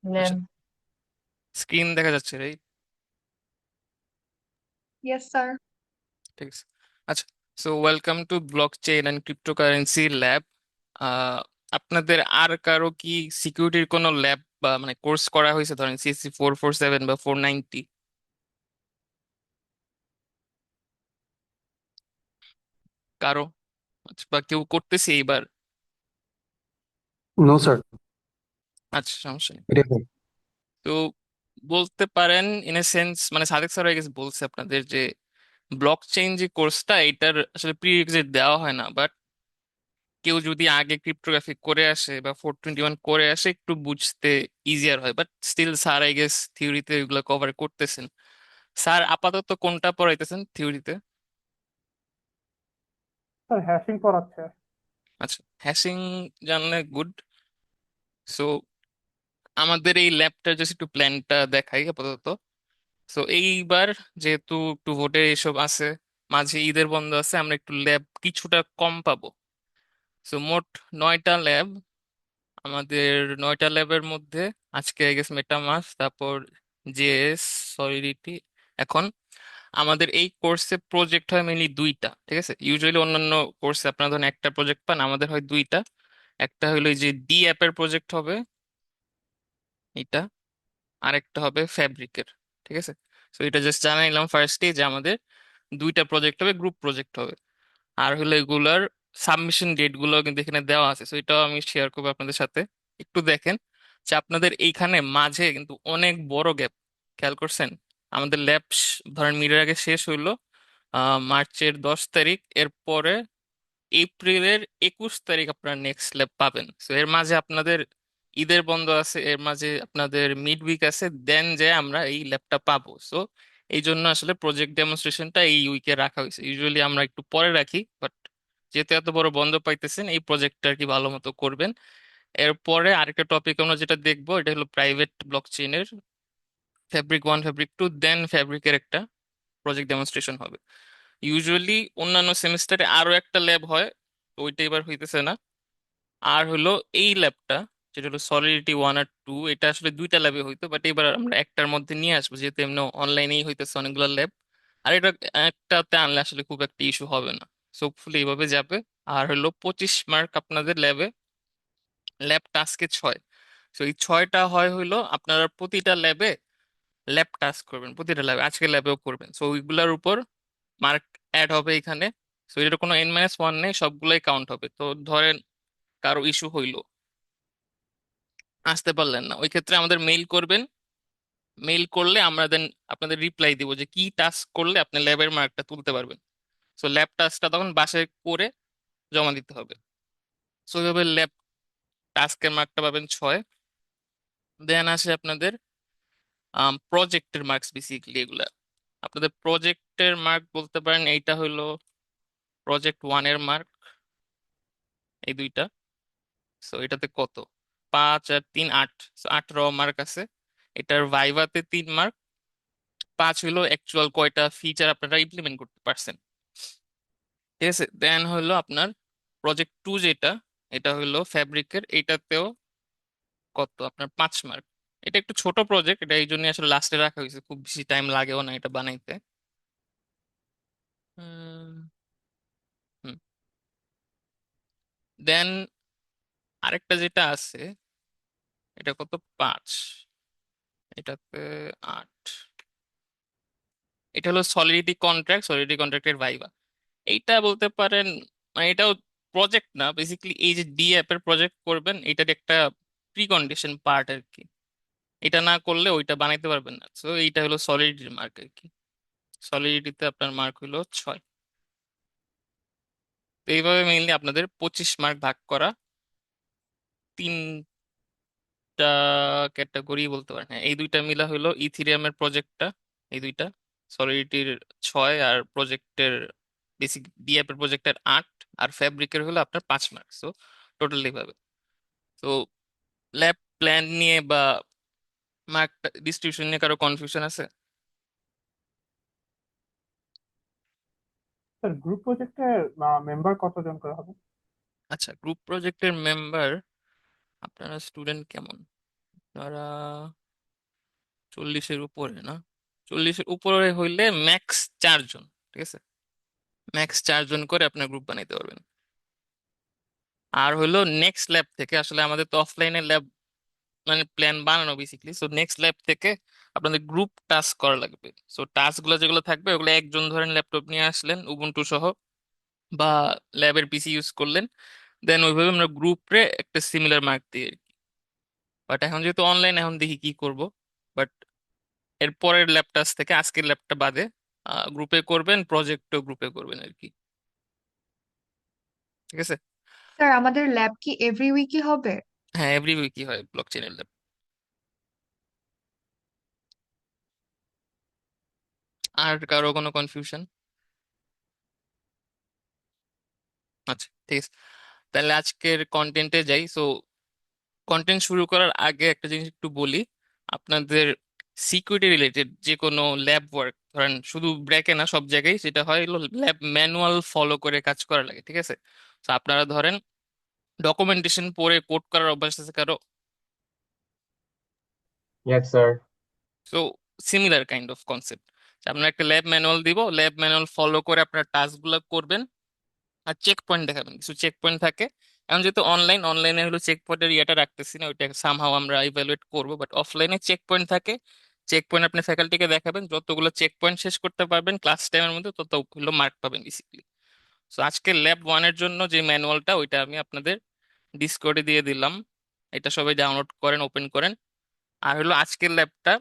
আচ্ছা, নেন। স্ক্রিন দেখা যাচ্ছে, রাইট? Yes sir. ঠিক আছে। আচ্ছা, so welcome to block chain and cryptocurrency lab. আপনাদের আর কারো কি সিকিউরিটির কোনো ল্যাব বা মানে কোর্স করা হয়েছে, ধরেন সিএসসি 447 বা 490? কারো? আচ্ছা, বা কেউ করতেছে এইবার? No sir. আচ্ছা, সমস্যা নেই। এটা কি? তো বলতে পারেন ইন এ সেন্স, মানে সাদেক স্যার আই গেস বলছে আপনাদের যে ব্লক চেইন যে কোর্সটা, এটার আসলে প্রি রিকোয়েজিট দেওয়া হয় না, বাট কেউ যদি আগে ক্রিপ্টোগ্রাফি করে আসে বা 421 করে আসে একটু বুঝতে ইজিয়ার হয়। But still sir I guess থিওরিতে এগুলো কভার করতেছেন। স্যার আপাতত কোনটা পড়াইতেছেন থিওরিতে? স্যার হ্যাশিং পড়াচ্ছে। আচ্ছা, হ্যাশিং জানলে গুড। সো আমাদের এই ল্যাবটার জাস্ট একটু প্ল্যানটা দেখাই আপাতত। সো এইবার যেহেতু একটু ভোটের এসব আছে, মাঝে ঈদের বন্ধ আছে, আমরা একটু ল্যাব কিছুটা কম পাবো। সো মোট 9টা ল্যাব আমাদের। 9টা ল্যাবের মধ্যে আজকে আই গেস মেটামাস, তারপর জেএস, সলিডিটি। এখন আমাদের এই কোর্সে প্রজেক্ট হয় মেনলি দুইটা, ঠিক আছে? ইউজুয়ালি অন্যান্য কোর্সে আপনারা ধরেন একটা প্রজেক্ট পান, আমাদের হয় দুইটা। একটা হলো এই যে ডি অ্যাপের প্রজেক্ট হবে এটা, আরেকটা হবে ফ্যাব্রিকের। ঠিক আছে, তো এটা জাস্ট জানাইলাম ফার্স্টে যে আমাদের দুইটা প্রজেক্ট হবে, গ্রুপ প্রজেক্ট হবে। আর হলো এগুলার সাবমিশন ডেট গুলো কিন্তু এখানে দেওয়া আছে, তো এটাও আমি শেয়ার করবো আপনাদের সাথে। একটু দেখেন যে আপনাদের এইখানে মাঝে কিন্তু অনেক বড় গ্যাপ। খেয়াল করছেন? আমাদের ল্যাব ধরেন মিডের আগে শেষ হইলো মার্চের 10 তারিখ, এরপরে এপ্রিলের 21 তারিখ আপনার নেক্সট ল্যাব পাবেন। তো এর মাঝে আপনাদের ঈদের বন্ধ আছে, এর মাঝে আপনাদের মিড উইক আছে, দেন যে আমরা এই ল্যাবটা পাবো। সো এই জন্য আসলে প্রজেক্ট ডেমনস্ট্রেশনটা এই উইকে রাখা হয়েছে। ইউজুয়ালি আমরা একটু পরে রাখি, বাট যেহেতু এত বড় বন্ধ পাইতেছেন, এই প্রজেক্টটা আর কি ভালো মতো করবেন। এরপরে আরেকটা টপিক আমরা যেটা দেখবো, এটা হলো প্রাইভেট ব্লক চেইনের ফ্যাব্রিক 1, ফ্যাব্রিক 2, দেন ফ্যাব্রিকের একটা প্রজেক্ট ডেমনস্ট্রেশন হবে। ইউজুয়ালি অন্যান্য সেমিস্টারে আরো একটা ল্যাব হয়, তো ওইটা এবার হইতেছে না। আর হলো এই ল্যাবটা, যেটা হলো সলিডিটি 1 আর 2, এটা আসলে দুইটা ল্যাবে হইতো, বাট এবার আমরা একটার মধ্যে নিয়ে আসবো, যেহেতু এমনি অনলাইনেই হইতেছে অনেকগুলো ল্যাব। আর এটা একটাতে আনলে আসলে খুব একটা ইস্যু হবে না। হোপফুলি এইভাবে যাবে। আর হলো 25 মার্ক আপনাদের ল্যাবে, ল্যাব টাস্কে 6। তো এই 6টা হয় হইলো আপনারা প্রতিটা ল্যাবে ল্যাব টাস্ক করবেন, প্রতিটা ল্যাবে, আজকে ল্যাবেও করবেন। সো ওইগুলার উপর মার্ক অ্যাড হবে এখানে। সো এটা কোনো N-1 নেই, সবগুলোই কাউন্ট হবে। তো ধরেন কারো ইস্যু হইলো, আসতে পারলেন না, ওই ক্ষেত্রে আমাদের মেইল করবেন। মেইল করলে আমরা দেন আপনাদের রিপ্লাই দিব যে কি টাস্ক করলে আপনি ল্যাবের মার্কটা তুলতে পারবেন। সো ল্যাব টাস্কটা তখন বাসায় করে জমা দিতে হবে। সো এইভাবে ল্যাব টাস্কের মার্কটা পাবেন 6। দেন আসে আপনাদের প্রজেক্টের মার্কস, বেসিক্যালি এগুলা আপনাদের প্রজেক্টের মার্ক বলতে পারেন। এইটা হইলো প্রজেক্ট 1 এর মার্ক, এই দুইটা। সো এটাতে কত, 5 আর 3 8, 8 মার্ক আছে। এটার ভাইভাতে 3 মার্ক। 5 হইলো অ্যাকচুয়াল কয়টা ফিচার আপনারা ইমপ্লিমেন্ট করতে পারছেন। ঠিক আছে, দেন হইলো আপনার প্রজেক্ট 2 যেটা, এটা হইলো ফ্যাব্রিকের, এটাতেও কত আপনার 5 মার্ক। এটা একটু ছোট প্রজেক্ট, এটা এই জন্য আসলে লাস্টে রাখা হয়েছে, খুব বেশি টাইম লাগেও না এটা বানাইতে। দেন আরেকটা যেটা আছে, এটা কত, 5, এটাতে 8। এটা হলো সলিডিটি কন্ট্রাক্টের ভাইবা। এইটা বলতে পারেন মানে এটাও প্রজেক্ট না, বেসিক্যালি এই যে ডি অ্যাপের প্রজেক্ট করবেন, এটার একটা প্রিকন্ডিশন পার্ট আর কি। এটা না করলে ওইটা বানাইতে পারবেন না। তো এইটা হলো সলিডিটির মার্ক আর কি। সলিডিটিতে আপনার মার্ক হলো 6। তো এইভাবে মেইনলি আপনাদের 25 মার্ক ভাগ করা তিনটা ক্যাটাগরি বলতে পারেন। হ্যাঁ, এই দুইটা মিলা হলো ইথিরিয়ামের প্রজেক্টটা, এই দুইটা সলিডিটির 6 আর প্রজেক্টের বেসিক ডি অ্যাপের প্রজেক্টের 8, আর ফ্যাব্রিকের হলো আপনার 5 মার্ক। তো টোটাল এইভাবে। তো ল্যাব প্ল্যান নিয়ে বা মার্ক ডিস্ট্রিবিউশন নিয়ে কারো কনফিউশন আছে? স্যার গ্রুপ প্রজেক্টের মেম্বার কতজন করে হবে? আচ্ছা, গ্রুপ প্রজেক্টের মেম্বার, আপনারা স্টুডেন্ট কেমন? তারা 40-এর উপরে না, 40-এর উপরে হইলে ম্যাক্স 4 জন, ঠিক আছে? ম্যাক্স 4 জন করে আপনার গ্রুপ বানাইতে পারবেন। আর হলো নেক্সট ল্যাব থেকে, আসলে আমাদের তো অফলাইনে ল্যাব মানে প্ল্যান বানানো বেসিকলি, সো নেক্সট ল্যাব থেকে আপনাদের গ্রুপ টাস্ক করা লাগবে। সো টাস্ক গুলো যেগুলো থাকবে ওগুলো একজন ধরেন ল্যাপটপ নিয়ে আসলেন উবুন্টু সহ, বা ল্যাবের পিসি ইউজ করলেন, দেন ওইভাবে আমরা গ্রুপে একটা সিমিলার মার্ক দিই। বাট এখন যেহেতু অনলাইন, এখন দেখি কি করব। বাট এর পরের ল্যাব টাস্ক থেকে আজকের ল্যাবটা বাদে গ্রুপে করবেন, প্রজেক্টও গ্রুপে করবেন আর কি। ঠিক আছে? স্যার আমাদের ল্যাব কি এভরি উইকই হবে? হ্যাঁ, এভরি উইকই হয় ব্লক চেইনের ল্যাব। আর কারো কোনো কনফিউশন? আচ্ছা, ঠিক আছে, তাহলে আজকের কন্টেন্টে যাই। সো কন্টেন্ট শুরু করার আগে একটা জিনিস একটু বলি। আপনাদের সিকিউরিটি রিলেটেড যে কোনো ল্যাব ওয়ার্ক, ধরেন শুধু ব্র্যাকে না, সব জায়গায় যেটা হয় হলো ল্যাব ম্যানুয়াল ফলো করে কাজ করা লাগে, ঠিক আছে? তো আপনারা ধরেন ডকুমেন্টেশন পড়ে কোড করার অভ্যাস আছে কারো? Yes, sir. So similar kind of concept. আপনার একটা ল্যাব ম্যানুয়াল দিব, ল্যাব ম্যানুয়াল ফলো করে আপনার টাস্ক গুলো করবেন। আর চেক পয়েন্ট দেখাবেন, কিছু চেক পয়েন্ট থাকে। এখন যেহেতু অনলাইনে হলো চেক পয়েন্টের ইয়েটা রাখতেছি না, ওইটা সামহাও আমরা ইভ্যালুয়েট করবো, বাট অফলাইনে চেক পয়েন্ট থাকে। চেক পয়েন্ট আপনি ফ্যাকাল্টিকে দেখাবেন, যতগুলো চেক পয়েন্ট শেষ করতে পারবেন ক্লাস টাইমের মধ্যে ততগুলো মার্ক পাবেন বেসিক্যালি। সো আজকে ল্যাব 1-এর জন্য যে ম্যানুয়ালটা, ওইটা আমি আপনাদের ডিসকর্ডে দিয়ে দিলাম। এটা সবাই ডাউনলোড করেন, ওপেন করেন। আর হলো আজকের ল্যাবটা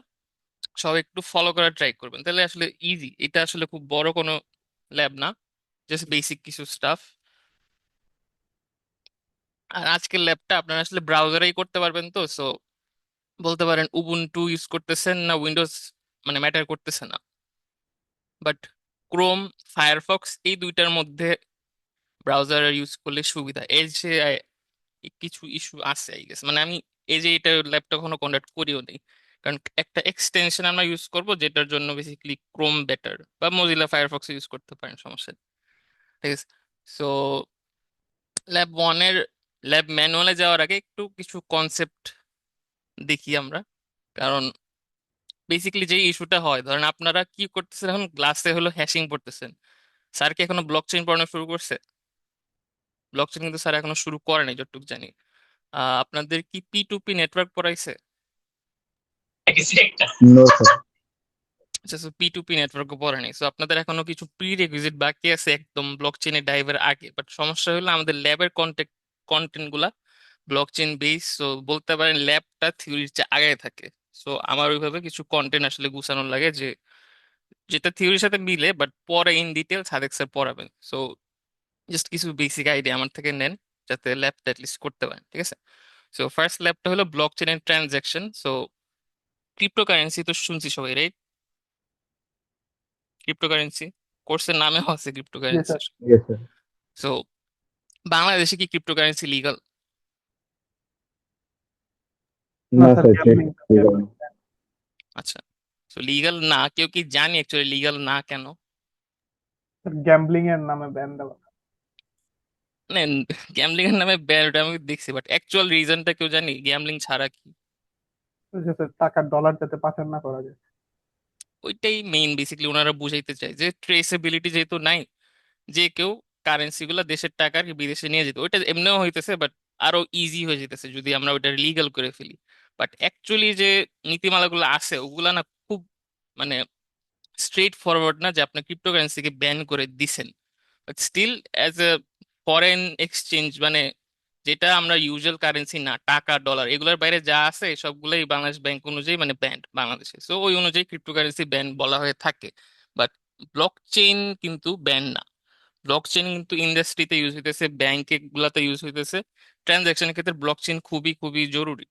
সবাই একটু ফলো করার ট্রাই করবেন, তাহলে আসলে ইজি। এটা আসলে খুব বড় কোনো ল্যাব না, জাস্ট বেসিক কিছু স্টাফ। আর আজকের ল্যাবটা আপনারা আসলে ব্রাউজারেই করতে পারবেন, তো সো বলতে পারেন উবুন্টু ইউজ করতেছেন না উইন্ডোজ, মানে ম্যাটার করতেছে না। বাট ক্রোম, ফায়ারফক্স এই দুইটার মধ্যে ব্রাউজার ইউজ করলে সুবিধা। এর যে কিছু ইস্যু আছে আই গেস, মানে আমি এই যে এটা ল্যাবটা কখনো কন্ডাক্ট করিও নেই, কারণ একটা এক্সটেনশন আমরা ইউজ করব যেটার জন্য বেসিক্যালি ক্রোম বেটার, বা মজিলা ফায়ারফক্স ইউজ করতে পারেন, সমস্যা নেই। ঠিক আছে? সো ল্যাব 1-এর ল্যাব ম্যানুয়ালে যাওয়ার আগে একটু কিছু কনসেপ্ট দেখি আমরা। কারণ বেসিক্যালি যে ইস্যুটা হয়, ধরেন আপনারা কি করতেছেন, এখন ক্লাসে হলো হ্যাশিং পড়তেছেন। স্যার কি এখনো ব্লক চেইন পড়ানো শুরু করছে? ব্লক চেইন কিন্তু স্যার এখনো শুরু করে নাই যতটুকু জানি। আপনাদের কি P2P নেটওয়ার্ক পড়াইছে? No, sir. আচ্ছা, P2P নেটওয়ার্কও পড়ে নাই। সো আপনাদের এখনো কিছু প্রি রেকুইজিট বাকি আছে একদম ব্লক চেইনে ডাইভের আগে। বাট সমস্যা হলো আমাদের ল্যাবের কন্টেন্ট গুলা ব্লক চেইন বেস, সো বলতে পারেন ল্যাবটা থিওরির চেয়ে আগে থাকে। সো আমার ওইভাবে কিছু কন্টেন্ট আসলে গুছানো লাগে, যে যেটা থিওরির সাথে মিলে, বাট পরে ইন ডিটেল সাদেক স্যার পড়াবেন। সো জাস্ট কিছু বেসিক আইডিয়া আমার থেকে নেন, যাতে ল্যাবটা লিস্ট করতে পারেন, ঠিক আছে? সো ফার্স্ট ল্যাবটা হলো blockchain and transaction. So cryptocurrency তো শুনছি সবাই, রাইট? ক্রিপ্টোকারেন্সি কোর্সের নামেও আছে জি cryptocurrency. Sir. Yes, sir. So বাংলাদেশে কি ক্রিপ্টোকারেন্সি লিগাল? না No, sir, sir. Check. Gambling. আচ্ছা, সো লিগাল না, কেউ কি জানি অ্যাকচুয়ালি লিগাল না কেন? স্যার গ্যাম্বলিং এর নামে ব্যান দেওয়া। মানে গ্যামলিং এর নামে ব্যান, ওটা আমি দেখছি, বাট অ্যাকচুয়াল রিজনটা কেউ জানি গ্যামলিং ছাড়া কি? যে স্যার টাকার ডলার যাতে পাচার না করা যায়। ওইটাই মেইন বেসিক্যালি ওনারা বুঝাইতে চায়, যে ট্রেসেবিলিটি যেহেতু নাই, যে কেউ কারেন্সি গুলা দেশের টাকা আর কি বিদেশে নিয়ে যেত, ওইটা এমনিও হইতেছে, বাট আরো ইজি হয়ে যেতেছে যদি আমরা ওইটা লিগাল করে ফেলি। বাট অ্যাকচুয়ালি যে নীতিমালাগুলো আছে ওগুলা না খুব মানে স্ট্রেট ফরওয়ার্ড না, যে আপনি ক্রিপ্টোকারেন্সিকে ব্যান করে দিছেন। But still as a foreign exchange, মানে যেটা আমরা ইউজুয়াল কারেন্সি না, টাকা ডলার এগুলোর বাইরে যা আছে সবগুলোই বাংলাদেশ ব্যাংক অনুযায়ী মানে ব্যান্ড বাংলাদেশে, সো ওই অনুযায়ী ক্রিপ্টোকারেন্সি ব্যান বলা হয়ে থাকে। বাট ব্লক চেইন কিন্তু ব্যান না। ব্লক চেইন কিন্তু ইন্ডাস্ট্রিতে ইউজ হইতেছে, ব্যাংকে গুলাতে ইউজ হইতেছে। ট্রানজাকশনের ক্ষেত্রে ব্লক চেইন খুবই খুবই জরুরি।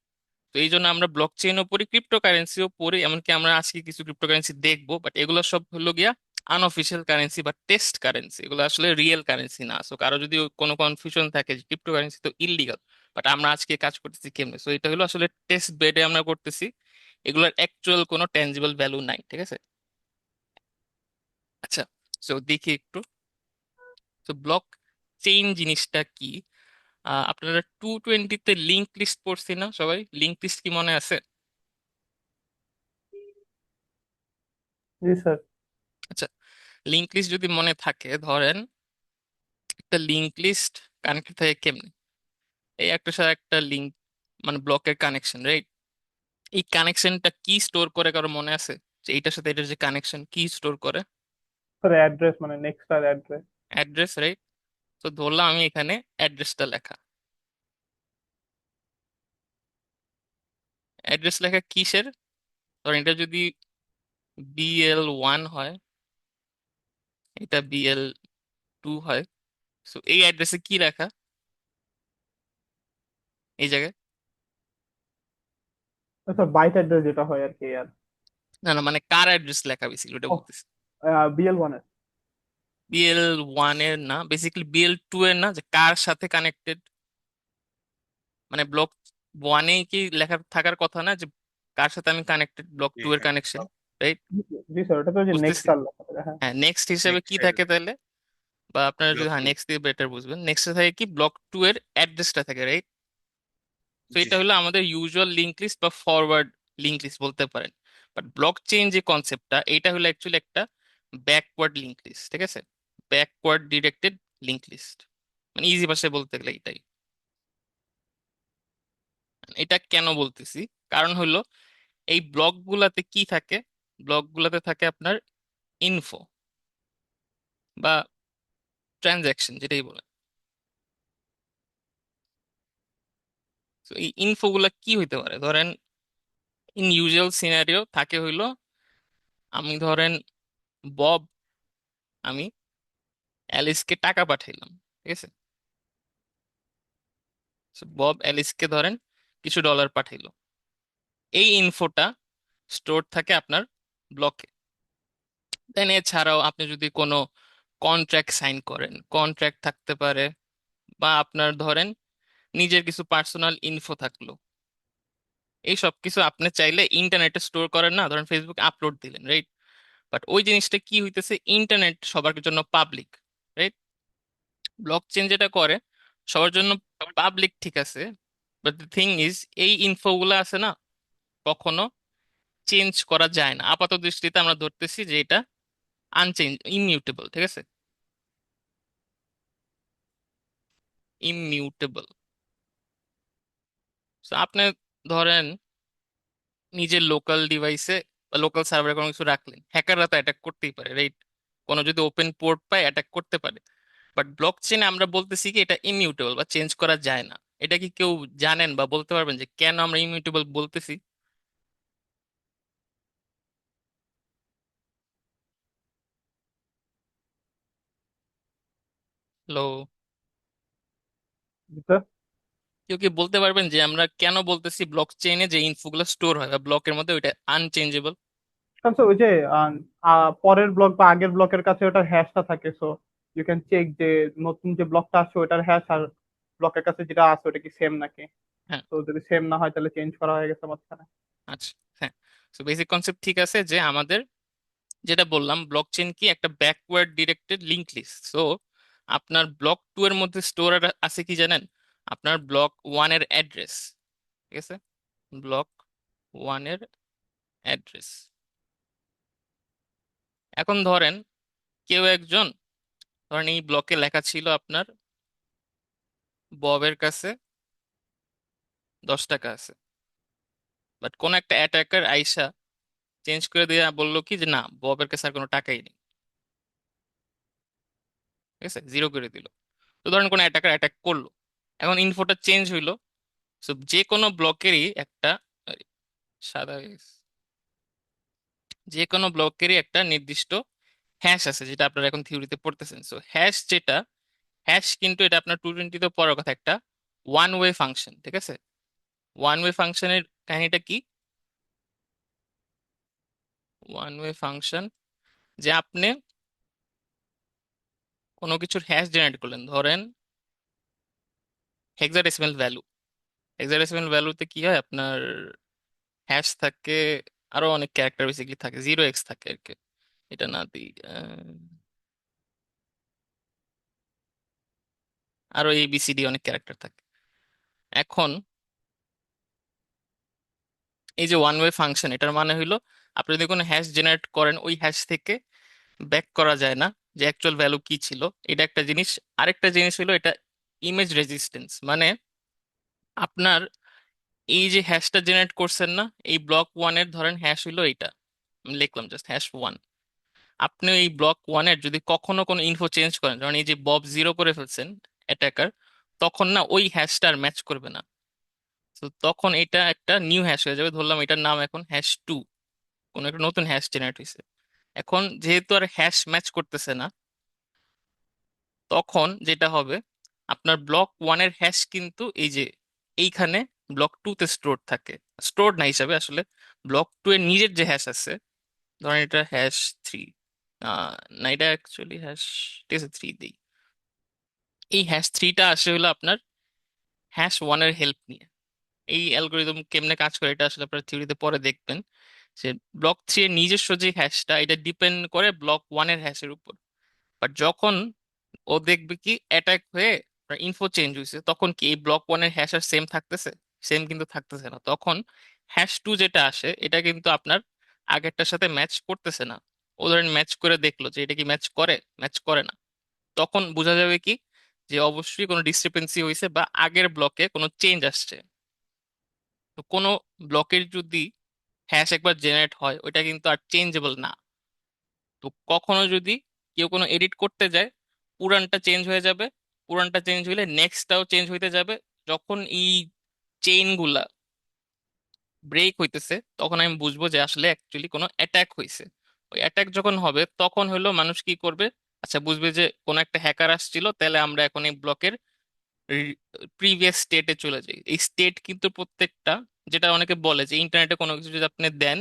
তো এই জন্য আমরা ব্লক চেইনও পড়ি, ক্রিপ্টোকারেন্সিও পড়ি, এমনকি আমরা আজকে কিছু ক্রিপ্টোকারেন্সি দেখবো। বাট এগুলো সব হলো গিয়া আনঅফিসিয়াল কারেন্সি বা টেস্ট কারেন্সি, এগুলো আসলে রিয়েল কারেন্সি না। সো কারো যদি কোনো কনফিউশন থাকে যে ক্রিপ্টোকারেন্সি তো ইলিগাল, বাট আমরা আজকে কাজ করতেছি কেমনে, সো এটা হলো আসলে টেস্ট বেডে আমরা করতেছি, এগুলোর অ্যাকচুয়াল কোনো ট্যানজিবল ভ্যালু নাই, ঠিক আছে? আচ্ছা, সো দেখি একটু। তো ব্লক চেইন জিনিসটা কি? আপনারা 220-তে লিঙ্ক লিস্ট পড়ছি না সবাই? লিঙ্ক লিস্ট কি মনে আছে? জি স্যার। আচ্ছা, লিঙ্ক লিস্ট যদি মনে থাকে, ধরেন একটা লিঙ্ক লিস্ট কানেক্টেড থাকে কেমনে? এই একটার সাথে একটা লিঙ্ক, মানে ব্লকের কানেকশন, রাইট? এই কানেকশনটা কি স্টোর করে, কারো মনে আছে যে এইটার সাথে এটার যে কানেকশন কি স্টোর করে? স্যার অ্যাড্রেস, মানে নেক্সট আর অ্যাড্রেস। Address, right? তো ধরলাম আমি এখানে অ্যাড্রেসটা লেখা। অ্যাড্রেস লেখা কিসের? ধরেন এটা যদি BL1 হয়, এটা BL2 হয়, তো এই অ্যাড্রেসে কি লেখা এই জায়গায়? স্যার বাইট অ্যাড্রেস যেটা হয় আর কি আর। না না, মানে কার অ্যাড্রেস লেখা বেসিক্যালি ওটা ও, বলতেছি। BL1 এর। BL1 এর না, বেসিক্যালি BL2 এর না, যে কার সাথে কানেক্টেড, মানে ব্লক ওয়ানে কি লেখা থাকার কথা না যে কার সাথে আমি কানেক্টেড, ব্লক 2 এর কানেকশন, রাইট? জি স্যার, ওটা তো যে বুঝতেছি। নেক্সট আর লেখা থাকে, হ্যাঁ। হ্যাঁ, নেক্সট হিসেবে কি থাকে তাহলে? বা আপনারা যদি, হ্যাঁ, নেক্সট দিয়ে বেটার বুঝবেন, নেক্সটে থাকে কি ব্লক 2 এর অ্যাড্রেসটা থাকে, রাইট? তো এটা হলো আমাদের ইউজুয়াল লিঙ্ক লিস্ট বা ফরওয়ার্ড লিঙ্ক লিস্ট বলতে পারেন। বাট ব্লক চেইন যে কনসেপ্টটা, এটা হলো অ্যাকচুয়ালি একটা ব্যাকওয়ার্ড লিঙ্ক লিস্ট, ঠিক আছে? ব্যাকওয়ার্ড ডিরেক্টেড লিঙ্ক লিস্ট, মানে ইজি ভাষায় বলতে গেলে এটাই। এটা কেন বলতেছি? কারণ হলো এই ব্লক গুলাতে কি থাকে? ব্লক গুলাতে থাকে আপনার ইনফো বা ট্রানজাকশন, যেটাই বলে। তো এই ইনফো গুলা কি হইতে পারে? ধরেন ইন ইউজুয়াল সিনারিও থাকে হইলো, আমি ধরেন বব, আমি অ্যালিসকে টাকা পাঠাইলাম, ঠিক আছে? So, বব অ্যালিসকে ধরেন কিছু ডলার পাঠাইলো। এই ইনফোটা স্টোর থাকে আপনার ব্লকে। দেন এছাড়াও আপনি যদি কোনো কন্ট্রাক্ট সাইন করেন, কন্ট্রাক্ট থাকতে পারে, বা আপনার ধরেন নিজের কিছু পার্সোনাল ইনফো থাকলো, এই সব কিছু আপনি চাইলে ইন্টারনেটে স্টোর করেন না, ধরেন ফেসবুকে আপলোড দিলেন, রাইট? বাট ওই জিনিসটা কি হইতেছে, ইন্টারনেট সবার জন্য পাবলিক, রাইট? ব্লক চেন যেটা করে সবার জন্য পাবলিক, ঠিক আছে। বাট দ্য থিং ইজ, এই ইনফো গুলো আছে না, কখনো চেঞ্জ করা যায় না। আপাত দৃষ্টিতে আমরা ধরতেছি যে এটা আনচেঞ্জ, ইমিউটেবল, ঠিক আছে? ইমিউটেবল। আপনি ধরেন নিজের লোকাল ডিভাইসে বা লোকাল সার্ভারে কোনো কিছু রাখলেন, হ্যাকাররা তো অ্যাটাক করতেই পারে, রাইট? কোনো যদি ওপেন পোর্ট পায় অ্যাটাক করতে পারে। বাট ব্লক চেনে আমরা বলতেছি কি এটা ইমিউটেবল বা চেঞ্জ করা যায় না। এটা কি কেউ জানেন বা বলতে পারবেন যে কেন আমরা ইমিউটেবল বলতেছি? হ্যালো? জি স্যার। কেউ কি বলতে পারবেন যে আমরা কেন বলতেছি ব্লক চেইনে যে ইনফোগুলো স্টোর হয় বা ব্লকের মধ্যে ওইটা আনচেঞ্জেবল? কারণ স্যার ওই যে পরের ব্লক বা আগের ব্লকের কাছে ওটার হ্যাশটা থাকে, সো ইউ ক্যান চেক যে নতুন যে ব্লকটা আসছে ওটার হ্যাশ আর ব্লকের কাছে যেটা আছে ওটা কি সেম নাকি। হ্যাঁ। তো যদি সেম না হয় তাহলে চেঞ্জ করা হয়ে গেছে মাঝখানে। আচ্ছা। হ্যাঁ। তো বেসিক কনসেপ্ট ঠিক আছে, যে আমাদের যেটা বললাম ব্লক চেইন কি একটা backward directed link list. So আপনার ব্লক 2 এর মধ্যে স্টোর আছে কি জানেন? আপনার ব্লক 1 এর অ্যাড্রেস, ঠিক আছে? ব্লক 1 এর অ্যাড্রেস। এখন ধরেন কেউ একজন, ধরেন এই ব্লকে লেখা ছিল আপনার ববের কাছে 10 টাকা আছে, বাট কোন একটা অ্যাটাকার আইসা চেঞ্জ করে দিয়ে বললো কি যে না, ববের কাছে আর কোনো টাকাই নেই, ঠিক আছে, জিরো করে দিল। তো ধরেন কোনো অ্যাটাকার অ্যাটাক করলো, এখন ইনফোটা চেঞ্জ হইলো। সো যে কোনো ব্লকেরই একটা, আরে, সাদা হয়ে গেছে। যে কোনো ব্লকেরই একটা নির্দিষ্ট হ্যাশ আছে, যেটা আপনারা এখন থিওরিতে পড়তেছেন। সো হ্যাশ যেটা, হ্যাশ কিন্তু এটা আপনার 220 পড়ার কথা, একটা ওয়ান ওয়ে ফাংশন, ঠিক আছে? ওয়ান ওয়ে ফাংশনের কাহিনীটা কি? ওয়ান ওয়ে ফাংশন যে আপনি কোনো কিছুর হ্যাশ জেনারেট করলেন, ধরেন হেক্সাডেসিমাল ভ্যালু। হেক্সাডেসিমাল ভ্যালুতে কি হয় আপনার, হ্যাশ থাকে, আরো অনেক ক্যারেক্টার বেসিক্যালি থাকে, 0x থাকে আর কি। এটা না দিই, আরো ABCD অনেক ক্যারেক্টার থাকে। এখন এই যে ওয়ান ওয়ে ফাংশন, এটার মানে হইলো আপনি যদি কোনো হ্যাশ জেনারেট করেন ওই হ্যাশ থেকে ব্যাক করা যায় না যে অ্যাকচুয়াল ভ্যালু কি ছিল, এটা একটা জিনিস। আরেকটা জিনিস হলো এটা ইমেজ রেজিস্ট্যান্স, মানে আপনার এই যে হ্যাশটা জেনারেট করছেন না, এই ব্লক ওয়ানের ধরেন হ্যাশ হইলো এইটা, আমি লিখলাম জাস্ট হ্যাশ ওয়ান। আপনি এই ব্লক ওয়ানের যদি কখনো কোনো ইনফো চেঞ্জ করেন, যেমন এই যে বব জিরো করে ফেলছেন অ্যাটাকার, তখন না ওই হ্যাশটা আর ম্যাচ করবে না। তো তখন এটা একটা নিউ হ্যাশ হয়ে যাবে, ধরলাম এটার নাম এখন হ্যাশ টু, কোনো একটা নতুন হ্যাশ জেনারেট হয়েছে। এখন যেহেতু আর হ্যাশ ম্যাচ করতেছে না, তখন যেটা হবে আপনার ব্লক ওয়ানের হ্যাশ কিন্তু এই যে এইখানে ব্লক টু তে স্টোর থাকে, স্টোর না হিসাবে আসলে ব্লক টু এর নিজের যে হ্যাশ আছে, ধরেন এটা হ্যাশ থ্রি, না এটা অ্যাকচুয়ালি হ্যাশ, ঠিক আছে থ্রি দিই। এই হ্যাশ থ্রিটা আসে হলো আপনার হ্যাশ ওয়ানের হেল্প নিয়ে। এই অ্যালগোরিদম কেমনে কাজ করে এটা আসলে আপনার থিওরিতে পরে দেখবেন, যে ব্লক থ্রি এর নিজস্ব যে হ্যাশটা এটা ডিপেন্ড করে ব্লক ওয়ানের হ্যাশের উপর। বাট যখন ও দেখবে কি অ্যাটাক হয়ে ইনফো চেঞ্জ হয়েছে, তখন কি এই ব্লক ওয়ানের হ্যাশ আর সেম থাকতেছে? সেম কিন্তু থাকতেছে না। তখন হ্যাশ টু যেটা আসে এটা কিন্তু আপনার আগেরটার সাথে ম্যাচ করতেছে না। ও ধরেন ম্যাচ করে দেখলো যে এটা কি ম্যাচ করে, ম্যাচ করে না। তখন বোঝা যাবে কি যে অবশ্যই কোনো ডিসক্রিপেন্সি হয়েছে বা আগের ব্লকে কোনো চেঞ্জ আসছে। তো কোনো ব্লকের যদি হ্যাশ একবার জেনারেট হয় ওইটা কিন্তু আর চেঞ্জেবল না। তো কখনো যদি কেউ কোনো এডিট করতে যায়, পুরানটা চেঞ্জ হয়ে যাবে, পুরানটা চেঞ্জ হইলে নেক্সটটাও চেঞ্জ হইতে যাবে। যখন এই চেইন গুলা ব্রেক হইতেছে তখন আমি বুঝবো যে আসলে অ্যাকচুয়ালি কোনো অ্যাটাক হয়েছে। ওই অ্যাটাক যখন হবে তখন হলো মানুষ কি করবে, আচ্ছা বুঝবে যে কোনো একটা হ্যাকার আসছিল, তাহলে আমরা এখন এই ব্লকের প্রিভিয়াস স্টেটে চলে যাই। এই স্টেট কিন্তু প্রত্যেকটা, যেটা অনেকে বলে যে ইন্টারনেটে কোনো কিছু যদি আপনি দেন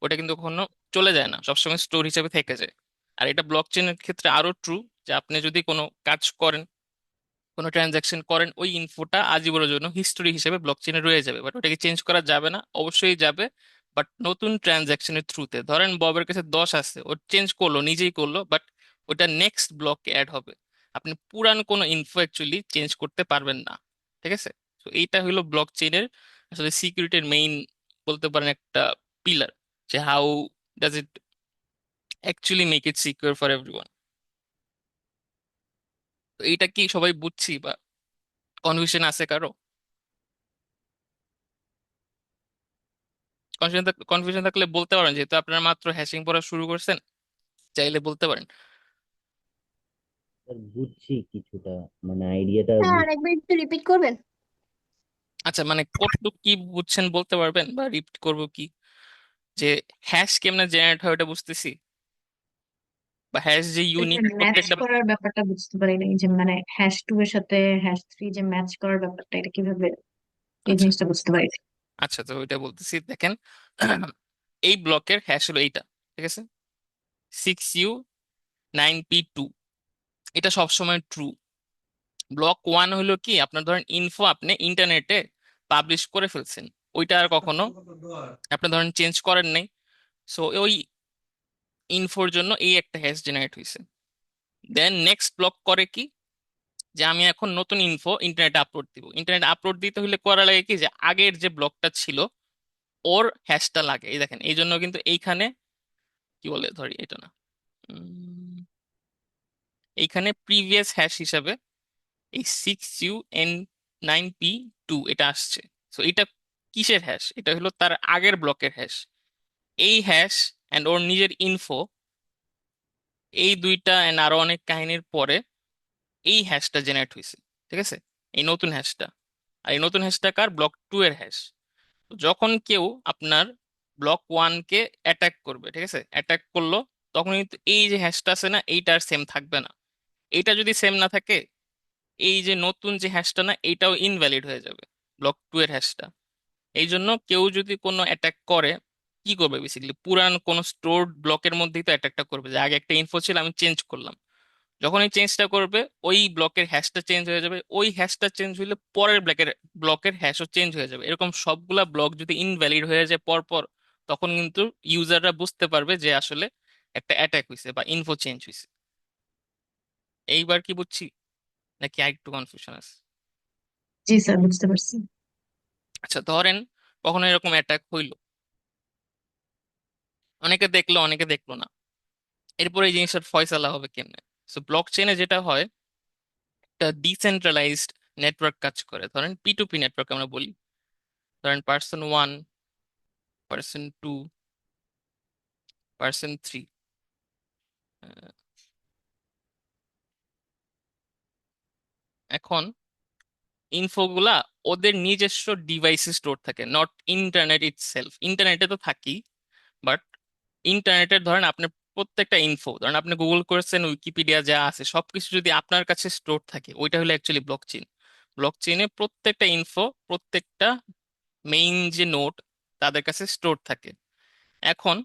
ওটা কিন্তু কখনো চলে যায় না, সবসময় স্টোর হিসেবে থেকে যায়। আর এটা ব্লক চেনের ক্ষেত্রে আরো ট্রু, যে আপনি যদি কোনো কাজ করেন, কোনো ট্রানজাকশন করেন, ওই ইনফোটা আজীবনের জন্য হিস্টোরি হিসেবে ব্লক চেনে রয়ে যাবে, বাট ওটাকে চেঞ্জ করা যাবে না, অবশ্যই যাবে বাট নতুন ট্রানজাকশনের থ্রুতে। ধরেন ববের কাছে 10 আছে, ও চেঞ্জ করলো, নিজেই করলো, বাট ওটা নেক্সট ব্লকে অ্যাড হবে। আপনি পুরান কোনো ইনফো অ্যাকচুয়ালি চেঞ্জ করতে পারবেন না, ঠিক আছে? তো এইটা হলো ব্লক চেইনের আসলে সিকিউরিটির মেইন, বলতে পারেন একটা পিলার, যে how does it actually make it secure for everyone. তো এইটা কি সবাই বুঝছি বা কনফিউশন আছে কারো? কনফিউশন থাকলে বলতে পারেন, যেহেতু আপনারা মাত্র হ্যাশিং পড়া শুরু করছেন, চাইলে বলতে পারেন। স্যার বুঝছি কিছুটা, মানে আইডিয়াটা হ্যাঁ, বুঝ আরেকবার একটু রিপিট করবেন? আচ্ছা মানে কতটুকু কি বুঝছেন বলতে পারবেন, বা রিপিট করবো কি? যে হ্যাশ কেমনে জেনারেট হয় ওটা বুঝতেছি, বা হ্যাশ যে ইউনিক ম্যাচ প্রত্যেকটা। করার ব্যাপারটা বুঝতে পারি নাই, যে মানে হ্যাশ টু এর সাথে হ্যাশ থ্রি যে ম্যাচ করার ব্যাপারটা, এটা কিভাবে, এই আচ্ছা জিনিসটা বুঝতে পারি নাই। আচ্ছা, তো ওইটা বলতেছি দেখেন। এই ব্লকের হ্যাশ হলো এইটা, ঠিক আছে, 6U9P2। এটা সবসময় ট্রু। ব্লক ওয়ান হলো কি, আপনার ধরেন ইনফো আপনি ইন্টারনেটে পাবলিশ করে ফেলছেন, ওইটা আর কখনো আপনি ধরেন চেঞ্জ করেন নাই। সো ওই ইনফোর জন্য এই একটা হ্যাশ জেনারেট হয়েছে। দেন নেক্সট ব্লক করে কি, যে আমি এখন নতুন ইনফো ইন্টারনেটে আপলোড দিব। ইন্টারনেটে আপলোড দিতে হলে করা লাগে কি, যে আগের যে ব্লকটা ছিল ওর হ্যাশটা লাগে। এই দেখেন এই জন্য কিন্তু এইখানে কি বলে, ধরি এটা না, এইখানে প্রিভিয়াস হ্যাশ হিসাবে এই 6UN9P2 এটা আসছে। তো এটা কিসের হ্যাশ? এটা হলো তার আগের ব্লকের হ্যাশ। এই হ্যাশ অ্যান্ড ওর নিজের ইনফো, এই দুইটা অ্যান্ড আরো অনেক কাহিনীর পরে এই হ্যাশটা জেনারেট হয়েছে, ঠিক আছে, এই নতুন হ্যাশটা। আর এই নতুন হ্যাশটা কার? ব্লক টু এর হ্যাশ। যখন কেউ আপনার ব্লক ওয়ান কে অ্যাটাক করবে, ঠিক আছে, অ্যাটাক করলো, তখন কিন্তু এই যে হ্যাশটা আছে না, এইটা আর সেম থাকবে না। এইটা যদি সেম না থাকে, এই যে নতুন যে হ্যাশটা না, এইটাও ইনভ্যালিড হয়ে যাবে, ব্লক টু এর হ্যাশটা। এই জন্য কেউ যদি কোনো অ্যাটাক করে, কি করবে বেসিক্যালি, পুরান কোনো স্টোরড ব্লকের মধ্যেই তো অ্যাটাকটা করবে, যে আগে একটা ইনফো ছিল আমি চেঞ্জ করলাম। যখন এই চেঞ্জটা করবে ওই ব্লকের হ্যাশটা চেঞ্জ হয়ে যাবে, ওই হ্যাশটা চেঞ্জ হইলে পরের ব্লকের হ্যাশও চেঞ্জ হয়ে যাবে। এরকম সবগুলা ব্লক যদি ইনভ্যালিড হয়ে যায় পর পর, তখন কিন্তু ইউজাররা বুঝতে পারবে যে আসলে একটা অ্যাটাক হয়েছে বা ইনফো চেঞ্জ হয়েছে। এইবার কি বুঝছি, নাকি আরেকটু কনফিউশন আছে? জি স্যার, বুঝতে পারছি। আচ্ছা ধরেন কখনো এরকম অ্যাটাক হইলো, অনেকে দেখলো অনেকে দেখলো না, এরপরে এই জিনিসটার ফয়সালা হবে কেমনে? সো ব্লক চেইনে যেটা হয়, একটা ডিসেন্ট্রালাইজড নেটওয়ার্ক কাজ করে। ধরেন P2P নেটওয়ার্ক আমরা বলি। ধরেন পার্সন 1, পার্সন 2, পার্সন 3। এখন ইনফোগুলা ওদের নিজস্ব ডিভাইসে স্টোর থাকে, নট ইন্টারনেট ইটসেলফ। ইন্টারনেটে তো থাকি, বাট ইন্টারনেটের ধরেন আপনার প্রত্যেকটা ইনফো, ধরেন আপনি গুগল করেছেন, উইকিপিডিয়া যা আছে সবকিছু যদি আপনার কাছে স্টোর থাকে, ওইটা হলো অ্যাকচুয়ালি ব্লকচেইন। ব্লকচেইনে প্রত্যেকটা ইনফো, প্রত্যেকটা মেইন যে নোড, তাদের কাছে স্টোর থাকে। এখন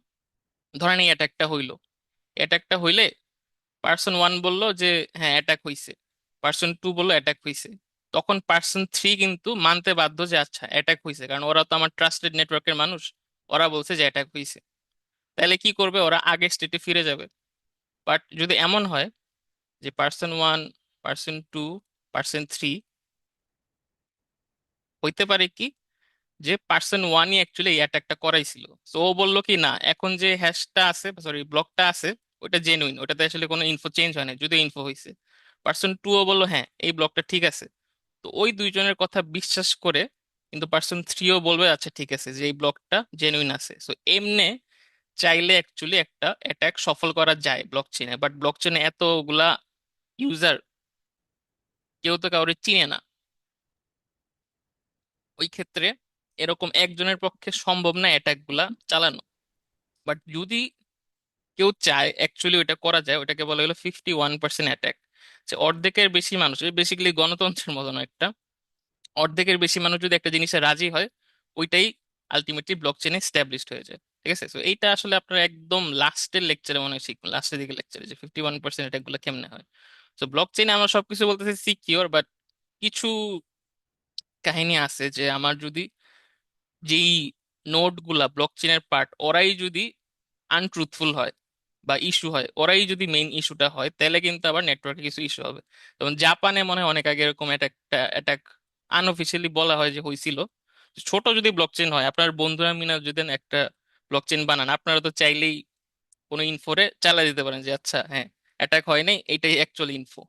ধরেন এই অ্যাটাকটা হইলে পার্সন 1 বললো যে হ্যাঁ অ্যাটাক হইছে, পার্সন 2 বললো অ্যাটাক হইছে, তখন পার্সন 3 কিন্তু মানতে বাধ্য যে আচ্ছা অ্যাটাক হইছে, কারণ ওরা তো আমার ট্রাস্টেড নেটওয়ার্কের মানুষ, ওরা বলছে যে অ্যাটাক হইছে। তাহলে কি করবে? ওরা আগের স্টেটে ফিরে যাবে। বাট যদি এমন হয় যে পার্সন 1, পার্সন 2, পার্সন 3, হইতে পারে কি যে পার্সন 1ই অ্যাকচুয়ালি এই অ্যাটাকটা করাইছিল। তো ও বললো কি না, এখন যে হ্যাশটা আছে, সরি ব্লকটা আছে, ওটা জেনুইন, ওটাতে আসলে কোনো ইনফো চেঞ্জ হয় না, যদি ইনফো হয়েছে। পার্সন 2 ও বললো হ্যাঁ এই ব্লকটা ঠিক আছে। তো ওই দুইজনের কথা বিশ্বাস করে কিন্তু পার্সন 3ও বলবে আচ্ছা ঠিক আছে যে এই ব্লকটা জেনুইন আছে। সো এমনে চাইলে অ্যাকচুয়ালি একটা অ্যাটাক সফল করা যায় ব্লকচেইনে, বাট ব্লকচেইনে এতগুলা ইউজার, কেউ তো কাউরে চিনে না। ওই ক্ষেত্রে এরকম একজনের পক্ষে সম্ভব না অ্যাটাক গুলা চালানো। বাট যদি কেউ চায় অ্যাকচুয়ালি ওটা করা যায়, ওটাকে বলা হলো 51% অ্যাটাক। যে অর্ধেকের বেশি মানুষ, বেসিক্যালি গণতন্ত্রের মতন একটা, অর্ধেকের বেশি মানুষ যদি একটা জিনিসে রাজি হয়, ওইটাই আলটিমেটলি ব্লক চেইনে স্ট্যাবলিশড হয়ে যায়। ঠিক আছে, তো এইটা আসলে আপনার একদম লাস্টের লেকচারে মনে হয় শিখবেন, লাস্টের দিকে লেকচারে, যে 51% অ্যাটাক গুলো কেমনে হয়। তো ব্লক চেইনে আমরা সবকিছু বলতেছি সিকিওর, বাট কিছু কাহিনী আছে যে আমার যদি যেই নোড গুলা ব্লক চেইনের পার্ট, ওরাই যদি আনট্রুথফুল হয় বা ইস্যু হয়, ওরাই যদি মেইন ইস্যুটা হয়, তাহলে কিন্তু আবার নেটওয়ার্কে কিছু ইস্যু হবে। যেমন জাপানে মনে হয় অনেক আগে এরকম অ্যাটাক আনঅফিসিয়ালি বলা হয় যে হয়েছিল। ছোট যদি ব্লকচেন হয়, আপনার বন্ধুরা মিলে যদি একটা ব্লকচেন বানান, আপনারা তো চাইলেই কোনো ইনফোরে চালা দিতে পারেন যে আচ্ছা হ্যাঁ অ্যাটাক হয় নাই, এটাই অ্যাকচুয়ালি ইনফো।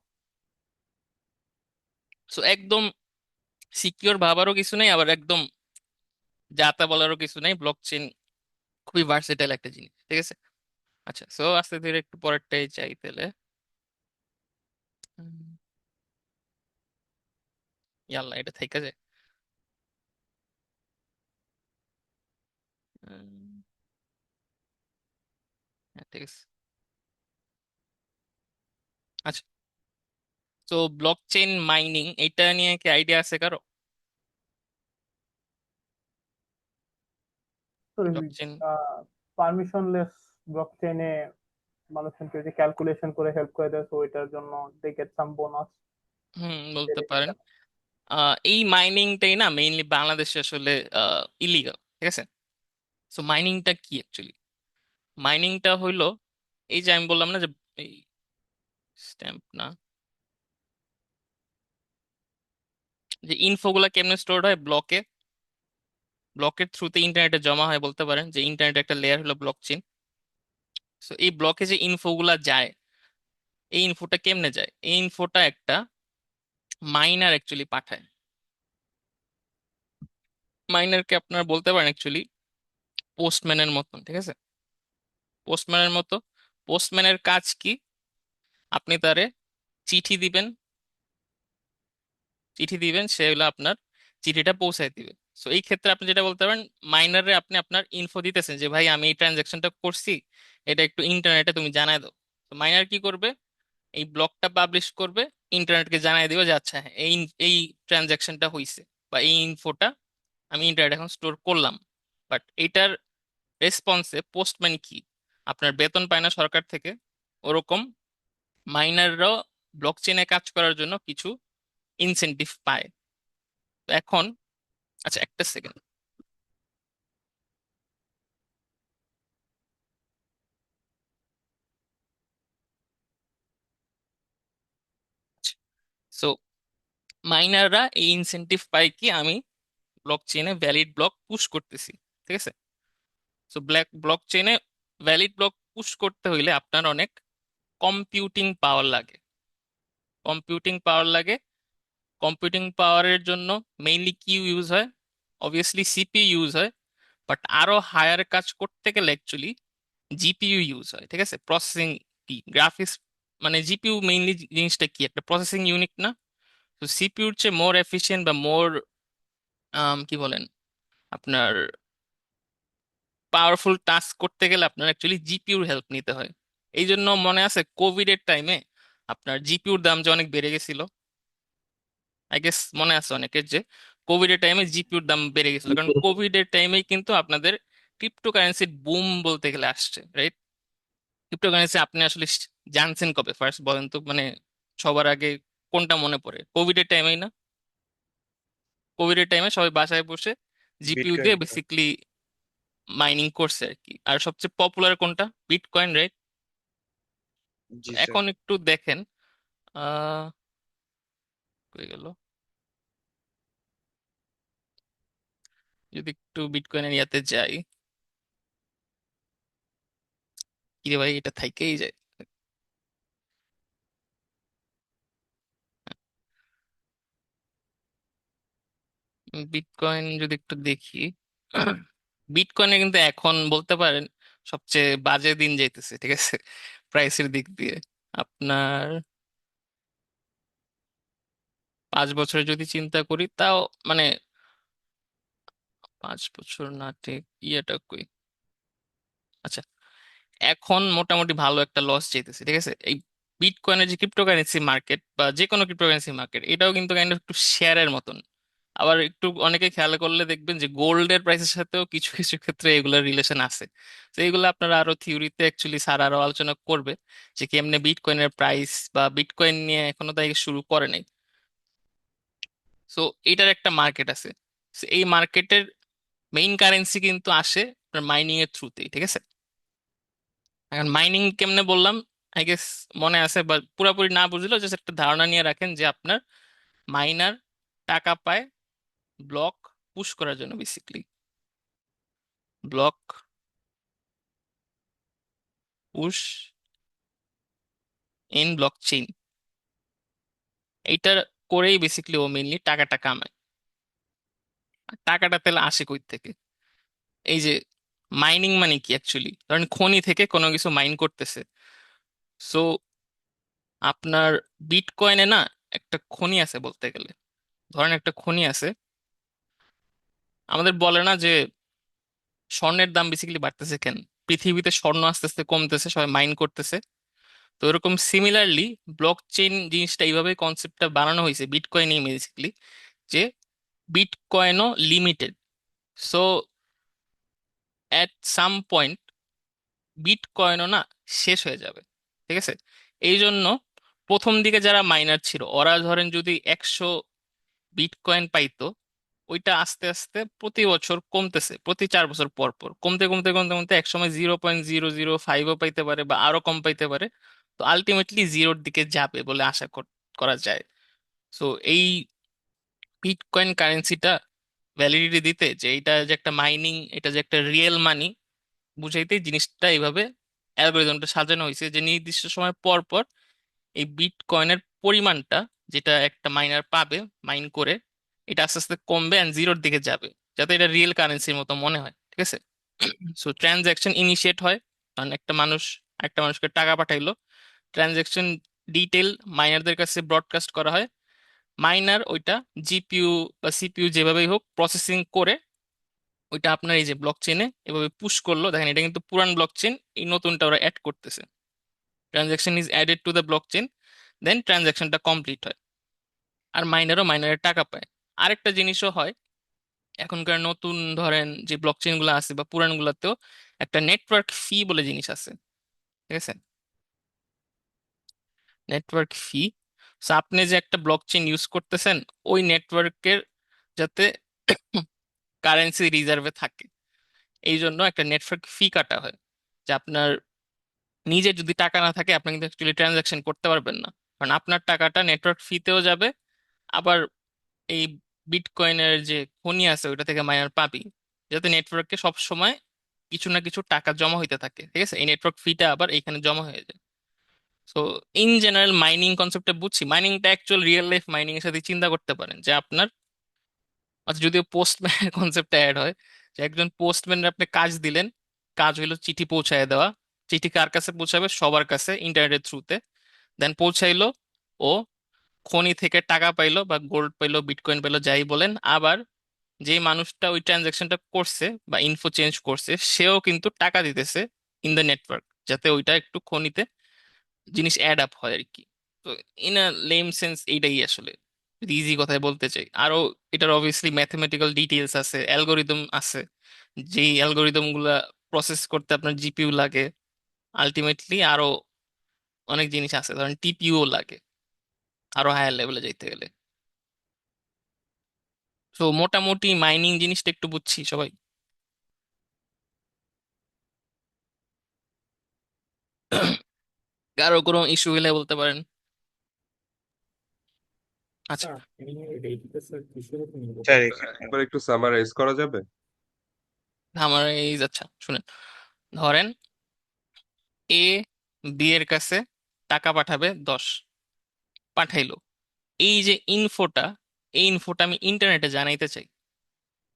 সো একদম সিকিউর ভাবারও কিছু নেই, আবার একদম যা তা বলারও কিছু নেই। ব্লকচেন খুবই ভার্সেটাইল একটা জিনিস। ঠিক আছে, আচ্ছা সো আস্তে ধীরে একটু পরেরটাই চাই তাহলে। উম, ইয়াল্লা এটা থেকে যায়। হ্যাঁ ঠিক আছে। আচ্ছা, তো ব্লক চেইন মাইনিং এটা নিয়ে কি আইডিয়া আছে কারো? ব্লক চেইন, পারমিশনলেস ব্লকচেইনে মানুষজনকে যদি ক্যালকুলেশন করে হেল্প করে দেয়, তো ওইটার জন্য দে গেট সাম বোনাস। বলতে পারেন। এই মাইনিংটাই না মেইনলি বাংলাদেশে আসলে ইলিগাল। ঠিক আছে, তো মাইনিংটা কি অ্যাকচুয়ালি? মাইনিংটা হইলো এই যে আমি বললাম না যে এই স্ট্যাম্প না, যে ইনফোগুলা কেমনে স্টোর হয় ব্লকে, ব্লকের থ্রুতে ইন্টারনেটে জমা হয়, বলতে পারেন যে ইন্টারনেট একটা লেয়ার হলো ব্লক চেইন। তো এই ব্লকে যে ইনফোগুলা যায়, এই ইনফোটা কেমনে যায়? এই ইনফোটা একটা মাইনার অ্যাকচুয়ালি পাঠায়। মাইনারকে আপনারা বলতে পারেন অ্যাকচুয়ালি পোস্টম্যানের মতন। ঠিক আছে, পোস্টম্যানের মতো। পোস্টম্যানের কাজ কি? আপনি তারে চিঠি দিবেন, চিঠি দিবেন, সে হলো আপনার চিঠিটা পৌঁছায় দিবে। সো এই ক্ষেত্রে আপনি যেটা বলতে পারেন, মাইনারে আপনি আপনার ইনফো দিতেছেন যে ভাই আমি এই ট্রানজাকশনটা করছি, এটা একটু ইন্টারনেটে তুমি জানায় দাও। তো মাইনার কি করবে? এই ব্লকটা পাবলিশ করবে, ইন্টারনেটকে জানাই দিবে যে আচ্ছা হ্যাঁ এই এই ট্রানজাকশনটা হইছে, বা এই ইনফোটা আমি ইন্টারনেট এখন স্টোর করলাম। বাট এটার রেসপন্সে পোস্টম্যান কি, আপনার বেতন পায় না সরকার থেকে, ওরকম মাইনাররাও ব্লকচেনে কাজ করার জন্য কিছু ইনসেনটিভ পায়। তো এখন আচ্ছা একটা সেকেন্ড, সো মাইনাররা এই ইনসেনটিভ পায় কি, আমি ব্লকচেনে ভ্যালিড ব্লক পুশ করতেছি। ঠিক আছে, সো ব্লকচেনে ভ্যালিড ব্লক পুশ করতে হইলে আপনার অনেক কম্পিউটিং পাওয়ার লাগে। কম্পিউটিং পাওয়ার লাগে কম্পিউটিং পাওয়ারের জন্য মেইনলি কিউ ইউজ হয়, অবভিয়াসলি সিপিইউ ইউজ হয়, বাট আরো হায়ার কাজ করতে গেলে অ্যাকচুয়ালি জিপিইউ ইউজ হয়। ঠিক আছে, প্রসেসিং কি গ্রাফিক্স মানে জিপিইউ মেইনলি জিনিসটা কি একটা প্রসেসিং ইউনিট না? তো সিপিইউর চেয়ে মোর এফিশিয়েন্ট বা মোর কি বলেন আপনার পাওয়ারফুল টাস্ক করতে গেলে আপনার অ্যাকচুয়ালি জিপিইউর হেল্প নিতে হয়। এই জন্য মনে আছে কোভিড এর টাইমে আপনার জিপিইউর দাম যে অনেক বেড়ে গেছিল, আই গেস মনে আছে অনেকের যে কোভিড এর টাইমে জিপিইউর দাম বেড়ে গেছিল, কারণ কোভিড এর টাইমেই কিন্তু আপনাদের ক্রিপ্টোকারেন্সির বুম বলতে গেলে আসছে, রাইট? ক্রিপ্টোকারেন্সি আপনি আসলে জানছেন কবে ফার্স্ট বলেন তো, মানে সবার আগে কোনটা মনে পড়ে? কোভিড এর টাইমেই না? কোভিড এর টাইমে সবাই বাসায় বসে জিপিইউ বিটকয়েন দিয়ে বেসিকলি মাইনিং করছে আর কি। আর সবচেয়ে পপুলার কোনটা? Bitcoin, right? জি স্যার। এখন একটু দেখেন আহ কই গেল, যদি একটু বিটকয়েনের ইয়াতে যাই, কি রে ভাই এটা থাইকেই যায়। বিটকয়েন যদি একটু দেখি, বিটকয়েনে কিন্তু এখন বলতে পারেন সবচেয়ে বাজে দিন যাইতেছে, ঠিক আছে, প্রাইসের দিক দিয়ে। আপনার 5 বছরে যদি চিন্তা করি তাও মানে 5 বছর না, ঠিক ইয়েটা কই, আচ্ছা এখন মোটামুটি ভালো একটা লস যেতেছে, ঠিক আছে। এই বিটকয়েনের যে ক্রিপ্টোকারেন্সি মার্কেট বা যে কোনো ক্রিপ্টোকারেন্সি মার্কেট, এটাও কিন্তু কাইন্ড অফ একটু শেয়ারের মতন। আবার একটু অনেকে খেয়াল করলে দেখবেন যে গোল্ডের প্রাইসের সাথেও কিছু কিছু ক্ষেত্রে এগুলোর রিলেশন আছে। তো এগুলো আপনারা আরো থিওরিতে অ্যাকচুয়ালি স্যার আরো আলোচনা করবে যে কেমনে বিটকয়েনের প্রাইস বা বিটকয়েন নিয়ে এখনো তাই শুরু করে নাই। সো এটার একটা মার্কেট আছে। So, এই মার্কেটের মেইন কারেন্সি কিন্তু আসে মাইনিং এর থ্রুতেই, ঠিক আছে। এখন মাইনিং কেমনে বললাম, আই গেস মনে আছে, বা পুরোপুরি না বুঝলেও জাস্ট একটা ধারণা নিয়ে রাখেন যে আপনার মাইনার টাকা পায় ব্লক পুশ করার জন্য, basically block push in block chain, এইটা করেই বেসিকলি ও মেইনলি টাকাটা কামায়। আর টাকাটা তাহলে আসে কই থেকে? এই যে মাইনিং মানে কি অ্যাকচুয়ালি, ধরেন খনি থেকে কোনো কিছু মাইন করতেছে। সো আপনার বিটকয়েনে না একটা খনি আছে বলতে গেলে, ধরেন একটা খনি আছে, আমাদের বলে না যে স্বর্ণের দাম বেসিক্যালি বাড়তেছে কেন? পৃথিবীতে স্বর্ণ আস্তে আস্তে কমতেছে, সবাই মাইন করতেছে। তো এরকম সিমিলারলি ব্লক চেইন জিনিসটা এইভাবে কনসেপ্টটা বানানো হয়েছে বিটকয়েন বেসিক্যালি, যে বিটকয়েনও limited. So at some point বিটকয়েনও না শেষ হয়ে যাবে, ঠিক আছে। এই জন্য প্রথম দিকে যারা মাইনার ছিল ওরা ধরেন যদি 100 বিটকয়েন পাইতো, ওইটা আস্তে আস্তে প্রতি বছর কমতেছে, প্রতি 4 বছর পর পর কমতে কমতে কমতে কমতে একসময় 0.005ও পাইতে পারে বা আরো কম পাইতে পারে। তো আলটিমেটলি জিরোর দিকে যাবে বলে আশা করা যায়। সো এই বিটকয়েন কারেন্সিটা ভ্যালিডিটি দিতে যে এটা যে একটা মাইনিং, এটা যে একটা রিয়েল মানি বুঝাইতে জিনিসটা এইভাবে অ্যালগোরিদমটা সাজানো হয়েছে যে নির্দিষ্ট সময় পর পর এই বিটকয়েনের পরিমাণটা যেটা একটা মাইনার পাবে মাইন করে, এটা আস্তে আস্তে কমবে অ্যান্ড জিরোর দিকে যাবে, যাতে এটা রিয়েল কারেন্সির মতো মনে হয়, ঠিক আছে। সো ট্রানজ্যাকশন ইনিশিয়েট হয়, কারণ একটা মানুষকে টাকা পাঠাইলো, ট্রানজ্যাকশন ডিটেল মাইনারদের কাছে ব্রডকাস্ট করা হয়। মাইনার ওইটা জিপিইউ বা সিপিইউ যেভাবেই হোক প্রসেসিং করে ওইটা আপনার এই যে ব্লক চেইনে এভাবে পুশ করলো, দেখেন এটা কিন্তু পুরান ব্লক চেইন, এই নতুনটা ওরা অ্যাড করতেছে। Transaction is added to the blockchain, then ট্রানজ্যাকশনটা কমপ্লিট হয়, আর মাইনারের টাকা পায়। আরেকটা জিনিসও হয়, এখনকার নতুন ধরেন যে ব্লক চেইন গুলো আছে বা পুরান গুলাতেও একটা নেটওয়ার্ক ফি বলে জিনিস আছে, ঠিক আছে, নেটওয়ার্ক ফি। আপনি যে একটা ব্লক চেইন ইউজ করতেছেন ওই নেটওয়ার্কের যাতে কারেন্সি রিজার্ভে থাকে, এই জন্য একটা নেটওয়ার্ক ফি কাটা হয়। যে আপনার নিজের যদি টাকা না থাকে আপনি কিন্তু অ্যাকচুয়ালি ট্রানজাকশন করতে পারবেন না, কারণ আপনার টাকাটা নেটওয়ার্ক ফিতেও যাবে, আবার এই বিটকয়েনের যে খনি আছে ওইটা থেকে মাইনার পাবি, যাতে নেটওয়ার্ককে সব সময় কিছু না কিছু টাকা জমা হইতে থাকে, ঠিক আছে? এই নেটওয়ার্ক ফিটা আবার এখানে জমা হয়ে যায়। সো ইন জেনারেল মাইনিং কনসেপ্টটা বুঝছি। মাইনিংটা অ্যাকচুয়াল রিয়েল লাইফ মাইনিং এর সাথে চিন্তা করতে পারেন যে আপনার, আচ্ছা যদিও পোস্টম্যান কনসেপ্টটা অ্যাড হয়, যে একজন পোস্টম্যানের আপনি কাজ দিলেন, কাজ হইলো চিঠি পৌঁছায় দেওয়া। চিঠি কার কাছে পৌঁছাবে? সবার কাছে, ইন্টারনেটের থ্রুতে। দেন পৌঁছাইলো, ও খনি থেকে টাকা পাইলো বা গোল্ড পাইলো, বিটকয়েন পাইলো, যাই বলেন। আবার যে মানুষটা ওই ট্রানজাকশনটা করছে বা ইনফো চেঞ্জ করছে, সেও কিন্তু টাকা দিতেছে ইন দ্য নেটওয়ার্ক, যাতে ওইটা একটু খনিতে জিনিস অ্যাড আপ হয় আর কি। তো ইন আ লেম সেন্স এইটাই আসলে, যদি ইজি কথায় বলতে চাই। আরো এটার অবভিয়াসলি ম্যাথমেটিক্যাল ডিটেলস আছে, অ্যালগোরিদম আছে, যেই অ্যালগোরিদম গুলা প্রসেস করতে আপনার জিপিইউ লাগে। আলটিমেটলি আরো অনেক জিনিস আছে, ধরেন টিপিইউ লাগে আরো হায়ার লেভেলে যাইতে গেলে। তো মোটামুটি মাইনিং জিনিসটা একটু বুঝছি সবাই। কারো কোনো ইস্যু হলে বলতে পারেন। আচ্ছা, স্যার একবার একটু সামারাইজ করা যাবে? আমার এই, আচ্ছা শুনেন, ধরেন এ বি এর কাছে টাকা পাঠাবে 10, পাঠাইলো। এই যে ইনফোটা, এই ইনফোটা আমি ইন্টারনেটে জানাইতে চাই,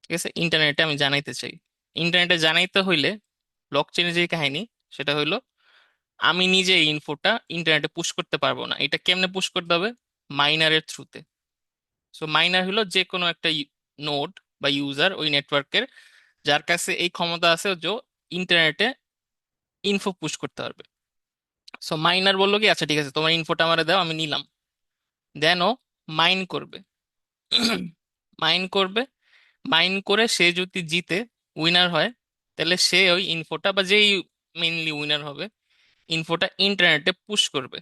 ঠিক আছে? ইন্টারনেটে আমি জানাইতে চাই। ইন্টারনেটে জানাইতে হইলে ব্লকচেনের যে কাহিনী, সেটা হইলো আমি নিজে এই ইনফোটা ইন্টারনেটে পুশ করতে পারবো না। এটা কেমনে পুশ করতে হবে? মাইনারের থ্রুতে। সো মাইনার হলো যে কোনো একটা নোড বা ইউজার ওই নেটওয়ার্কের, যার কাছে এই ক্ষমতা আছে যে ইন্টারনেটে ইনফো পুশ করতে পারবে। সো মাইনার বললো কি, আচ্ছা ঠিক আছে, তোমার ইনফোটা আমারে দাও, আমি নিলাম। দেন ও মাইন করবে। মাইন করবে, মাইন করে সে যদি জিতে, উইনার হয়, তাহলে সে ওই ইনফোটা বা যেই মেইনলি উইনার হবে, ইনফোটা ইন্টারনেটে পুশ করবে,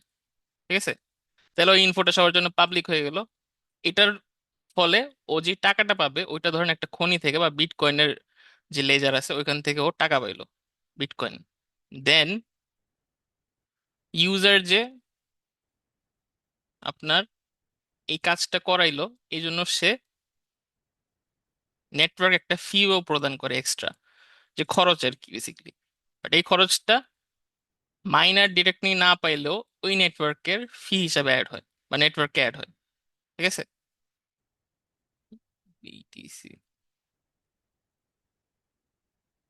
ঠিক আছে? তাহলে ওই ইনফোটা সবার জন্য পাবলিক হয়ে গেল। এটার ফলে ও যে টাকাটা পাবে, ওইটা ধরেন একটা খনি থেকে বা বিটকয়েনের যে লেজার আছে ওইখান থেকে ও টাকা পাইলো, বিটকয়েন। দেন ইউজার যে আপনার এই কাজটা করাইলো, এই জন্য সে নেটওয়ার্ক একটা ফিও প্রদান করে এক্সট্রা, যে খরচ আর কি বেসিক্যালি। বাট এই খরচটা মাইনার ডিরেক্টলি না পাইলেও ওই নেটওয়ার্কের ফি হিসাবে অ্যাড হয় বা নেটওয়ার্কে অ্যাড হয়, ঠিক আছে? বিটিসি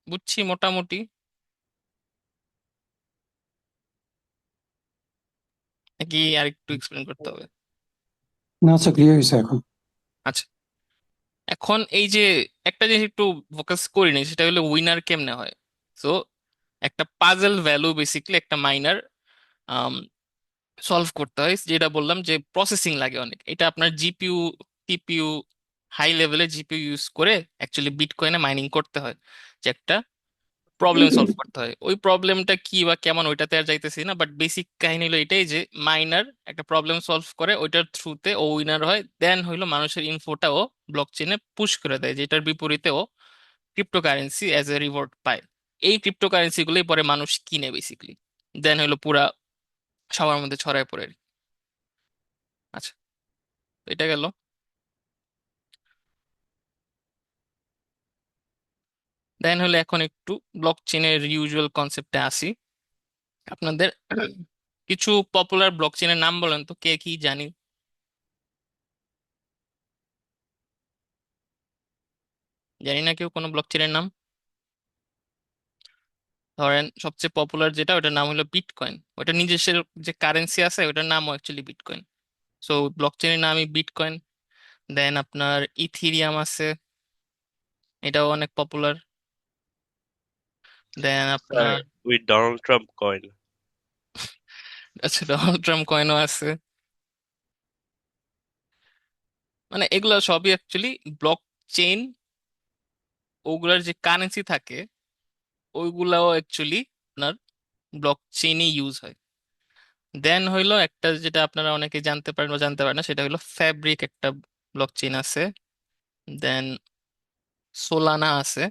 বুঝছি মোটামুটি, নাকি আর একটু এক্সপ্লেন করতে হবে? না আচ্ছা, ক্লিয়ার হয়েছে এখন। আচ্ছা, এখন এই যে একটা জিনিস একটু ফোকাস করিনি, সেটা হলো উইনার কেমনে হয়। সো একটা পাজল ভ্যালু বেসিক্যালি একটা মাইনার সলভ করতে হয়, যেটা বললাম যে প্রসেসিং লাগে অনেক। এটা আপনার জিপিইউ, টিপিইউ, হাই লেভেলে জিপিইউ ইউজ করে অ্যাকচুয়ালি বিটকয়েনে মাইনিং করতে হয়, যে একটা প্রবলেম সলভ করতে হয়। ওই প্রবলেমটা কি বা কেমন ওইটাতে আর যাইতেছি না, বাট বেসিক কাহিনী হলো এটাই যে মাইনার একটা প্রবলেম সলভ করে, ওইটার থ্রুতে ও উইনার হয়। দেন হইলো মানুষের ইনফোটা ও ব্লক চেনে পুশ করে দেয়, যেটার বিপরীতে ও ক্রিপ্টোকারেন্সি অ্যাজ এ রিওয়ার্ড পায়। এই ক্রিপ্টোকারেন্সি গুলোই পরে মানুষ কিনে বেসিক্যালি। দেন হইলো পুরা সবার মধ্যে ছড়ায় পড়ে আর কি। আচ্ছা, তো এটা গেল। দেন হলো এখন একটু ব্লক চেনের ইউজুয়াল কনসেপ্টে আসি। আপনাদের কিছু পপুলার ব্লক চেনের নাম বলেন তো, কে কি জানি? জানি না কেউ কোনো ব্লক চেনের নাম? ধরেন সবচেয়ে পপুলার যেটা, ওটার নাম হলো বিটকয়েন। ওটা নিজস্ব যে কারেন্সি আছে, ওটার নামও অ্যাকচুয়ালি বিটকয়েন। সো ব্লক চেনের নামই বিটকয়েন। দেন আপনার ইথিরিয়াম আছে, এটাও অনেক পপুলার। দেন স্যার আপনার, উইথ ডোনাল্ড ট্রাম্প কয়েন। আচ্ছা ডোনাল্ড ট্রাম্প কয়েনও আছে। মানে এগুলো সবই অ্যাকচুয়ালি ব্লক চেইন, ওগুলার যে কারেন্সি থাকে ওইগুলাও অ্যাকচুয়ালি আপনার ব্লক চেইনই ইউজ হয়। দেন হইলো একটা যেটা আপনারা অনেকে জানতে পারেন বা জানতে পারেন না, সেটা হলো ফ্যাব্রিক, একটা ব্লক চেইন আছে। দেন সোলানা আছে।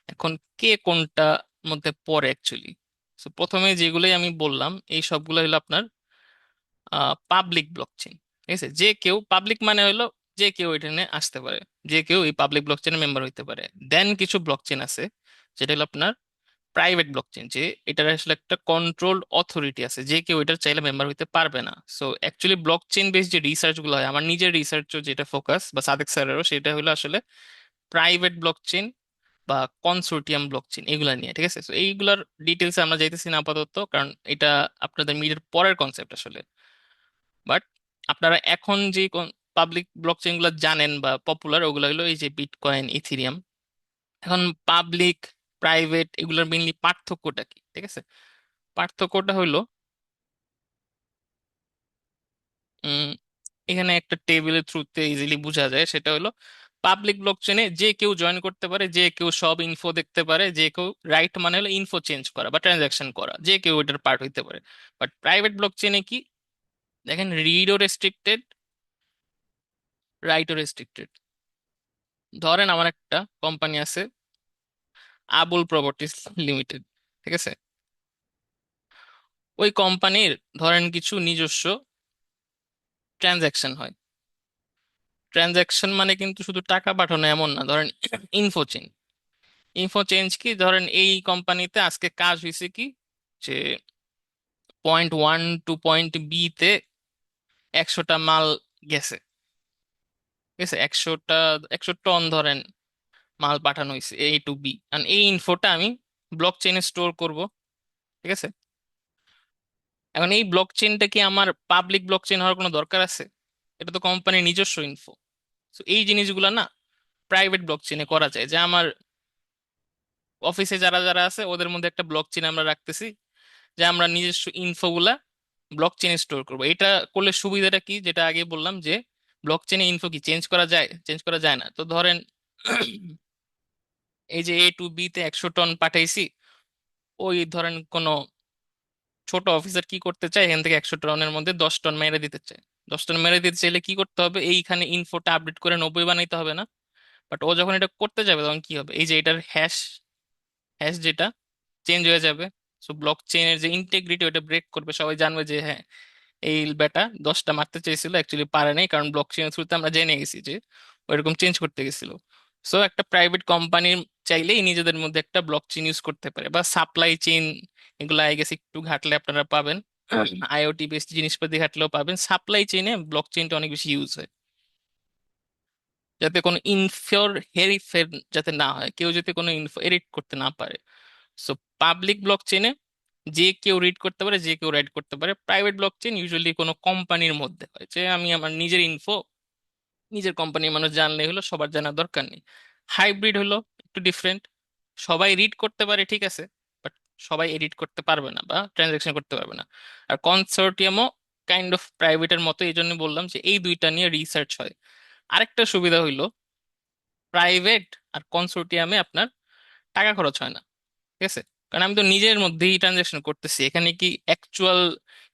এখন কে কোনটা মধ্যে পড়ে অ্যাকচুয়ালি? তো প্রথমে যেগুলোই আমি বললাম, এই সবগুলো হলো আপনার পাবলিক ব্লকচেন, ঠিক আছে? যে কেউ, পাবলিক মানে হলো যে কেউ এখানে আসতে পারে, যে কেউ এই পাবলিক ব্লকচেনের মেম্বার হইতে পারে। দেন কিছু ব্লকচেন আছে যেটা হলো আপনার প্রাইভেট ব্লকচেন, যে এটার আসলে একটা কন্ট্রোলড অথরিটি আছে, যে কেউ এটার চাইলে মেম্বার হইতে পারবে না। সো অ্যাকচুয়ালি ব্লকচেন বেস যে রিসার্চ গুলো হয়, আমার নিজের রিসার্চও যেটা ফোকাস, বা সাদেক স্যারেরও, সেটা হলো আসলে প্রাইভেট ব্লকচেন বা কনসোর্টিয়াম ব্লকচেন এগুলা নিয়ে, ঠিক আছে? তো এইগুলার ডিটেলসে আমরা যাইতেছি না আপাতত, কারণ এটা আপনাদের মিডের পরের কনসেপ্ট আসলে। বাট আপনারা এখন যে পাবলিক ব্লকচেন গুলো জানেন বা পপুলার, ওগুলো হলো এই যে বিটকয়েন, ইথিরিয়াম। এখন পাবলিক, প্রাইভেট এগুলোর মেইনলি পার্থক্যটা কি, ঠিক আছে? পার্থক্যটা হলো উম, এখানে একটা টেবিলের থ্রুতে ইজিলি বোঝা যায়। সেটা হলো পাবলিক ব্লকচেনে যে কেউ জয়েন করতে পারে, যে কেউ সব ইনফো দেখতে পারে, যে কেউ রাইট মানে হলো ইনফো চেঞ্জ করা বা ট্রানজাকশন করা, যে কেউ এটার পার্ট হইতে পারে। বাট প্রাইভেট ব্লকচেনে কি দেখেন, রিডও রেস্ট্রিক্টেড, রাইটও রেস্ট্রিক্টেড। ধরেন আমার একটা কোম্পানি আছে, আবুল প্রপার্টিজ লিমিটেড, ঠিক আছে? ওই কোম্পানির ধরেন কিছু নিজস্ব ট্রানজাকশন হয়। ট্রানজাকশন মানে কিন্তু শুধু টাকা পাঠানো এমন না, ধরেন ইনফো চেঞ্জ। ইনফো চেঞ্জ কি, ধরেন এই কোম্পানিতে আজকে কাজ হয়েছে কি, যে পয়েন্ট 1 টু পয়েন্ট বি তে 100টা মাল গেছে, ঠিক আছে? 100 টন ধরেন মাল পাঠানো হয়েছে এ টু বি, আর এই ইনফোটা আমি ব্লক চেইনে স্টোর করব, ঠিক আছে? এখন এই ব্লক চেইনটা কি আমার পাবলিক ব্লক চেইন হওয়ার কোনো দরকার আছে? এটা তো কোম্পানির নিজস্ব ইনফো। তো এই জিনিসগুলো না প্রাইভেট ব্লক চেইনে করা যায়, যে আমার অফিসে যারা যারা আছে ওদের মধ্যে একটা ব্লক চেইন আমরা রাখতেছি, যে আমরা নিজস্ব ইনফো গুলা ব্লক চেইনে স্টোর করবো। এটা করলে সুবিধাটা কি, যেটা আগে বললাম, যে ব্লক চেইনে ইনফো কি চেঞ্জ করা যায়? চেঞ্জ করা যায় না। তো ধরেন এই যে এ টু বি তে 100 টন পাঠাইছি, ওই ধরেন কোনো ছোট অফিসার কি করতে চায়, এখান থেকে 100 টনের মধ্যে 10 টন মেরে দিতে চায়। 10 টন মেরে দিতে চাইলে কি করতে হবে, এইখানে ইনফোটা আপডেট করে 90 বানাইতে হবে না? বাট ও যখন এটা করতে যাবে তখন কি হবে, এই যে এটার হ্যাশ হ্যাশ যেটা চেঞ্জ হয়ে যাবে। সো ব্লক চেইনের যে ইন্টিগ্রিটি ওটা ব্রেক করবে, সবাই জানবে যে হ্যাঁ, এই বেটা 10টা মারতে চাইছিল, অ্যাকচুয়ালি পারে নাই, কারণ ব্লক চেইনের থ্রুতে আমরা জেনে গেছি যে ওইরকম চেঞ্জ করতে গেছিল। সো একটা প্রাইভেট কোম্পানি চাইলেই নিজেদের মধ্যে একটা ব্লক চেইন ইউজ করতে পারে, বা সাপ্লাই চেইন, এগুলো আই গেছে একটু ঘাটলে আপনারা পাবেন, আইওটি বেসড জিনিসপাতি ঘাটলেও পাবেন। সাপ্লাই চেইনে ব্লক চেইনটা অনেক বেশি ইউজ হয়, যাতে কোনো ইনফোর হেরফের যাতে না হয়, কেউ যাতে কোনো ইনফো এডিট করতে না পারে। সো পাবলিক ব্লক চেইনে যে কেউ রিড করতে পারে, যে কেউ রাইট করতে পারে। প্রাইভেট ব্লক চেইন ইউজুয়ালি কোনো কোম্পানির মধ্যে হয়, যে আমি আমার নিজের ইনফো নিজের কোম্পানির মানুষ জানলে হলো, সবার জানার দরকার নেই। হাইব্রিড হলো একটু ডিফারেন্ট, সবাই রিড করতে পারে, ঠিক আছে, বাট সবাই এডিট করতে পারবে না বা ট্রানজাকশন করতে পারবে না। আর কনসোর্টিয়ামও কাইন্ড অফ প্রাইভেটের মতো, এই জন্য বললাম যে এই দুইটা নিয়ে রিসার্চ হয়। আরেকটা সুবিধা হইলো, প্রাইভেট আর কনসোর্টিয়ামে আপনার টাকা খরচ হয় না, ঠিক আছে? কারণ আমি তো নিজের মধ্যেই ট্রানজাকশন করতেছি, এখানে কি অ্যাকচুয়াল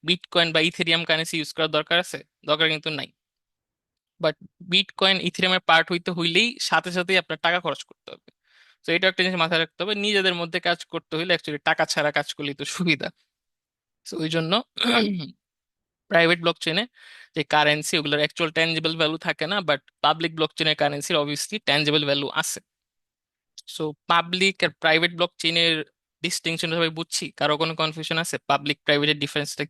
বিটকয়েন বা ইথেরিয়াম কারেন্সি ইউজ করার দরকার আছে? দরকার কিন্তু নাই। বাট বিটকয়েন ইথেরিয়ামের পার্ট হইতে হইলেই সাথে সাথেই আপনার টাকা খরচ করতে হবে। তো এটা একটা জিনিস মাথায় রাখতে হবে, নিজেদের মধ্যে কাজ করতে হইলে অ্যাকচুয়ালি টাকা ছাড়া কাজ করলেই তো সুবিধা। তো ওই জন্য প্রাইভেট ব্লক চেনে যে কারেন্সি, ওগুলোর অ্যাকচুয়াল ট্যাঞ্জিবল ভ্যালু থাকে না, বাট পাবলিক ব্লক চেনের কারেন্সির অবভিয়াসলি ট্যাঞ্জিবল ভ্যালু আছে। সো পাবলিক আর প্রাইভেট ব্লক চেনের ডিস্টিংশন সবাই বুঝছি? কারো কোনো কনফিউশন আছে পাবলিক প্রাইভেটের ডিফারেন্সটা?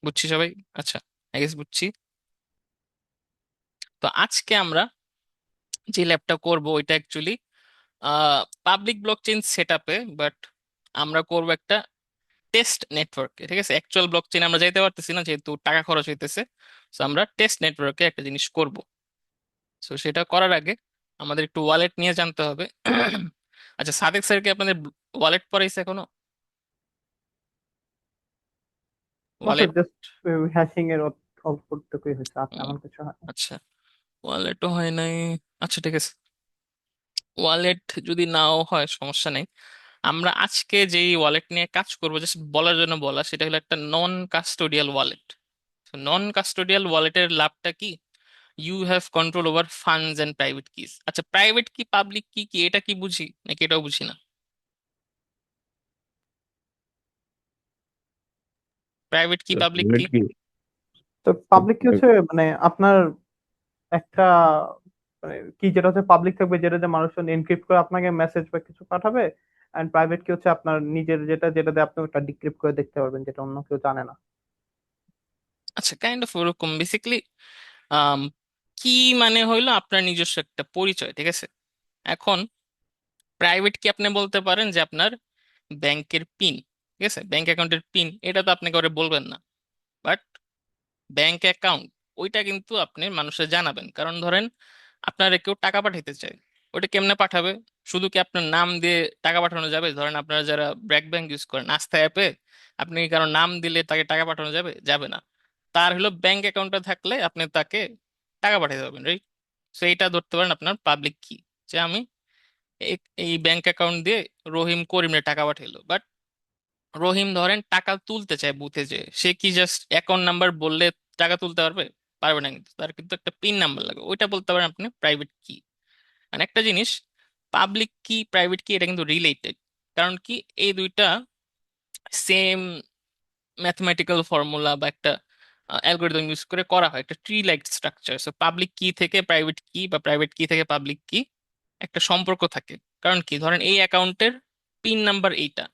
বুঝছি সবাই? আচ্ছা, আই গেস বুঝছি। তো আজকে আমরা যে ল্যাবটা করব ওইটা অ্যাকচুয়ালি পাবলিক ব্লকচেইন সেট আপে, বাট আমরা করব একটা টেস্ট নেটওয়ার্কে, ঠিক আছে? অ্যাকচুয়াল ব্লকচেইন আমরা যাইতে পারতেছি না, যেহেতু টাকা খরচ হইতেছে। তো আমরা টেস্ট নেটওয়ার্কে একটা জিনিস করব। তো সেটা করার আগে আমাদের একটু ওয়ালেট নিয়ে জানতে হবে। আচ্ছা, সাদেক স্যারকে আপনাদের ওয়ালেট পড়াইছে এখনো? না স্যার, ওয়ালেট? জাস্ট হ্যাশিং এর অল্পটুকুই হয়েছে, আর তেমন কিছু হয় না। আচ্ছা, ওয়ালেটও হয় নাই। আচ্ছা ঠিক আছে, ওয়ালেট যদি নাও হয় সমস্যা নেই। আমরা আজকে যেই ওয়ালেট নিয়ে কাজ করবো, জাস্ট বলার জন্য বলা, সেটা হলো একটা non custodial wallet. Non custodial ওয়ালেটের লাভটা কি, you have control over funds and private keys. আচ্ছা, প্রাইভেট কি পাবলিক কি কি এটা কি বুঝি নাকি এটাও বুঝি না? প্রাইভেট কি পাবলিক কি? বুলেট কি? তো পাবলিক কি হচ্ছে, মানে আপনার একটা মানে কি যেটা হচ্ছে পাবলিক থাকবে, যেটা যে মানুষজন এনক্রিপ্ট করে আপনাকে মেসেজ বা কিছু পাঠাবে। এন্ড প্রাইভেট কি হচ্ছে আপনার নিজের যেটা, যেটাতে আপনি ওটা ডিক্রিপ্ট করে দেখতে পারবেন, যেটা অন্য কেউ জানে না। আচ্ছা, কাইন্ড অফ ওরকম বেসিক্যালি। আম, কি মানে হইলো আপনার নিজস্ব একটা পরিচয়, ঠিক আছে? এখন প্রাইভেট কি আপনি বলতে পারেন যে আপনার ব্যাংকের পিন, ঠিক আছে, ব্যাংক অ্যাকাউন্টের পিন, এটা তো আপনি করে বলবেন না। বাট ব্যাংক অ্যাকাউন্ট, ওইটা কিন্তু আপনি মানুষের জানাবেন। কারণ ধরেন আপনার কেউ টাকা পাঠাইতে চায়, ওটা কেমনে পাঠাবে? শুধু কি আপনার নাম দিয়ে টাকা পাঠানো যাবে? ধরেন আপনারা যারা ব্র্যাক ব্যাংক ইউজ করেন, আস্থা অ্যাপে আপনি কারো নাম দিলে তাকে টাকা পাঠানো যাবে? যাবে না। তার হলো ব্যাংক অ্যাকাউন্টটা থাকলে আপনি তাকে টাকা পাঠাতে পারবেন, রাইট? সো এইটা ধরতে পারেন আপনার পাবলিক কি, যে আমি এই ব্যাংক অ্যাকাউন্ট দিয়ে রহিম করিমের টাকা পাঠাইলো। বাট রহিম ধরেন টাকা তুলতে চায় বুথে, যে সে কি জাস্ট অ্যাকাউন্ট নাম্বার বললে টাকা তুলতে পারবে? পারবে না, কিন্তু তার কিন্তু একটা পিন নাম্বার লাগবে, ওইটা বলতে পারেন আপনি প্রাইভেট কি। মানে একটা জিনিস, পাবলিক কি প্রাইভেট কি, এটা কিন্তু রিলেটেড। কারণ কি, এই দুইটা সেম ম্যাথমেটিক্যাল ফর্মুলা বা একটা অ্যালগোরিদম ইউজ করে করা হয়, একটা tree like structure. So public কি থেকে প্রাইভেট কি বা প্রাইভেট কি থেকে পাবলিক কি একটা সম্পর্ক থাকে। কারণ কি, ধরেন এই অ্যাকাউন্টের পিন নাম্বার এইটা,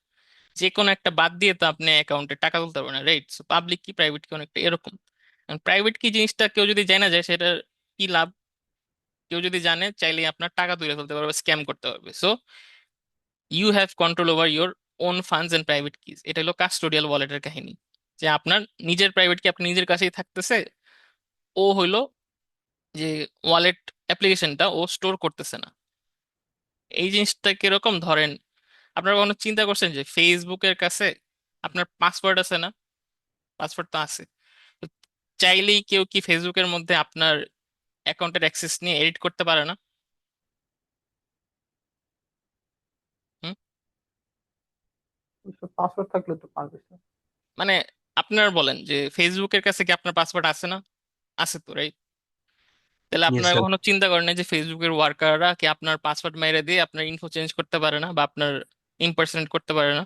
যে কোনো একটা বাদ দিয়ে তো আপনি অ্যাকাউন্টে টাকা তুলতে পারবেন না, রাইট? সো পাবলিক কি প্রাইভেট কি অনেকটা এরকম। প্রাইভেট কি জিনিসটা কেউ যদি জানা যায় সেটার কি লাভ? কেউ যদি জানে, চাইলে আপনার টাকা তুলে ফেলতে পারবে, স্ক্যাম করতে পারবে। So you have control over your own funds and private keys. এটা হলো কাস্টোডিয়াল ওয়ালেটের কাহিনী, যে আপনার নিজের প্রাইভেট কি আপনি নিজের কাছেই থাকতেছে। ও হইলো যে ওয়ালেট অ্যাপ্লিকেশনটা ও স্টোর করতেছে না। এই জিনিসটা কিরকম, ধরেন আপনারা কখনো চিন্তা করছেন যে ফেসবুকের কাছে আপনার পাসওয়ার্ড আছে না? পাসওয়ার্ড তো আছে। তো চাইলেই কেউ কি ফেসবুকের মধ্যে আপনার অ্যাকাউন্টের অ্যাক্সেস নিয়ে এডিট করতে পারে না? হুম? পাসওয়ার্ড থাকলে তো পারবে স্যার। মানে আপনারা বলেন যে ফেসবুকের কাছে কি আপনার পাসওয়ার্ড আছে না? আছে তো, রাইট? তাহলে Yes, আপনারা sir. কখনো চিন্তা করেন না যে ফেসবুকের ওয়ার্কাররা কি আপনার পাসওয়ার্ড মেরে দিয়ে আপনার ইনফো চেঞ্জ করতে পারে না বা আপনার ইম্পারসনেট করতে পারে না?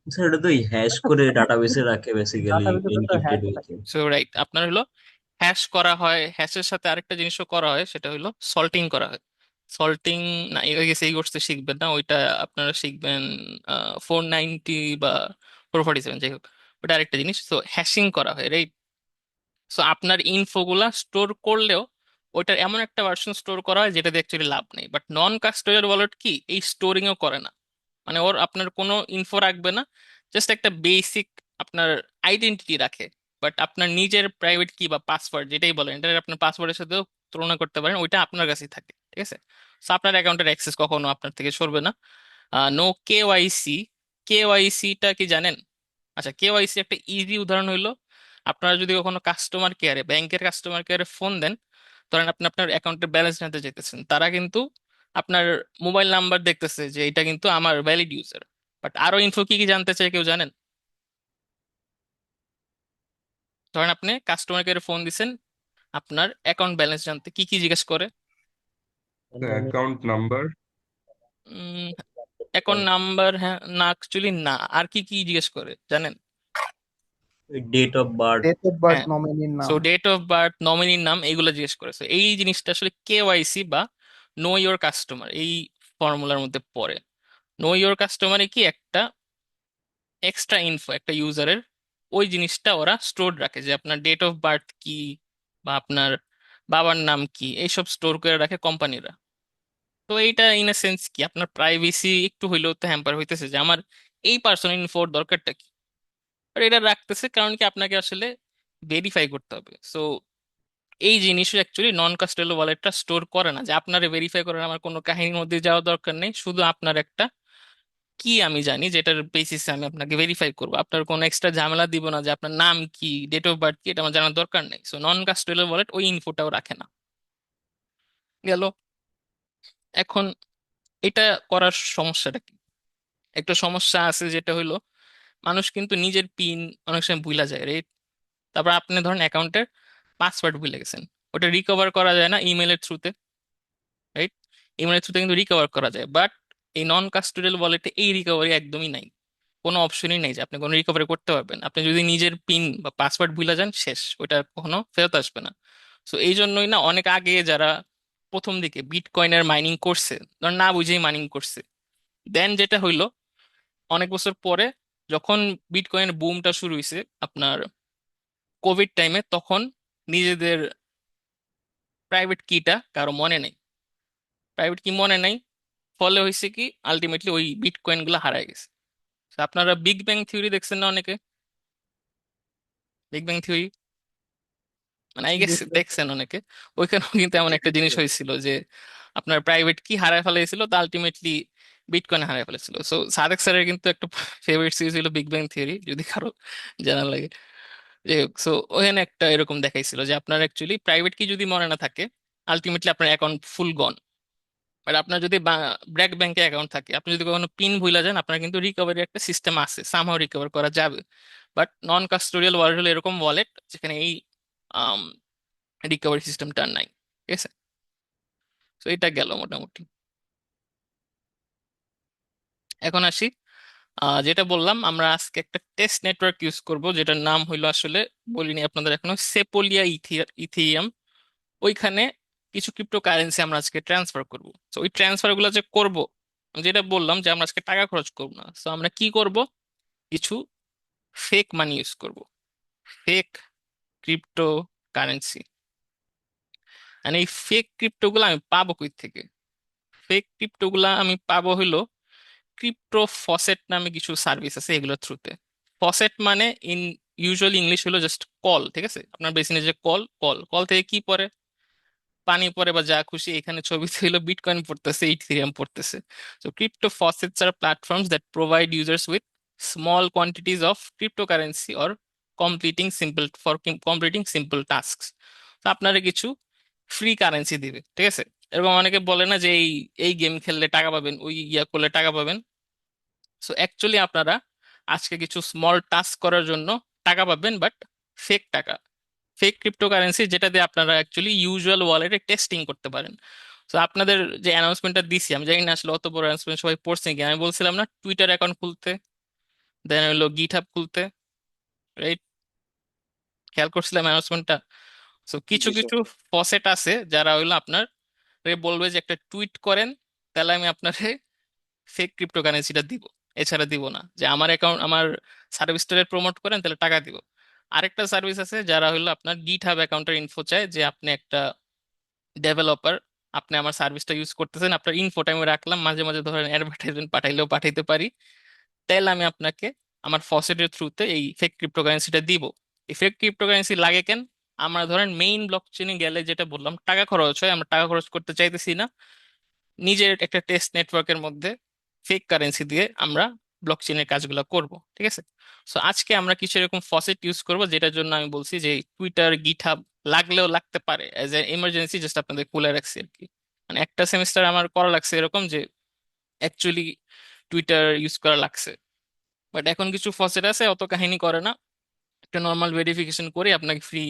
স্যার এটা তো হ্যাশ করে ডাটাবেসে রাখে বেসিক্যালি ডাটাবেসে তো স্যার এনক্রিপ্টেড হ্যাশ হয়েছে। থাকে। সো রাইট, আপনার হলো হ্যাশ করা হয়, হ্যাশের সাথে আরেকটা জিনিসও করা হয়, সেটা হলো সল্টিং করা হয়। সল্টিং, না এই গেছে এই কোর্সে শিখবেন না, ওইটা আপনারা শিখবেন 490 বা 447, যাই হোক, ওটা আরেকটা জিনিস। তো হ্যাশিং করা হয়, রাইট? সো আপনার ইনফোগুলা স্টোর করলেও ওইটার এমন একটা ভার্সন স্টোর করা হয় যেটাতে অ্যাকচুয়ালি লাভ নেই। বাট নন কাস্টোডিয়াল ওয়ালেট কি এই স্টোরিংও করে না। মানে ওর আপনার কোনো ইনফো রাখবে না, জাস্ট একটা বেসিক আপনার আইডেন্টিটি রাখে। বাট আপনার নিজের প্রাইভেট কি বা পাসওয়ার্ড যেটাই বলেন, এটা আপনার পাসওয়ার্ডের সাথেও তুলনা করতে পারেন, ওইটা আপনার কাছেই থাকে, ঠিক আছে? সো আপনার অ্যাকাউন্টের অ্যাক্সেস কখনো আপনার থেকে সরবে না। No KYC. কেওয়াইসিটা কি জানেন? আচ্ছা, কেওয়াইসি একটা ইজি উদাহরণ হইলো, আপনারা যদি কখনো কাস্টমার কেয়ারে, ব্যাংকের কাস্টমার কেয়ারে ফোন দেন, ধরেন আপনি আপনার অ্যাকাউন্টের ব্যালেন্স জানতে চাইতেছেন, তারা কিন্তু আপনার মোবাইল নাম্বার দেখতেছে যে এটা কিন্তু আমার ভ্যালিড ইউজার। বাট আরো ইনফো কি কি জানতে চাই কেউ জানেন? ধরেন আপনি কাস্টমার কেয়ারে ফোন দিছেন, আপনার অ্যাকাউন্ট ব্যালেন্স জানতে কি কি জিজ্ঞেস করে? Account number. অ্যাকাউন্ট নাম্বার, হ্যাঁ না, অ্যাকচুয়ালি না, আর কি কি জিজ্ঞেস করে জানেন? Date of birth. Date of birth, হ্যাঁ, নমিনির সো নাম। ডেট অফ বার্থ, নমিনির নাম, এইগুলো জিজ্ঞেস করেছে। এই জিনিসটা আসলে কেওয়াইসি বা নো ইওর কাস্টমার এই ফর্মুলার মধ্যে পড়ে। নো ইওর কাস্টমারে কি একটা এক্সট্রা ইনফো একটা ইউজারের, ওই জিনিসটা ওরা স্টোর রাখে, যে আপনার ডেট অফ বার্থ কি বা আপনার বাবার নাম কি, এইসব স্টোর করে রাখে কোম্পানিরা। তো এইটা ইন এ সেন্স কি আপনার প্রাইভেসি একটু হইলেও তো হ্যাম্পার হইতেছে, যে আমার এই পার্সোনাল ইনফোর দরকারটা কি? আর এটা রাখতেছে কারণ কি আপনাকে আসলে ভেরিফাই করতে হবে। সো এই জিনিসও অ্যাকচুয়ালি নন কাস্টেবল ওয়ালেটটা স্টোর করে না, যে আপনার ভেরিফাই করার আমার কোনো কাহিনীর মধ্যে যাওয়ার দরকার নেই, শুধু আপনার একটা কি আমি জানি যেটার বেসিসে আমি আপনাকে ভেরিফাই করবো। আপনার কোনো এক্সট্রা ঝামেলা দিব না যে আপনার নাম কি, ডেট অফ বার্থ কি, এটা আমার জানার দরকার নেই। সো নন কাস্টেবল ওয়ালেট ওই ইনফোটাও রাখে না। গেল। এখন এটা করার সমস্যাটা কি? একটা সমস্যা আছে, যেটা হইলো মানুষ কিন্তু নিজের পিন অনেক সময় ভুলা যায়, রাইট? তারপর আপনি ধরেন অ্যাকাউন্টের পাসওয়ার্ড ভুলে গেছেন, ওটা রিকভার করা যায় না ইমেলের থ্রুতে, রাইট? ইমেলের থ্রুতে কিন্তু রিকভার করা যায়, বাট এই নন কাস্টোডিয়াল ওয়ালেটে এই রিকভারি একদমই নাই। কোনো অপশনই নেই যে আপনি কোনো রিকভারি করতে পারবেন। আপনি যদি নিজের পিন বা পাসওয়ার্ড ভুলে যান, শেষ, ওইটা কখনো ফেরত আসবে না। সো এই জন্যই না অনেক আগে যারা প্রথম দিকে বিটকয়েনের মাইনিং করছে, ধরেন না বুঝেই মাইনিং করছে, দেন যেটা হইলো অনেক বছর পরে যখন বিটকয়েনের বুমটা শুরু হয়েছে আপনার কোভিড টাইমে, তখন নিজেদের প্রাইভেট কিটা কারো মনে নেই, প্রাইভেট কি মনে নাই, ফলে হয়েছে কি আলটিমেটলি ওই বিটকয়েন গুলো হারায় গেছে। তো আপনারা বিগ ব্যাং থিওরি দেখছেন না অনেকে? বিগ ব্যাং থিওরি মানে আই গেস দেখছেন অনেকে। ওইখানেও কিন্তু এমন একটা জিনিস হয়েছিল যে আপনার প্রাইভেট কি হারায় ফেলেছিল, তো আলটিমেটলি বিটকয়েন হারায় ফেলেছিল। সো সাদেক স্যারের কিন্তু একটা ফেভারিট সিরিজ ছিল বিগ ব্যাং থিওরি, যদি কারো জানা লাগে। যাই হোক, সো ওখানে একটা এরকম দেখাইছিল যে আপনার অ্যাকচুয়ালি প্রাইভেট কি যদি মনে না থাকে, আলটিমেটলি আপনার অ্যাকাউন্ট ফুল গন। আর আপনার যদি ব্র্যাক ব্যাংকে অ্যাকাউন্ট থাকে, আপনি যদি কখনো পিন ভুলে যান, আপনার কিন্তু রিকভারি একটা সিস্টেম আছে, সামহাও রিকভার করা যাবে। বাট নন কাস্টোডিয়াল ওয়ালেট হলো এরকম ওয়ালেট যেখানে এই রিকভারি সিস্টেমটা নাই। ঠিক আছে, তো এটা গেল মোটামুটি। এখন আসি, যেটা বললাম আমরা আজকে একটা টেস্ট নেটওয়ার্ক ইউজ করব, যেটার নাম হইলো আসলে বলিনি আপনাদের এখনো, সেপোলিয়া ইথিরিয়াম। ওইখানে কিছু ক্রিপ্টো কারেন্সি আমরা আজকে ট্রান্সফার করব। তো ওই ট্রান্সফার গুলো যে করব, যেটা বললাম যে আমরা আজকে টাকা খরচ করব না, তো আমরা কি করব, কিছু ফেক মানি ইউজ করব, ফেক ক্রিপ্টো কারেন্সি। মানে এই ফেক ক্রিপ্টো গুলো আমি পাবো কই থেকে? ফেক ক্রিপ্টো গুলা আমি পাবো হইলো ক্রিপ্টো ফসেট নামে কিছু সার্ভিস আছে, এগুলোর থ্রুতে। ফসেট মানে ইন ইউজুয়ালি ইংলিশ হলো জাস্ট কল। ঠিক আছে, আপনার বেসিনে যে কল, কল কল থেকে কি পড়ে, পানি পড়ে বা যা খুশি। এখানে ছবিতে হলো বিটকয়েন পড়তেছে, ইথেরিয়াম পড়তেছে। So crypto faucets are platforms that provide users with small quantities of cryptocurrency or completing simple tasks. তো আপনারা কিছু ফ্রি কারেন্সি দিবে। ঠিক আছে, এরকম অনেকে বলে না যে এই এই গেম খেললে টাকা পাবেন, ওই ইয়া করলে টাকা পাবেন। সো অ্যাকচুয়ালি আপনারা আজকে কিছু স্মল টাস্ক করার জন্য টাকা পাবেন, বাট ফেক টাকা, ফেক ক্রিপ্টোকারেন্সি, যেটা দিয়ে আপনারা অ্যাকচুয়ালি ইউজুয়াল ওয়ালেটে টেস্টিং করতে পারেন। তো আপনাদের যে অ্যানাউন্সমেন্টটা দিছি, আমি জানি না আসলে অত বড় অ্যানাউন্সমেন্ট সবাই পড়ছে কি, আমি বলছিলাম না টুইটার অ্যাকাউন্ট খুলতে, দেন হলো গিটহাব খুলতে, রাইট? খেয়াল করছিলাম অ্যানাউন্সমেন্টটা। তো কিছু জি স্যার। কিছু ফসেট আছে যারা হইলো আপনার বলবে যে একটা টুইট করেন, তাহলে আমি আপনার ফেক ক্রিপ্টোকারেন্সিটা দিব, এছাড়া দিব না। যে আমার অ্যাকাউন্ট, আমার সার্ভিসটা প্রমোট করেন তাহলে টাকা দিব। আরেকটা সার্ভিস আছে যারা হলো আপনার গিটহাব অ্যাকাউন্টের ইনফো চায়, যে আপনি একটা ডেভেলপার, আপনি আমার সার্ভিসটা ইউজ করতেছেন, আপনার ইনফোটা আমি রাখলাম, মাঝে মাঝে ধরেন অ্যাডভার্টাইজমেন্ট পাঠাইলেও পাঠাইতে পারি, তাহলে আমি আপনাকে আমার ফসেটের থ্রুতে এই ফেক ক্রিপ্টোকারেন্সিটা দিব। এই ফেক ক্রিপ্টোকারেন্সি লাগে কেন? আমরা ধরেন মেইন ব্লক চেনে গেলে যেটা বললাম টাকা খরচ হয়, আমরা টাকা খরচ করতে চাইতেছি না, নিজের একটা টেস্ট নেটওয়ার্কের মধ্যে ফেক কারেন্সি দিয়ে আমরা ব্লক চেনের কাজগুলো করব। ঠিক আছে, সো আজকে আমরা কিছু এরকম ফসেট ইউজ করব, যেটার জন্য আমি বলছি যে টুইটার গিটহাব লাগলেও লাগতে পারে, অ্যাজ এ এমার্জেন্সি জাস্ট আপনাদের খুলে রাখছি আর কি। মানে একটা সেমিস্টার আমার করা লাগছে এরকম যে অ্যাকচুয়ালি টুইটার ইউজ করা লাগছে। বাট এখন কিছু ফসেট আছে অত কাহিনী করে না, একটা নর্মাল ভেরিফিকেশন করে আপনাকে ফ্রি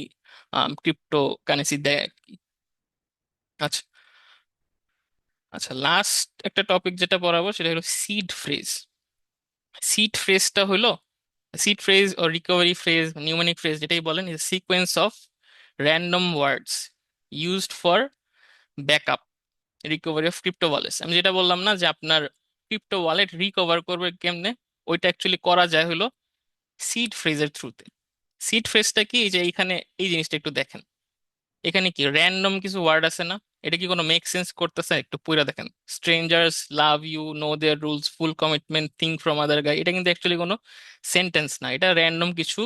ক্রিপ্টো কারেন্সি দেয় আর কি। আচ্ছা, আচ্ছা, লাস্ট একটা টপিক যেটা পড়াবো সেটা হলো সিড ফ্রেজ। সিড ফ্রেজটা হলো, সিড ফ্রেজ ও রিকভারি ফ্রেজ, নিউমেরিক ফ্রেজ যেটাই বলেন, is sequence of random words used for backup recovery of crypto wallets. আমি যেটা বললাম না যে আপনার ক্রিপ্টো ওয়ালেট রিকভার করবে কেমনে, ওইটা অ্যাকচুয়ালি করা যায় হলো সিড ফ্রেজের থ্রুতে। সিড ফ্রেজটা কি, এই যে এইখানে এই জিনিসটা একটু দেখেন, এখানে কি র্যান্ডম কিছু ওয়ার্ড আছে না? এটা কি কোনো মেক সেন্স করতেছে? একটু পুরা দেখেন, strangers love you, know their rules, full commitment, think from other guy. এটা কিন্তু অ্যাকচুয়ালি কোনো সেন্টেন্স না, এটা র্যান্ডম কিছু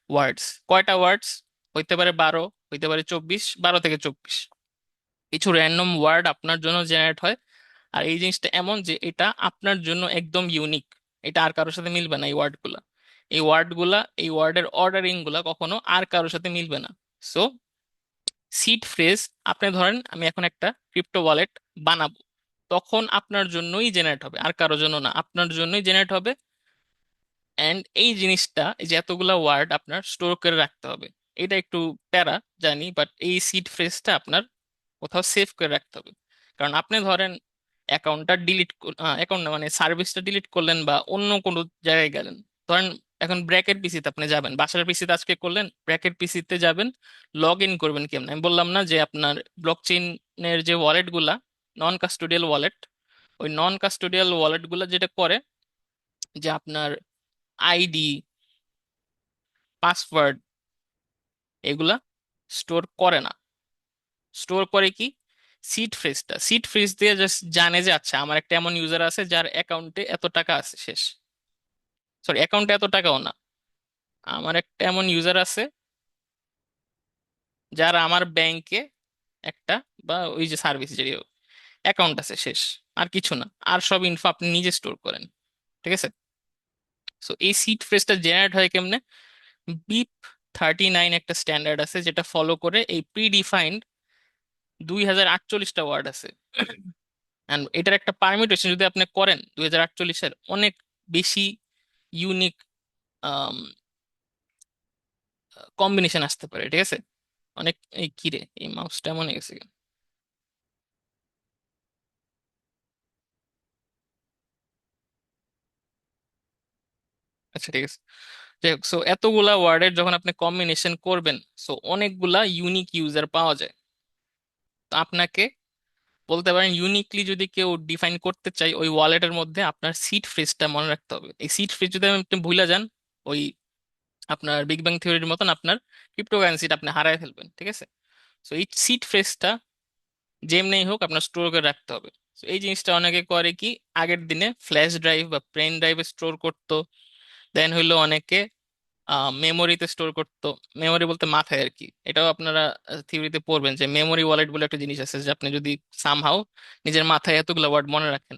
ওয়ার্ডস। কয়টা ওয়ার্ডস? হইতে পারে 12, হইতে পারে 24, 12 থেকে 24 কিছু র্যান্ডম ওয়ার্ড আপনার জন্য জেনারেট হয়। আর এই জিনিসটা এমন যে এটা আপনার জন্য একদম ইউনিক, এটা আর কারোর সাথে মিলবে না। এই ওয়ার্ডগুলা, এই ওয়ার্ডগুলা, এই ওয়ার্ডের অর্ডারিং গুলা কখনো আর কারোর সাথে মিলবে না। সো সিড ফ্রেজ, আপনি ধরেন আমি এখন একটা ক্রিপ্টো ওয়ালেট বানাবো, তখন আপনার জন্যই জেনারেট হবে, আর কারোর জন্য না, আপনার জন্যই জেনারেট হবে। অ্যান্ড এই জিনিসটা, এই যে এতগুলা ওয়ার্ড আপনার স্টোর করে রাখতে হবে, এটা একটু প্যারা জানি, বাট এই সিড ফ্রেজটা আপনার কোথাও সেভ করে রাখতে হবে। কারণ আপনি ধরেন অ্যাকাউন্টটা ডিলিট, অ্যাকাউন্ট মানে সার্ভিসটা ডিলিট করলেন বা অন্য কোনো জায়গায় গেলেন, ধরেন এখন ব্র্যাকেট পিসিতে আপনি যাবেন, বাসার পিসিতে আজকে করলেন, ব্র্যাকেট পিসিতে যাবেন, লগ ইন করবেন কেমন আমি বললাম না যে আপনার ব্লকচেইনের যে ওয়ালেট গুলা, নন কাস্টোডিয়াল ওয়ালেট, ওই নন কাস্টোডিয়াল ওয়ালেট গুলা যেটা করে যে আপনার আইডি, পাসওয়ার্ড এগুলা স্টোর করে না, স্টোর করে কি সিড ফ্রেজটা, সিড ফ্রেজ দিয়ে জাস্ট জানে যে আচ্ছা আমার একটা এমন ইউজার আছে যার অ্যাকাউন্টে এত টাকা আছে শেষ, সরি অ্যাকাউন্টে এত টাকাও না, আমার একটা এমন ইউজার আছে যার আমার ব্যাংকে একটা বা ওই যে সার্ভিস যে অ্যাকাউন্ট আছে শেষ, আর কিছু না, আর সব ইনফো আপনি নিজে স্টোর করেন। ঠিক আছে, সো এই সিড ফ্রেজটা জেনারেট হয় কেমনে, বিপ 39 একটা স্ট্যান্ডার্ড আছে যেটা ফলো করে এই প্রি ডিফাইন্ড 2048টা ওয়ার্ড আছে। অ্যান্ড এটার একটা পারমিটেশন যদি আপনি করেন 2048-এর অনেক বেশি ইউনিক কম্বিনেশন আসতে পারে। ঠিক আছে, অনেক, এই কিরে এই মাউসটা এমন হয়ে গেছে কেন? আচ্ছা ঠিক আছে, যাই হোক, সো এতগুলা ওয়ার্ডের যখন আপনি কম্বিনেশন করবেন, সো অনেকগুলা ইউনিক ইউজার পাওয়া যায়। তো আপনাকে বলতে পারেন ইউনিকলি যদি কেউ ডিফাইন করতে চাই ওই ওয়ালেটের মধ্যে আপনার সিড ফ্রেজটা মনে রাখতে হবে। এই সিড ফ্রেজ যদি আপনি ভুলে যান, ওই আপনার বিগ ব্যাং থিওরির মতন আপনার ক্রিপ্টোকারেন্সিটা আপনি হারায় ফেলবেন। ঠিক আছে, তো এই সিড ফ্রেজটা যেমনি হোক আপনার স্টোর করে রাখতে হবে। তো এই জিনিসটা অনেকে করে কি, আগের দিনে ফ্ল্যাশ ড্রাইভ বা পেন ড্রাইভে স্টোর করতো, দেন হইলো অনেকে মেমোরিতে স্টোর করতো, মেমোরি বলতে মাথায় আর কি। এটাও আপনারা থিওরিতে পড়বেন যে মেমোরি ওয়ালেট বলে একটা জিনিস আছে, যে আপনি যদি সামহাও নিজের মাথায় এতগুলো ওয়ার্ড মনে রাখেন,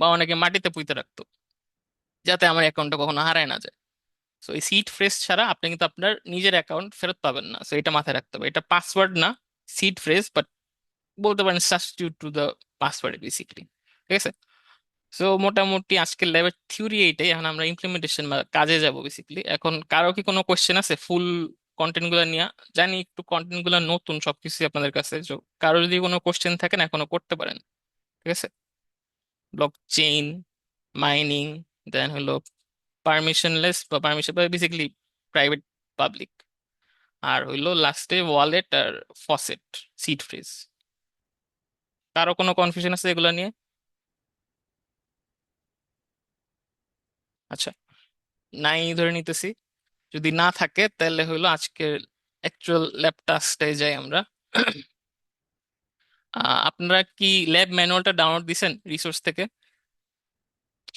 বা অনেকে মাটিতে পুঁতে রাখতো যাতে আমার অ্যাকাউন্টটা কখনো হারায় না যায়। সো এই সিড ফ্রেজ ছাড়া আপনি কিন্তু আপনার নিজের অ্যাকাউন্ট ফেরত পাবেন না, সো এটা মাথায় রাখতে হবে। এটা পাসওয়ার্ড না, সিড ফ্রেজ, বাট বলতে পারেন substitute to the password basically. ঠিক আছে, সো মোটামুটি আজকের ল্যাবের থিওরি এইটাই, এখন আমরা ইমপ্লিমেন্টেশন বা কাজে যাব বেসিক্যালি। এখন কারো কি কোনো কোশ্চেন আছে ফুল কন্টেন্ট গুলো নিয়ে? জানি একটু কন্টেন্ট গুলো নতুন সবকিছু আপনাদের কাছে, তো কারো যদি কোনো কোশ্চেন থাকেন এখনো করতে পারেন। ঠিক আছে, ব্লক চেইন, মাইনিং, দেন হলো পারমিশনলেস বা পারমিশন বেসিক্যালি প্রাইভেট পাবলিক, আর হইলো লাস্টে ওয়ালেট আর ফসেট, সিড ফ্রেজ। কারো কোনো কনফিউশন আছে এগুলো নিয়ে? আচ্ছা, নাই ধরে নিতেছি। যদি না থাকে তাহলে হইলো আজকের অ্যাকচুয়াল ল্যাব টাস্কটাই যাই আমরা। আপনারা কি ল্যাব ম্যানুয়ালটা ডাউনলোড দিছেন রিসোর্স থেকে?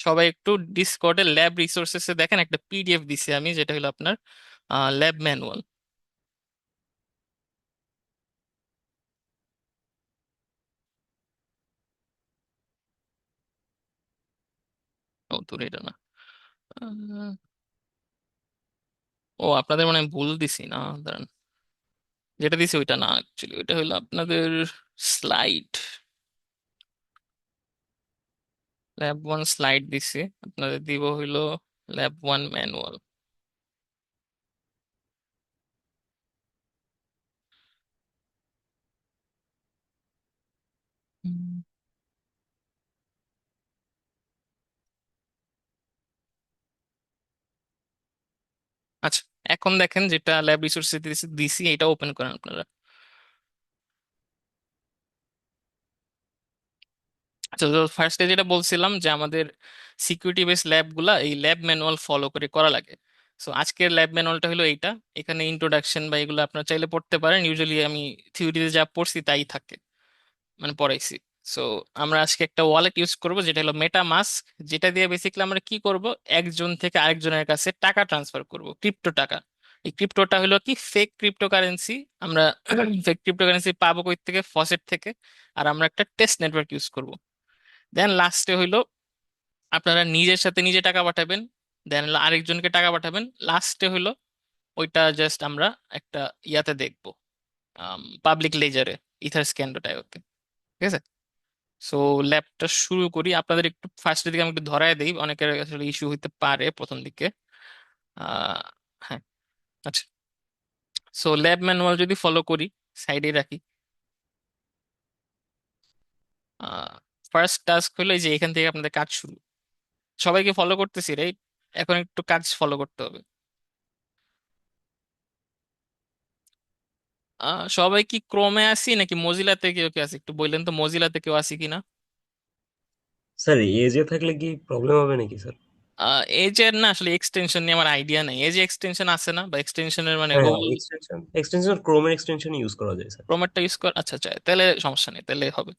সবাই একটু ডিসকর্ডে ল্যাব রিসোর্সেসে দেখেন, একটা পিডিএফ দিছি আমি, যেটা হলো আপনার ল্যাব ম্যানুয়াল। ও তোর এটা না, আহ, ও আপনাদের মানে ভুল দিছি না, দাঁড়ান, যেটা দিছি ওইটা না, অ্যাকচুয়ালি ওইটা হলো আপনাদের স্লাইড, ল্যাব 1 স্লাইড দিছি, আপনাদের দিব হইলো ল্যাব 1 ম্যানুয়াল। আচ্ছা, এখন দেখেন যেটা ল্যাব রিসোর্সে দিছি এটা ওপেন করেন আপনারা। আচ্ছা, তো ফার্স্টে যেটা বলছিলাম যে আমাদের সিকিউরিটি বেস ল্যাব গুলা এই ল্যাব ম্যানুয়াল ফলো করে করা লাগে। সো আজকের ল্যাব ম্যানুয়ালটা হলো এইটা, এখানে ইন্ট্রোডাকশন বা এগুলো আপনারা চাইলে পড়তে পারেন, ইউজুয়ালি আমি থিওরিতে যা পড়ছি তাই থাকে, মানে পড়াইছি। সো আমরা আজকে একটা ওয়ালেট ইউজ করব যেটা হলো মেটা মাস্ক, যেটা দিয়ে বেসিক্যালি আমরা কি করব, একজন থেকে আরেকজনের কাছে টাকা ট্রান্সফার করব, ক্রিপ্টো টাকা। এই ক্রিপ্টোটা হলো কি ফেক ক্রিপ্টোকারেন্সি। আমরা ফেক ক্রিপ্টোকারেন্সি পাবো কই থেকে, ফসেট থেকে, আর আমরা একটা টেস্ট নেটওয়ার্ক ইউজ করব। দেন লাস্টে হইলো আপনারা নিজের সাথে নিজে টাকা পাঠাবেন, দেন আরেকজনকে টাকা পাঠাবেন, লাস্টে হইলো ওইটা জাস্ট আমরা একটা ইয়াতে দেখবো, পাবলিক লেজারে, ইথার স্ক্যানডোটাইওতে। ঠিক আছে, সো ল্যাবটা শুরু করি। আপনাদের একটু ফার্স্টের দিকে আমি একটু ধরায় দিই, অনেকের আসলে ইস্যু হইতে পারে প্রথম দিকে। আহ হ্যাঁ, আচ্ছা, সো ল্যাব ম্যানুয়াল যদি ফলো করি, সাইডে রাখি, ফার্স্ট টাস্ক হলো এই যে এখান থেকে আপনাদের কাজ শুরু। সবাইকে ফলো করতেছি রাইট? এখন একটু কাজ ফলো করতে হবে। সবাই কি ক্রোমে আসি নাকি মজিলাতে কেউ কেউ আসি, একটু বললেন তো মজিলাতে কেউ আসি কিনা। স্যার এজে থাকলে কি প্রবলেম হবে নাকি স্যার? এজের না আসলে এক্সটেনশন নিয়ে আমার আইডিয়া নেই, এজে এক্সটেনশন আছে না, বা এক্সটেনশনের মানে হ্যাঁ, গুগল এক্সটেনশন ক্রোমের এক্সটেনশন ইউজ করা যায় স্যার। ক্রোমেরটা ইউজ কর, আচ্ছা আচ্ছা, তাহলে সমস্যা নেই, তাহলে হবে।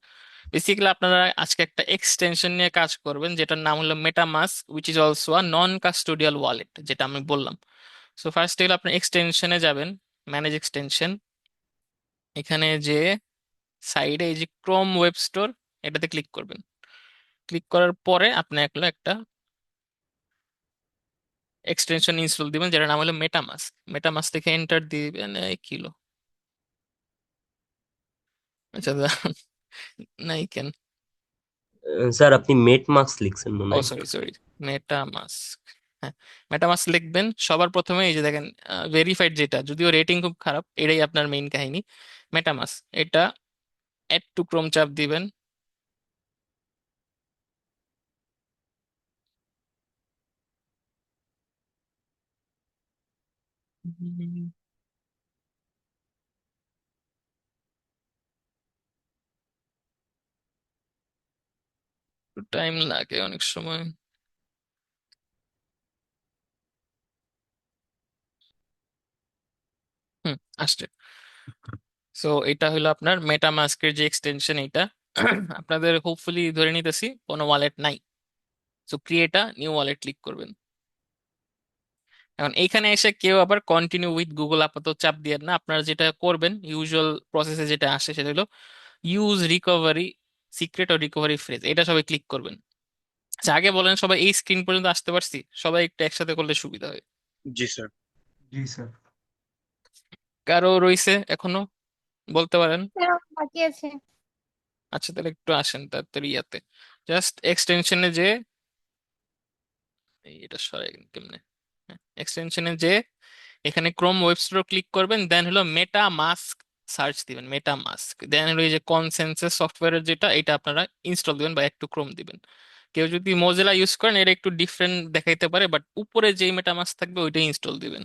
বেসিক্যালি আপনারা আজকে একটা এক্সটেনশন নিয়ে কাজ করবেন যেটার নাম হলো MetaMask, which is also a non custodial wallet, যেটা আমি বললাম। সো ফার্স্ট হলো আপনি এক্সটেনশনে যাবেন, ম্যানেজ এক্সটেনশন, এখানে যে সাইডে এই যে ক্রোম ওয়েব স্টোর, এটাতে ক্লিক করবেন। ক্লিক করার পরে আপনি একটা এক্সটেনশন ইনস্টল দিবেন যেটার নাম হলো মেটামাস্ক। মেটামাস্ক থেকে এন্টার দিবেন, এই কিলো, আচ্ছা নাই কেন, স্যার আপনি মেট মার্কস লিখছেন মনে ও হয়। Sorry sorry, MetaMask. হ্যাঁ, মেটামাস্ক লিখবেন। সবার প্রথমে এই যে দেখেন ভেরিফাইড, যেটা যদিও রেটিং খুব খারাপ, এটাই আপনার মেইন কাহিনী। মেটামাস্ক এটা অ্যাড টু ক্রোম চাপ দিবেন। টাইম লাগে অনেক সময়। হুম, আসছে। সো এটা হলো আপনার মেটামাস্কের যে এক্সটেনশন, এটা আপনাদের হোপফুলি ধরে নিতেছি কোনো ওয়ালেট নাই। So create a new wallet click করবেন। এখন এইখানে এসে কেউ আবার কন্টিনিউ উইথ গুগল আপাতত চাপ দিয়ে না, আপনারা যেটা করবেন ইউজুয়াল প্রসেসে যেটা আসে সেটা হলো ইউজ রিকভারি সিক্রেট ও রিকভারি ফ্রেজ, এটা সবাই ক্লিক করবেন। আচ্ছা, আগে বলেন সবাই এই স্ক্রিন পর্যন্ত আসতে পারছি, সবাই একটু একসাথে করলে সুবিধা হয়। জি স্যার। জি স্যার। কারো রইছে এখনো, বলতে পারেন। বাকি আছে। আচ্ছা তাহলে একটু আসেন তাড়াতাড়ি ইয়াতে, জাস্ট এক্সটেনশনে যে এটা সরাই কেমনে, এক্সটেনশনে যে এখানে ক্রোম ওয়েব স্টোর ক্লিক করবেন, দেন হলো মেটা মাস্ক সার্চ দিবেন, মেটা মাস্ক, দেন হলো এই যে কনসেনসাস সফটওয়্যারের যেটা, এটা আপনারা ইনস্টল দিবেন বা একটু ক্রোম দিবেন। কেউ যদি মোজিলা ইউজ করেন এটা একটু ডিফারেন্ট দেখাইতে পারে, বাট উপরে যেই মেটা মাস্ক থাকবে ওইটাই ইনস্টল দিবেন।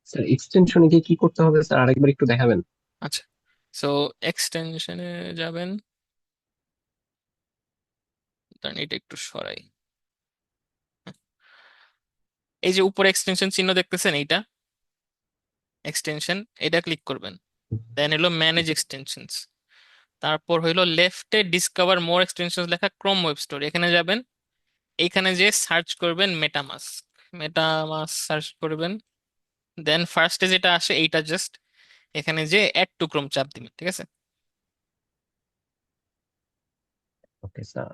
স্যার এক্সটেনশনে গিয়ে কি করতে হবে স্যার আরেকবার একটু দেখাবেন? আচ্ছা, সো এক্সটেনশনে যাবেন, দাঁড়ান এটা একটু সরাই। এই যে উপরে এক্সটেনশন চিহ্ন দেখতেছেন, এইটা এক্সটেনশন, এটা ক্লিক করবেন। দেন হলো ম্যানেজ এক্সটেনশনস, তারপর হইলো লেফটে ডিসকভার মোর এক্সটেনশনস লেখা ক্রোম ওয়েব স্টোর, এখানে যাবেন। এইখানে যে সার্চ করবেন মেটামাস্ক, মেটামাস্ক সার্চ করবেন। দেন ফার্স্টে যেটা আসে এইটা জাস্ট এখানে যে অ্যাড টু ক্রোম চাপ দিবেন, ঠিক আছে। Okay sir.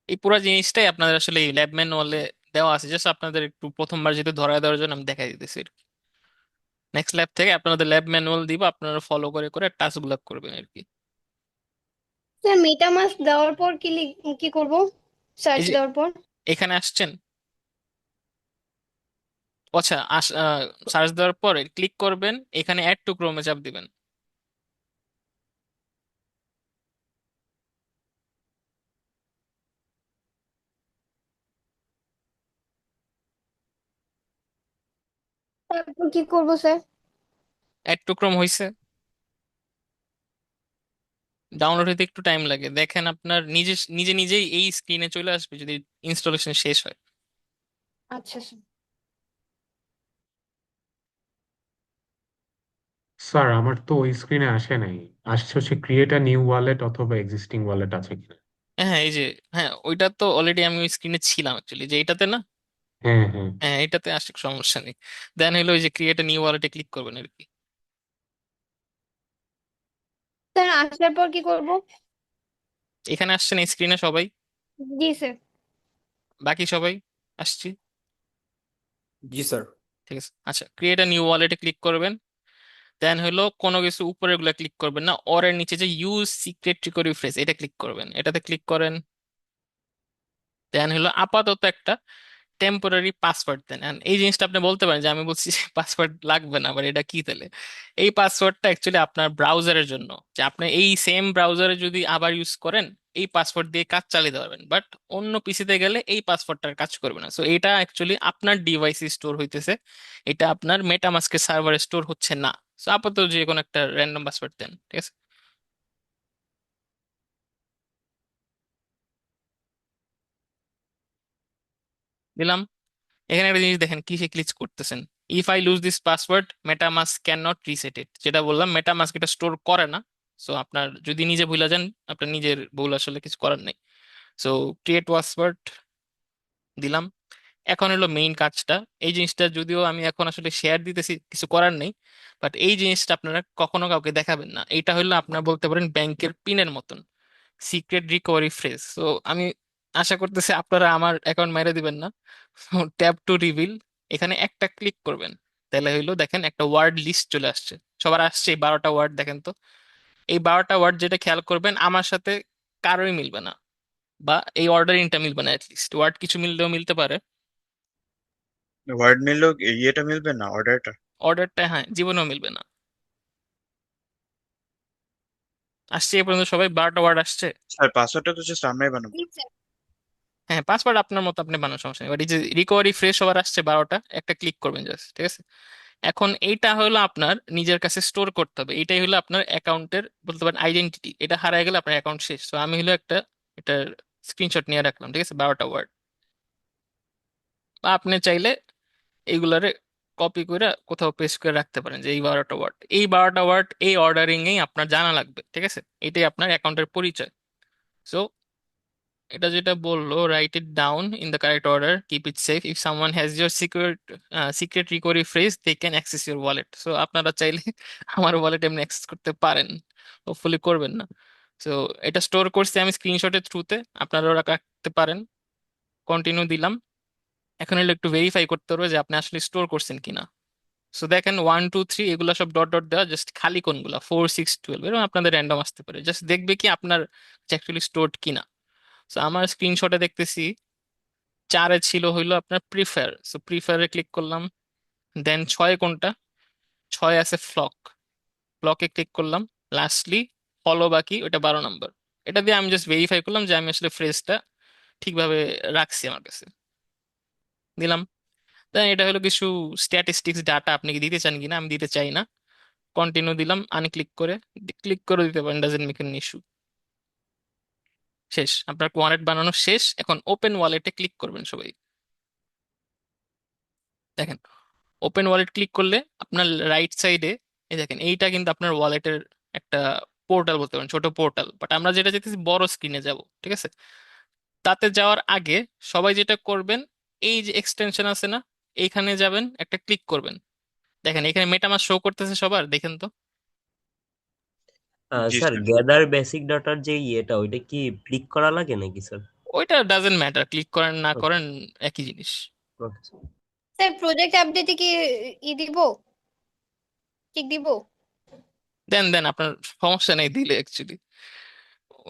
এই পুরো জিনিসটাই আপনাদের আসলে এই ল্যাব ম্যানুয়ালে দেওয়া আছে, জাস্ট আপনাদের একটু প্রথমবার যেহেতু ধরায় দেওয়ার জন্য আমি দেখাই দিতেছি। নেক্সট ল্যাব থেকে আপনাদের ল্যাব ম্যানুয়াল দিব, আপনারা ফলো করে করে টাস্কগুলো করবেন আর কি। স্যার মেটামাস্ক দেওয়ার পর কি করব? এই সার্চ যে দেওয়ার পর? এখানে আসছেন, আচ্ছা সার্চ দেওয়ার পরে ক্লিক করবেন, এখানে অ্যাড টু ক্রোমে চাপ দিবেন। তারপর কি করব স্যার? অ্যাড টু ক্রোম হয়েছে, ডাউনলোড হতে একটু টাইম লাগে, দেখেন আপনার নিজে নিজে নিজেই এই স্ক্রিনে চলে আসবে যদি ইনস্টলেশন শেষ হয়। আচ্ছা স্যার। স্যার আমার তো ওই স্ক্রিনে আসে নাই, আসছে হচ্ছে ক্রিয়েট আ নিউ ওয়ালেট অথবা এক্সিস্টিং ওয়ালেট আছে কিনা। হ্যাঁ হ্যাঁ, এই যে, হ্যাঁ ওইটা তো অলরেডি আমি ওই স্ক্রিনে ছিলাম অ্যাকচুয়ালি, যে এইটাতে না, হ্যাঁ হ্যাঁ। হ্যাঁ এটাতে আসলে সমস্যা নেই। দেন হলো ওই যে ক্রিয়েট নিউ ওয়ালেটে ক্লিক করবেন আর কি। স্যার আসার পর কি করব? এখানে আসছেন এই স্ক্রিনে সবাই, জি স্যার। বাকি সবাই আসছি, জি স্যার। ঠিক আছে। আচ্ছা, ক্রিয়েট নিউ ওয়ালেটে ক্লিক করবেন। দেন হলো কোনো কিছু উপরের গুলা ক্লিক করবেন না, ওর এর নিচে যে ইউজ সিক্রেট রিকভারি ফ্রেজ এটা ক্লিক করবেন, এটাতে ক্লিক করেন। দেন হলো আপাতত একটা টেম্পোরারি পাসওয়ার্ড দেন। And এই জিনিসটা আপনি বলতে পারেন যে আমি বলছি যে পাসওয়ার্ড লাগবে না, আবার এটা কি তাহলে? এই পাসওয়ার্ডটা অ্যাকচুয়ালি আপনার ব্রাউজারের জন্য, যে আপনি এই সেম ব্রাউজারে যদি আবার ইউজ করেন এই পাসওয়ার্ড দিয়ে কাজ চালিয়ে দিতে পারবেন, বাট অন্য পিসিতে গেলে এই পাসওয়ার্ডটার কাজ করবে না। সো এটা অ্যাকচুয়ালি আপনার ডিভাইসে স্টোর হইতেছে, এটা আপনার মেটামাস্কের সার্ভারে স্টোর হচ্ছে না। সো আপাতত যে কোনো একটা র্যান্ডম পাসওয়ার্ড দেন, ঠিক আছে? দিলাম। এখানে একটা জিনিস দেখেন কিসে ক্লিক করতেছেন, if I lose this password MetaMask can not reset it, যেটা বললাম মেটামাস্ক এটা স্টোর করে না। সো আপনার যদি নিজে ভুলে যান, আপনার নিজের ভুল, আসলে কিছু করার নেই। সো ক্রিয়েট পাসওয়ার্ড দিলাম। এখন হলো মেইন কাজটা। এই জিনিসটা যদিও আমি এখন আসলে শেয়ার দিতেছি, কিছু করার নেই, বাট এই জিনিসটা আপনারা কখনো কাউকে দেখাবেন না। এটা হলো আপনার বলতে পারেন ব্যাংকের পিনের মতন, সিক্রেট রিকভারি ফ্রেজ। তো আমি আশা করতেছি আপনারা আমার অ্যাকাউন্ট মেরে দিবেন না। ট্যাপ টু রিভিল, এখানে একটা ক্লিক করবেন, তাহলে হইলো দেখেন একটা ওয়ার্ড লিস্ট চলে আসছে। সবার আসছে এই 12টা ওয়ার্ড, দেখেন তো। এই 12টা ওয়ার্ড যেটা খেয়াল করবেন আমার সাথে কারোই মিলবে না, বা এই অর্ডারিংটা মিলবে না। অ্যাটলিস্ট ওয়ার্ড কিছু মিললেও মিলতে পারে, ওয়ার্ড মিললেও ইয়েটা মিলবে না, অর্ডারটা। অর্ডারটা হ্যাঁ জীবনেও মিলবে না। আসছে এ পর্যন্ত সবাই 12টা ওয়ার্ড আসছে। স্যার পাসওয়ার্ডটা তো জাস্ট আমরাই বানাবো। জি স্যার। হ্যাঁ পাসওয়ার্ড আপনার মতো আপনি বানানোর সমস্যা নেই, বাট এই যে রিকভারি ফ্রেশ হওয়ার আসছে 12টা, একটা ক্লিক করবেন জাস্ট, ঠিক আছে? এখন এইটা হলো আপনার নিজের কাছে স্টোর করতে হবে, এটাই হলো আপনার অ্যাকাউন্টের বলতে পারেন আইডেন্টিটি। এটা হারায় গেলে আপনার অ্যাকাউন্ট শেষ। তো আমি হলো একটা এটার স্ক্রিনশট নিয়ে রাখলাম, ঠিক আছে, 12টা ওয়ার্ড। বা আপনি চাইলে এইগুলারে কপি করে কোথাও পেস্ট করে রাখতে পারেন, যে এই 12টা ওয়ার্ড, এই 12টা ওয়ার্ড এই অর্ডারিং এই আপনার জানা লাগবে, ঠিক আছে? এটাই আপনার অ্যাকাউন্টের পরিচয়। সো এটা যেটা বললো, write it down in the correct order, keep it safe, if someone has your secret recovery phrase they can access your wallet. So আপনারা চাইলে আমার ওয়ালেট এমনি অ্যাক্সেস করতে পারেন, হোপফুলি করবেন না। সো এটা স্টোর করছি আমি স্ক্রিনশটের থ্রুতে, আপনারা ওরা রাখতে পারেন। কন্টিনিউ দিলাম। এখন হলো একটু ভেরিফাই করতে হবে যে আপনি আসলে স্টোর করছেন কিনা। সো দেখেন 1 2 3 এগুলো সব ডট ডট দেওয়া, জাস্ট খালি কোনগুলা 4 6 12 এরকম আপনাদের র্যান্ডম আসতে পারে, জাস্ট দেখবে কি আপনার অ্যাকচুয়ালি স্টোরড কিনা। সো আমার স্ক্রিনশটে দেখতেছি 4-এ ছিল হইলো আপনার প্রিফার, সো প্রিফারে ক্লিক করলাম। দেন 6-এ কোনটা, 6-এ আছে ফ্লক, ফ্লকে ক্লিক করলাম। লাস্টলি ফলো বাকি, ওটা 12 নম্বর। এটা দিয়ে আমি জাস্ট ভেরিফাই করলাম যে আমি আসলে ফ্রেজটা ঠিকভাবে রাখছি আমার কাছে। দিলাম। দেন এটা হলো কিছু স্ট্যাটিস্টিক্স ডাটা, আপনি কি দিতে চান কিনা, আমি দিতে চাই না। কন্টিনিউ দিলাম আনক্লিক করে, ক্লিক করে দিতে পারেন, ডাজেন্ট মেক এন ইস্যু। শেষ, আপনার ওয়ালেট বানানো শেষ। এখন ওপেন ওয়ালেটে ক্লিক করবেন সবাই। দেখেন ওপেন ওয়ালেট ক্লিক করলে আপনার রাইট সাইডে এই দেখেন, এইটা কিন্তু আপনার ওয়ালেটের একটা পোর্টাল বলতে পারেন, ছোট পোর্টাল। বাট আমরা যেটা যেতেছি বড় স্ক্রিনে যাব, ঠিক আছে? তাতে যাওয়ার আগে সবাই যেটা করবেন, এই যে এক্সটেনশন আছে না, এইখানে যাবেন, একটা ক্লিক করবেন। দেখেন এখানে মেটামাস্ক শো করতেছে সবার, দেখেন তো। জি স্যার স্যার। গ্যাদার বেসিক ডাটার যে ইয়েটা ওইটা কি ক্লিক করা লাগে নাকি স্যার? ওইটা ডাজেন্ট ম্যাটার, ক্লিক করেন না ওকে, করেন একই জিনিস। Okay sir. স্যার প্রজেক্ট আপডেটে কি দিব, ঠিক দিব? দেন দেন, আপনার সমস্যা নেই দিলে অ্যাকচুয়ালি।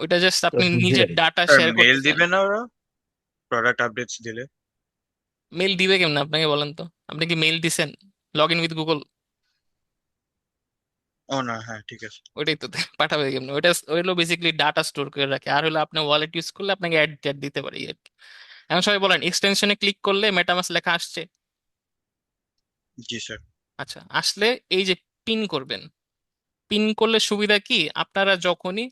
ওইটা জাস্ট তো আপনি নিজের বুঝলেন, ডাটা স্যার শেয়ার মেল করতে চান। দিবে না ওরা প্রোডাক্ট আপডেটস দিলে? মেল দিবে কেমন আপনাকে বলেন তো? আপনি কি মেল দিছেন লগ ইন উইথ গুগল? ও না, হ্যাঁ ঠিক আছে। ওইটাই তো পাঠাবে কেমন? ওইটা হলো বেসিক্যালি ডাটা স্টোর করে রাখে, আর হলো আপনি ওয়ালেট ইউজ করলে আপনাকে অ্যাড ট্যাড দিতে পারে, এই আর কি। এখন সবাই বলেন এক্সটেনশনে ক্লিক করলে মেটামাস্ক লেখা আসছে? জি স্যার। আচ্ছা আসলে এই যে পিন করবেন, পিন করলে সুবিধা কি, আপনারা যখনই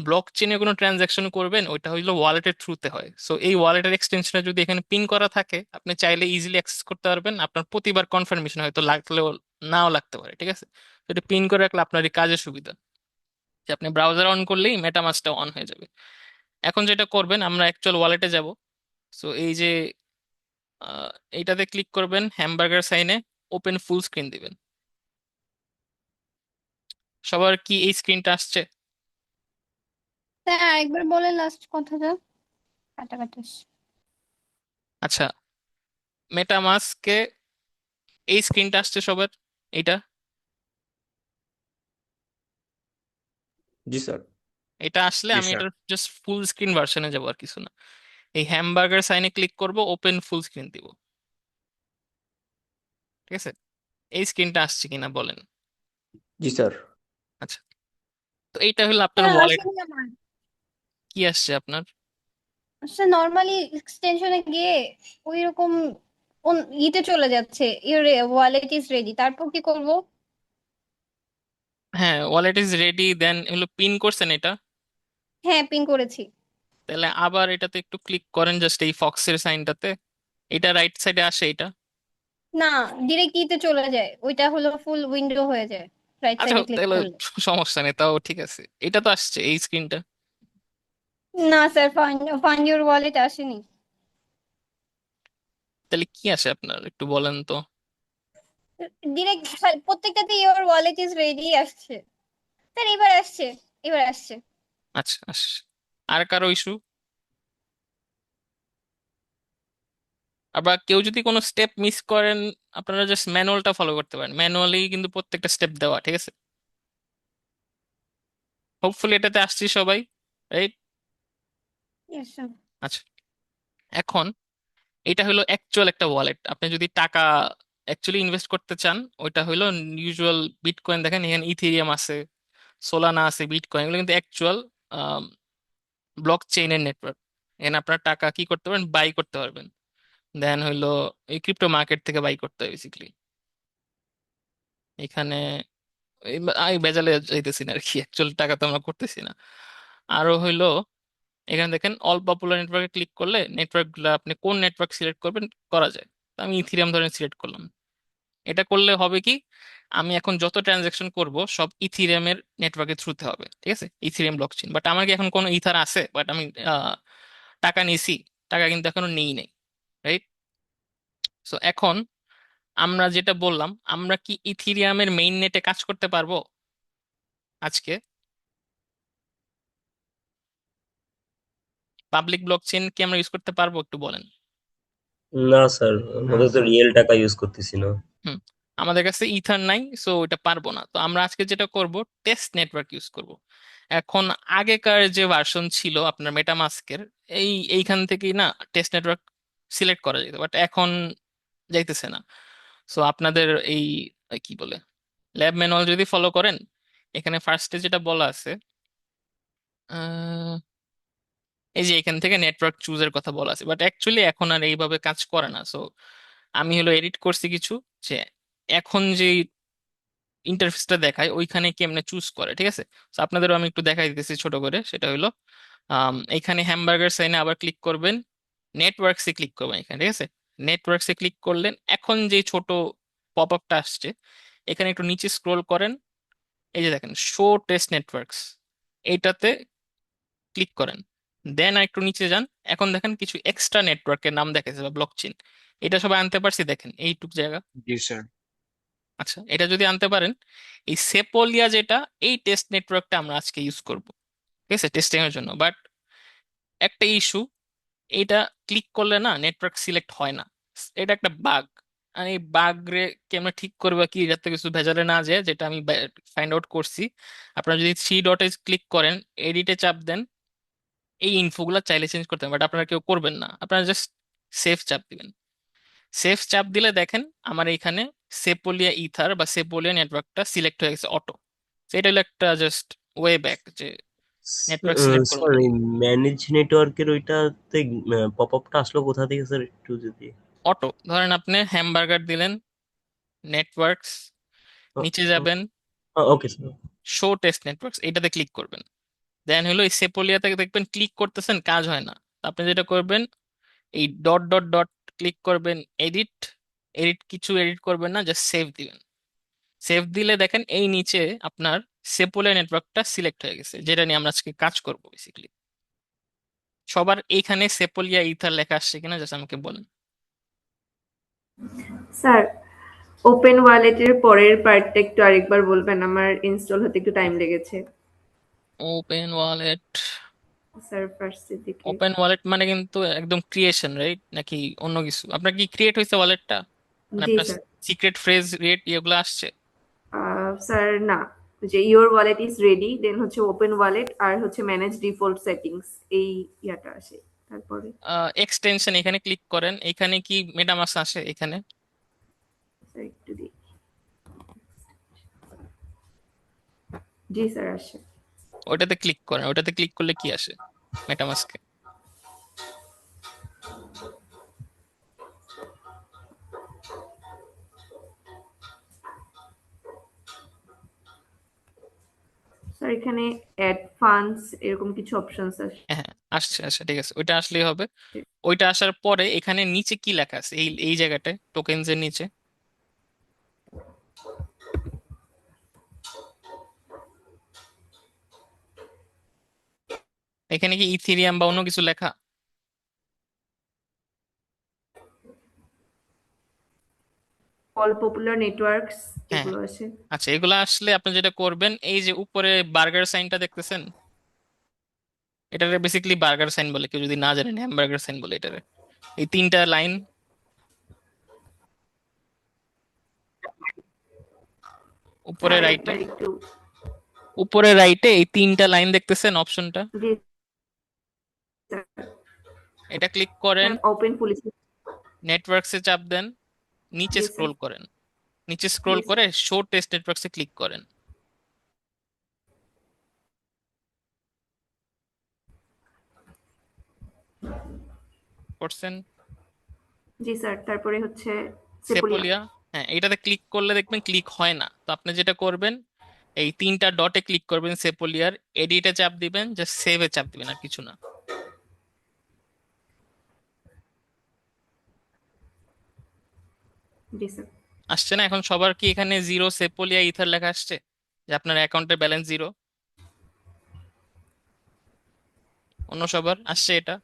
ব্লক চেনে কোনো ট্রানজাকশন করবেন ওইটা হইলো ওয়ালেটের থ্রুতে হয়। সো এই ওয়ালেটের এক্সটেনশনে যদি এখানে পিন করা থাকে আপনি চাইলে ইজিলি অ্যাক্সেস করতে পারবেন। আপনার প্রতিবার কনফার্মেশন হয়তো লাগলেও নাও লাগতে পারে, ঠিক আছে? তো এটা পিন করে রাখলে আপনারই কাজের সুবিধা, যে আপনি ব্রাউজার অন করলেই মেটামাস্কটা অন হয়ে যাবে। এখন যেটা করবেন, আমরা অ্যাকচুয়াল ওয়ালেটে যাব। সো এই যে আহ, এইটাতে ক্লিক করবেন, হ্যামবার্গার সাইনে ওপেন ফুল স্ক্রিন দিবেন। সবার কি এই স্ক্রিনটা আসছে? স্যার আরেকবার বলেন লাস্ট কথাটা, কাটাকাটি। আচ্ছা, মেটামাস্কে এই স্ক্রিনটা আসছে সবার, এইটা, জি স্যার। এটা আসলে জি আমি স্যার। এটার জাস্ট ফুল স্ক্রিন ভার্সনে যাবো, আর কিছু না। এই হ্যামবার্গার সাইনে ক্লিক করব, ওপেন ফুল স্ক্রিন দিব। ঠিক আছে, এই স্ক্রিনটা আসছে কিনা বলেন। জি স্যার। আচ্ছা, তো এইটা হলো আপনার হ্যাঁ ওয়ালেট। আসেনি আমার। কি আসছে আপনার? আচ্ছা নর্মালি এক্সটেনশনে গিয়ে ওই রকম ইতে চলে যাচ্ছে, ইউর ওয়ালেট ইজ রেডি, তারপর কি করব? হ্যাঁ, ওয়ালেট ইজ রেডি, দেন হলো পিন করছেন এটা। হ্যাঁ পিন করেছি। তাহলে আবার এটাতে একটু ক্লিক করেন, জাস্ট এই ফক্সের সাইনটাতে। এটা রাইট সাইডে আসে এটা। না, ডিরেক্ট ইতে চলে যায়, ওইটা হলো ফুল উইন্ডো হয়ে যায় রাইট আচ্ছা, সাইডে ক্লিক তাহলে করলে। সমস্যা নেই, তাও ঠিক আছে। এটা তো আসছে এই স্ক্রিনটা। না স্যার, ফাইন্ড ইউর ওয়ালেট আসেনি। তাহলে কি আসে আপনার একটু বলেন তো। ডিরেক্ট প্রত্যেকটাতে ইউর ওয়ালেট ইজ রেডি আসছে। স্যার এবার আসছে, এবার আসছে। আচ্ছা, আর কারো ইস্যু? আবার কেউ যদি কোনো স্টেপ মিস করেন, আপনারা জাস্ট ম্যানুয়ালটা ফলো করতে পারেন। ম্যানুয়ালি কিন্তু প্রত্যেকটা স্টেপ দেওয়া, ঠিক আছে। হোপফুলি এটাতে আসছি সবাই, রাইট? Yes, sir. আচ্ছা, এখন এটা হলো অ্যাকচুয়াল একটা ওয়ালেট। আপনি যদি টাকা অ্যাকচুয়ালি ইনভেস্ট করতে চান, ওইটা হলো ইউজুয়াল বিটকয়েন। দেখেন এখানে ইথেরিয়াম আছে, সোলানা আছে, বিটকয়েন, এগুলো কিন্তু অ্যাকচুয়াল ব্লক চেইনের নেটওয়ার্ক। এখানে আপনার টাকা কি করতে পারেন, বাই করতে পারবেন। দেন হইলো এই ক্রিপ্টো মার্কেট থেকে বাই করতে হয় বেসিক্যালি। এখানে আমি বেজালে যাইতেছি না আর কি, অ্যাকচুয়াল টাকা তো আমরা করতেছি না। আরো হইলো এখানে দেখেন অল পপুলার নেটওয়ার্কে ক্লিক করলে নেটওয়ার্ক গুলো আপনি কোন নেটওয়ার্ক সিলেক্ট করবেন করা যায়। তো আমি ইথিরিয়াম ধরেন সিলেক্ট করলাম। এটা করলে হবে কি, আমি এখন যত ট্রানজাকশন করব সব ইথিরিয়ামের নেটওয়ার্কের থ্রুতে হবে, ঠিক আছে, ইথিরিয়াম ব্লকচেন। বাট আমার কি এখন কোনো ইথার আছে, বাট আমি টাকা নিছি, টাকা কিন্তু এখনো নেই নাই, রাইট? সো এখন আমরা যেটা বললাম, আমরা কি ইথিরিয়ামের মেইন নেটে কাজ করতে পারবো আজকে? পাবলিক ব্লকচেন কি আমরা ইউজ করতে পারবো একটু বলেন। না স্যার, না আমরা তো স্যার। রিয়েল টাকা ইউজ করতেছি না। হুম, আমাদের কাছে ইথার নাই, সো এটা পারবো না। তো আমরা আজকে যেটা করব, টেস্ট নেটওয়ার্ক ইউজ করব। এখন আগেকার যে ভার্সন ছিল আপনার মেটামাস্কের, এইখান থেকেই না টেস্ট নেটওয়ার্ক সিলেক্ট করা যেত, বাট এখন যাইতেছে না। সো আপনাদের এই কি বলে ল্যাব ম্যানুয়াল যদি ফলো করেন, এখানে ফার্স্টে যেটা বলা আছে, এই যে এখান থেকে নেটওয়ার্ক চুজের কথা বলা আছে, বাট অ্যাকচুয়ালি এখন আর এইভাবে কাজ করে না। সো আমি হলো এডিট করছি কিছু, যে এখন যে ইন্টারফেসটা দেখায় ওইখানে কেমনে চুজ করে, ঠিক আছে। তো আপনাদেরও আমি একটু দেখাই দিতেছি ছোট করে। সেটা হলো এখানে হ্যামবার্গার সাইনে আবার ক্লিক করবেন, নেটওয়ার্কসে ক্লিক করবেন এখানে, ঠিক আছে। নেটওয়ার্কসে ক্লিক করলেন, এখন যে ছোট পপ আপটা আসছে, এখানে একটু নিচে স্ক্রোল করেন, এই যে দেখেন শো টেস্ট নেটওয়ার্কস, এইটাতে ক্লিক করেন। দেন আর একটু নিচে যান, এখন দেখেন কিছু এক্সট্রা নেটওয়ার্কের নাম দেখাচ্ছে বা ব্লকচেন। এটা সবাই আনতে পারছি, দেখেন এইটুক জায়গা। জি স্যার। আচ্ছা, এটা যদি আনতে পারেন, এই সেপোলিয়া যেটা, এই টেস্ট নেটওয়ার্কটা আমরা আজকে ইউজ করব, ঠিক আছে, টেস্টিং এর জন্য। বাট একটা ইস্যু, এটা ক্লিক করলে না নেটওয়ার্ক সিলেক্ট হয় না। এটা একটা বাগ। আর এই বাগ রে কেমনে ঠিক করবে কি, যাতে কিছু ভেজালে না যায়, যেটা আমি ফাইন্ড আউট করছি। আপনারা যদি থ্রি ডটে ক্লিক করেন, এডিটে চাপ দেন, এই ইনফোগুলো চাইলে চেঞ্জ করতে পারেন, বাট আপনারা কেউ করবেন না। আপনারা জাস্ট সেভ চাপ দিবেন। সেভ চাপ দিলে দেখেন আমার এইখানে সেপোলিয়া ইথার বা সেপোলিয়া নেটওয়ার্কটা সিলেক্ট হয়ে গেছে অটো। এটা হলো একটা জাস্ট ওয়ে ব্যাক, যে নেটওয়ার্ক সিলেক্ট করবো স্যার, না। এই ম্যানেজ নেটওয়ার্কের ওইটাতে পপ আপটা আসলো কোথা থেকে স্যার, একটু যদি। অটো ধরেন আপনি হ্যামবার্গার দিলেন, নেটওয়ার্কস, নিচে যাবেন, okay sir. Show test networks, এটাতে ক্লিক করবেন। দেন হলো এই সেপোলিয়া থেকে দেখবেন ক্লিক করতেছেন, কাজ হয় না। আপনি যেটা করবেন, এই ডট ডট ডট ক্লিক করবেন, এডিট। এডিট কিছু এডিট করবেন না, জাস্ট সেভ দিবেন। সেভ দিলে দেখেন এই নিচে আপনার সেপোলিয়া নেটওয়ার্কটা সিলেক্ট হয়ে গেছে, যেটা নিয়ে আমরা আজকে কাজ করবো বেসিক্যালি। সবার এইখানে সেপোলিয়া ইথার লেখা আসছে কিনা জাস্ট আমাকে বলেন। স্যার, ওপেন ওয়ালেটের পরের পার্টটা একটু আরেকবার বলবেন, আমার ইনস্টল হতে একটু টাইম লেগেছে। Open wallet. স্যার ফার্স্টের দিকে। ওপেন ওয়ালেট মানে কিন্তু একদম ক্রিয়েশন, রাইট, নাকি অন্য কিছু? আপনার কি ক্রিয়েট হয়েছে ওয়ালেটটা, মানে জি আপনার স্যার। সিক্রেট ফ্রেজ রেট এগুলো আসছে? স্যার না, যে ইওর ওয়ালেট ইজ রেডি, দেন হচ্ছে ওপেন ওয়ালেট, আর হচ্ছে ম্যানেজ ডিফল্ট সেটিংস, এই ইয়াটা আসে। তারপরে এক্সটেনশন এখানে ক্লিক করেন, এখানে কি মেটামাস্ক আসে এখানে? স্যার একটু দিই। জি স্যার আসে। ওটাতে ক্লিক করেন, ওটাতে ক্লিক করলে কি আসে মেটামাস্কে? স্যার এখানে অ্যাড ফান্ডস এরকম কিছু অপশনস আছে। হ্যাঁ, আসছে আসছে, ঠিক আছে, ওইটা আসলেই হবে। ওইটা আসার পরে এখানে নিচে কি লেখা আছে এই এই জায়গাটায় টোকেনস এর নিচে? এখানে কি ইথিরিয়াম বা অন্য কিছু লেখা? অল পপুলার নেটওয়ার্কস হ্যাঁ, এগুলো আছে। আচ্ছা, এগুলো আসলে আপনি যেটা করবেন, এই যে উপরে বার্গার সাইনটা দেখতেছেন, এটারে বেসিক্যালি বার্গার সাইন বলে, কেউ যদি না জানেন হ্যামবার্গার সাইন বলে এটারে। এই তিনটা লাইন উপরে স্যার রাইটে, একবার একটু। উপরে রাইটে এই তিনটা লাইন দেখতেছেন অপশনটা, জি স্যার। এটা ক্লিক করেন, স্যার ওপেন পলিসি। নেটওয়ার্কসে চাপ দেন, নিচে জি স্যার। স্ক্রোল করেন, নিচে জি স্ক্রোল স্যার। করে শো টেস্ট নেটওয়ার্কসে ক্লিক করেন। করছেন? জি স্যার তারপরে হচ্ছে সেপোলিয়া। সেপোলিয়া, হ্যাঁ, এইটাতে ক্লিক করলে দেখবেন ক্লিক হয় না। তো আপনি যেটা করবেন, এই তিনটা ডটে ক্লিক করবেন সেপোলিয়ার, এডিটে চাপ দিবেন, জাস্ট সেভে চাপ দিবেন, আর কিছু না। জি স্যার। আসছে না এখন সবার? কি এখানে জিরো সেপোলিয়া ইথার লেখা আসছে যে আপনার অ্যাকাউন্টের ব্যালেন্স জিরো? অন্য সবার আসছে এটা?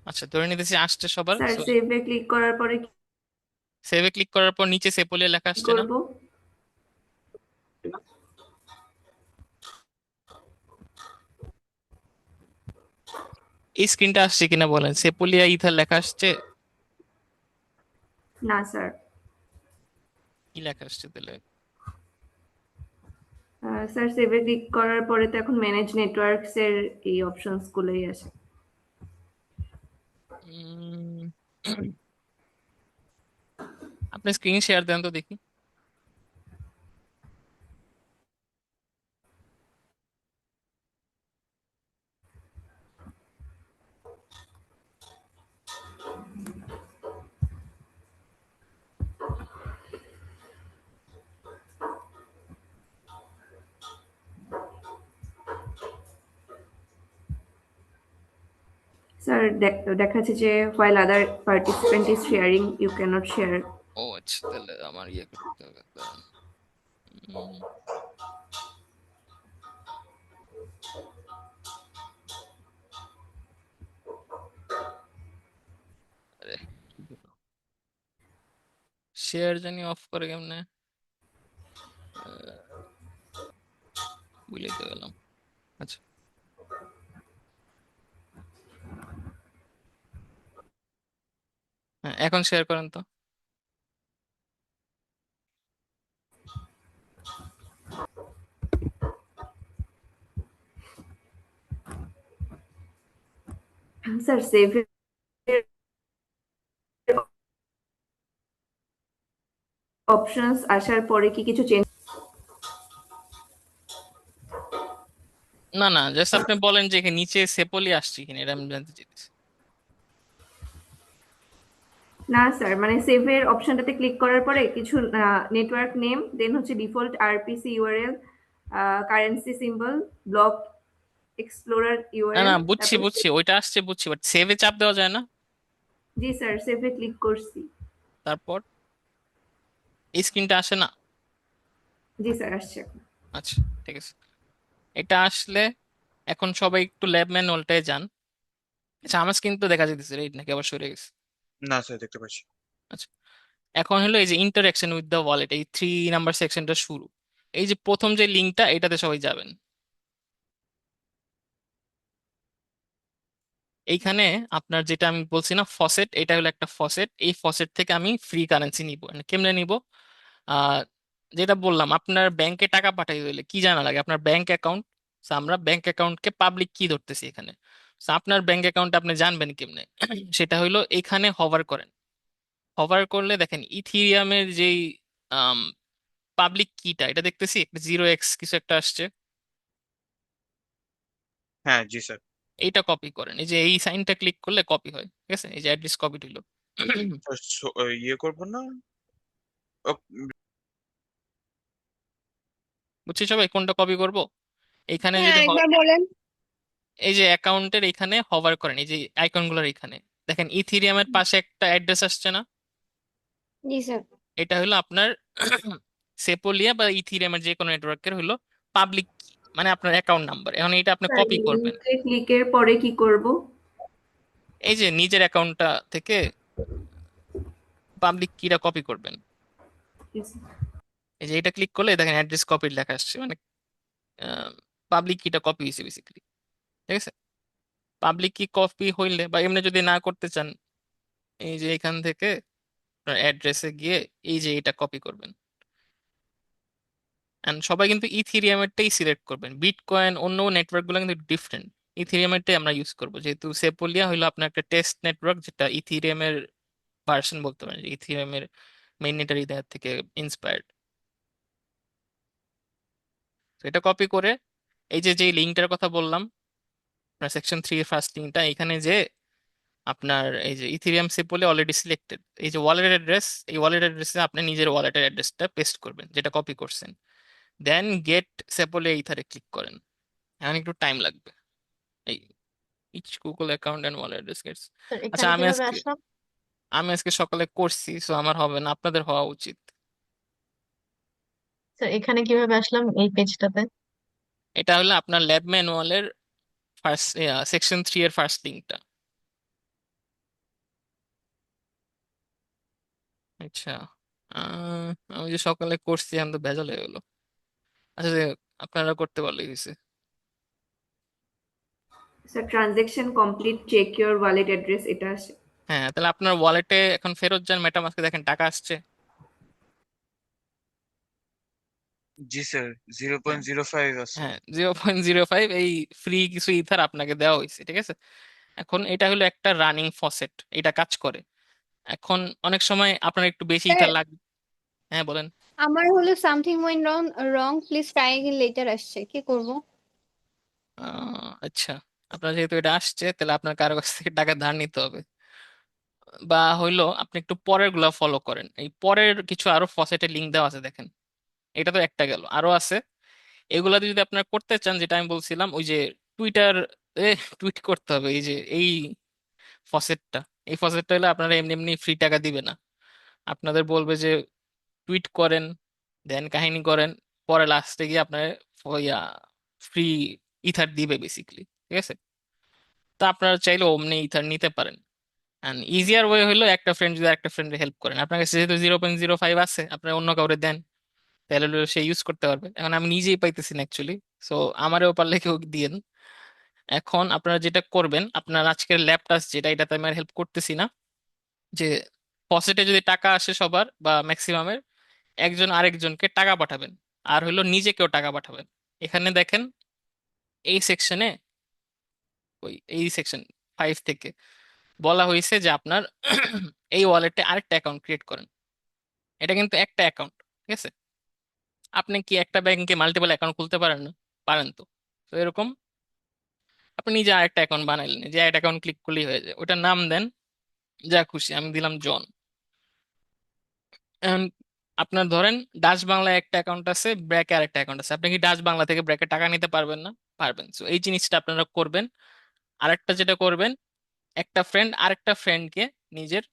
আচ্ছা, ধরে নিতেছি আসছে সবার। স্যার সেভে ক্লিক করার পরে সেভে ক্লিক করার পর নিচে সেপোলিয়া লেখা কি আসছে না? করব? এই স্ক্রিনটা আসছে কিনা বলেন, সেপোলিয়া ইথার লেখা আসছে? না স্যার। কি লেখা আসছে তাহলে? স্যার সেভে ক্লিক করার পরে তো এখন ম্যানেজ নেটওয়ার্কস এর এই অপশনস গুলোই আসে। উম, আপনি স্ক্রিন শেয়ার দেন তো দেখি। স্যার দেখাচ্ছে যে while other participant is sharing you cannot share. ও আচ্ছা, তাহলে আমার ইয়ে করতে হবে, দাঁড়ান। উম, আরে, শেয়ার জানি অফ করে কেমনে? আহ, ভুলে তো গেলাম। আচ্ছা, হ্যাঁ, এখন শেয়ার করেন তো। স্যার সেভে অপশনস আসার পরে কি কিছু চেঞ্জ? না না, জাস্ট আপনি বলেন যে এখানে নিচে সেপোলি আসছে কিনা, এটা আমি জানতে চাইছি। না স্যার মানে সেভের অপশনটাতে ক্লিক করার পরে কিছু নেটওয়ার্ক নেম দেন হচ্ছে default RPC URL currency symbol block explorer না না, ইউআরএল বুঝছি তারপরে বুঝছি, ওইটা আসছে বুঝছি, বাট সেভে চাপ দেওয়া যায় না? জি স্যার সেভে ক্লিক করছি। তারপর এই স্ক্রিনটা আসে না? জি স্যার আসছে এখন। আচ্ছা, ঠিক আছে, এটা আসলে এখন সবাই একটু ল্যাব ম্যানুয়ালটায় যান। আচ্ছা, আমার স্ক্রিন তো দেখা যেতেছে, রাইট নাকি আবার সরে গেছে? না স্যার, দেখতে পাচ্ছি। আচ্ছা, এখন হলো এই যে ইন্টারাকশন উইথ দ্য ওয়ালেট, এই 3 নাম্বার সেকশনটা শুরু। এই যে প্রথম যে লিঙ্কটা, এটাতে সবাই যাবেন। এইখানে আপনার যেটা আমি বলছি না ফসেট, এটা হলো একটা ফসেট, এই ফসেট থেকে আমি ফ্রি কারেন্সি নিব। কেমনে নিব? আহ যেটা বললাম, আপনার ব্যাংকে টাকা পাঠাইতে হলে কি জানা লাগে? আপনার ব্যাংক অ্যাকাউন্ট, So, আমরা ব্যাংক অ্যাকাউন্টকে পাবলিক কি ধরতেছি এখানে। So, আপনার ব্যাংক অ্যাকাউন্ট আপনি জানবেন কেমনে? সেটা হইলো এখানে হভার করেন। হভার করলে দেখেন ইথিরিয়ামের যেই পাবলিক কিটা এটা দেখতেছি, একটা 0x কিছু একটা আসছে, হ্যাঁ জি স্যার। এইটা কপি করেন। এই যে এই সাইনটা ক্লিক করলে কপি হয়, ঠিক আছে? এই যে অ্যাড্রেস কপি হইলো। ইয়ে করবো না? ও, বুঝছি সবাই কোনটা কপি করব? এখানে হ্যাঁ যদি একবার বলেন। এই যে অ্যাকাউন্টের এখানে হভার করেন, এই যে আইকনগুলোর এখানে দেখেন ইথিরিয়ামের পাশে একটা অ্যাড্রেস আসছে না? জি স্যার। এটা হলো আপনার সেপোলিয়া বা ইথিরিয়ামের যে কোনো নেটওয়ার্কের হলো পাবলিক, মানে আপনার অ্যাকাউন্ট নাম্বার। এখন এটা আপনি স্যার কপি করবেন। লিঙ্কে ক্লিকের পরে কি করব? এই যে নিজের অ্যাকাউন্টটা থেকে পাবলিক কিটা কপি করবেন। Yes, এই যে এটা ক্লিক করলে দেখেন অ্যাড্রেস কপির লেখা আসছে, মানে পাবলিক কিটা কপি হয়েছে বেসিক্যালি, ঠিক আছে? পাবলিক কি কপি হইলে বা এমনি যদি না করতে চান, এই যে এখান থেকে আপনার অ্যাড্রেসে গিয়ে এই যে এটা কপি করবেন। এন্ড সবাই কিন্তু ইথিরিয়ামেরটাই সিলেক্ট করবেন, বিটকয়েন অন্য নেটওয়ার্ক গুলো কিন্তু ডিফারেন্ট। ইথিরিয়ামেরটাই আমরা ইউজ করবো, যেহেতু সেপোলিয়া হলো আপনার একটা টেস্ট নেটওয়ার্ক, যেটা ইথিরিয়ামের ভার্সন বলতে পারেন, ইথিরিয়ামের মেইননেটারি দেওয়ার থেকে ইন্সপায়ার্ড। তো এটা কপি করে এই যে যে লিঙ্কটার কথা বললাম, আপনার সেকশন 3 এর ফার্স্ট লিঙ্কটা, এখানে যে আপনার এই যে ইথিরিয়াম সেপোলে অলরেডি সিলেক্টেড, এই যে ওয়ালেট অ্যাড্রেস, এই ওয়ালেট অ্যাড্রেসে আপনি নিজের ওয়ালেটের অ্যাড্রেসটা পেস্ট করবেন যেটা কপি করছেন। দেন গেট সেপোলে ইথারে ক্লিক করেন। এখন একটু টাইম লাগবে। এই each Google account and wallet address gets. Sir আচ্ছা, এখানে আমি কিভাবে আজকে আসলাম? আমি আজকে সকালে করছি, সো আমার হবে না, আপনাদের হওয়া উচিত। স্যার এখানে কিভাবে আসলাম এই পেজটাতে? এটা হলো আপনার ল্যাব ম্যানুয়ালের ফার্স্ট সেকশন 3 এর ফার্স্ট লিঙ্কটা। আচ্ছা, আমি যে সকালে করছি আমি তো ভেজাল হয়ে গেলো। আচ্ছা যে আপনারা করতে পারলেই হয়েছে। Sir transaction complete, check your wallet address এটা আসে। হ্যাঁ, তাহলে আপনার ওয়ালেটে এখন ফেরত যান, মেটামাস্কে দেখেন টাকা আসছে। জি স্যার, জিরো হ্যাঁ, পয়েন্ট জিরো ফাইভ আছে। হ্যাঁ, 0.05 এই ফ্রি কিছু ইথার আপনাকে দেওয়া হয়েছে, ঠিক আছে? এখন এটা হলো একটা রানিং ফসেট, এটা কাজ করে। এখন অনেক সময় আপনার একটু বেশি স্যার ইথার লাগবে। হ্যাঁ বলেন। আমার হলো something went wrong, wrong please try again later আসছে, কি করব? আচ্ছা, আপনার যেহেতু এটা আসছে তাহলে আপনার কারো কাছ থেকে টাকা ধার নিতে হবে, বা হইলো আপনি একটু পরের গুলা ফলো করেন। এই পরের কিছু আরো ফসেটের লিঙ্ক দেওয়া আছে দেখেন। এটা তো একটা গেল, আরো আছে। এগুলা যদি আপনার করতে চান, যেটা আমি বলছিলাম, ওই যে টুইটার এ টুইট করতে হবে, এই যে এই ফসেটটা, এই ফসেটটা হলে আপনারা এমনি এমনি ফ্রি টাকা দিবে না। আপনাদের বলবে যে টুইট করেন, দেন কাহিনী করেন, পরে লাস্টে গিয়ে আপনার ফ্রি ইথার দিবে বেসিকলি, ঠিক আছে? তা আপনারা চাইলে অমনি ইথার নিতে পারেন। অ্যান্ড ইজিয়ার ওয়ে হলো একটা ফ্রেন্ড যদি একটা ফ্রেন্ডে হেল্প করেন, আপনার কাছে যেহেতু 0.05 আছে, আপনার অন্য কাউরে দেন, তাহলে হলো সে ইউজ করতে পারবে। এখন আমি নিজেই পাইতেছি না অ্যাকচুয়ালি, সো আমারও পারলে কেউ দিয়েন। এখন আপনারা যেটা করবেন, আপনার আজকের ল্যাব টাস্ক যেটা, এটাতে আমি হেল্প করতেছি না, যে পকেটে যদি টাকা আসে সবার বা ম্যাক্সিমামের, একজন আরেকজনকে টাকা পাঠাবেন, আর হলো নিজেকেও টাকা পাঠাবেন। এখানে দেখেন এই সেকশনে, ওই এই সেকশন 5 থেকে বলা হয়েছে যে আপনার এই ওয়ালেটে আরেকটা অ্যাকাউন্ট ক্রিয়েট করেন। এটা কিন্তু একটা অ্যাকাউন্ট, ঠিক আছে? আপনি কি একটা ব্যাংকে মাল্টিপল অ্যাকাউন্ট খুলতে পারেন না? পারেন তো। তো এরকম আপনি নিজে আরেকটা অ্যাকাউন্ট বানাইলেন, যে একটা অ্যাকাউন্ট ক্লিক করলেই হয়ে যায়। ওটার নাম দেন যা খুশি, আমি দিলাম জন। এখন আপনার ধরেন ডাচ বাংলায় একটা অ্যাকাউন্ট আছে, ব্র্যাকে আরেকটা অ্যাকাউন্ট আছে, আপনি কি ডাচ বাংলা থেকে ব্র্যাকে টাকা নিতে পারবেন না? পারবেন। তো এই জিনিসটা আপনারা করবেন। আরেকটা যেটা করবেন, একটা ফ্রেন্ড আরেকটা ফ্রেন্ডকে নিজের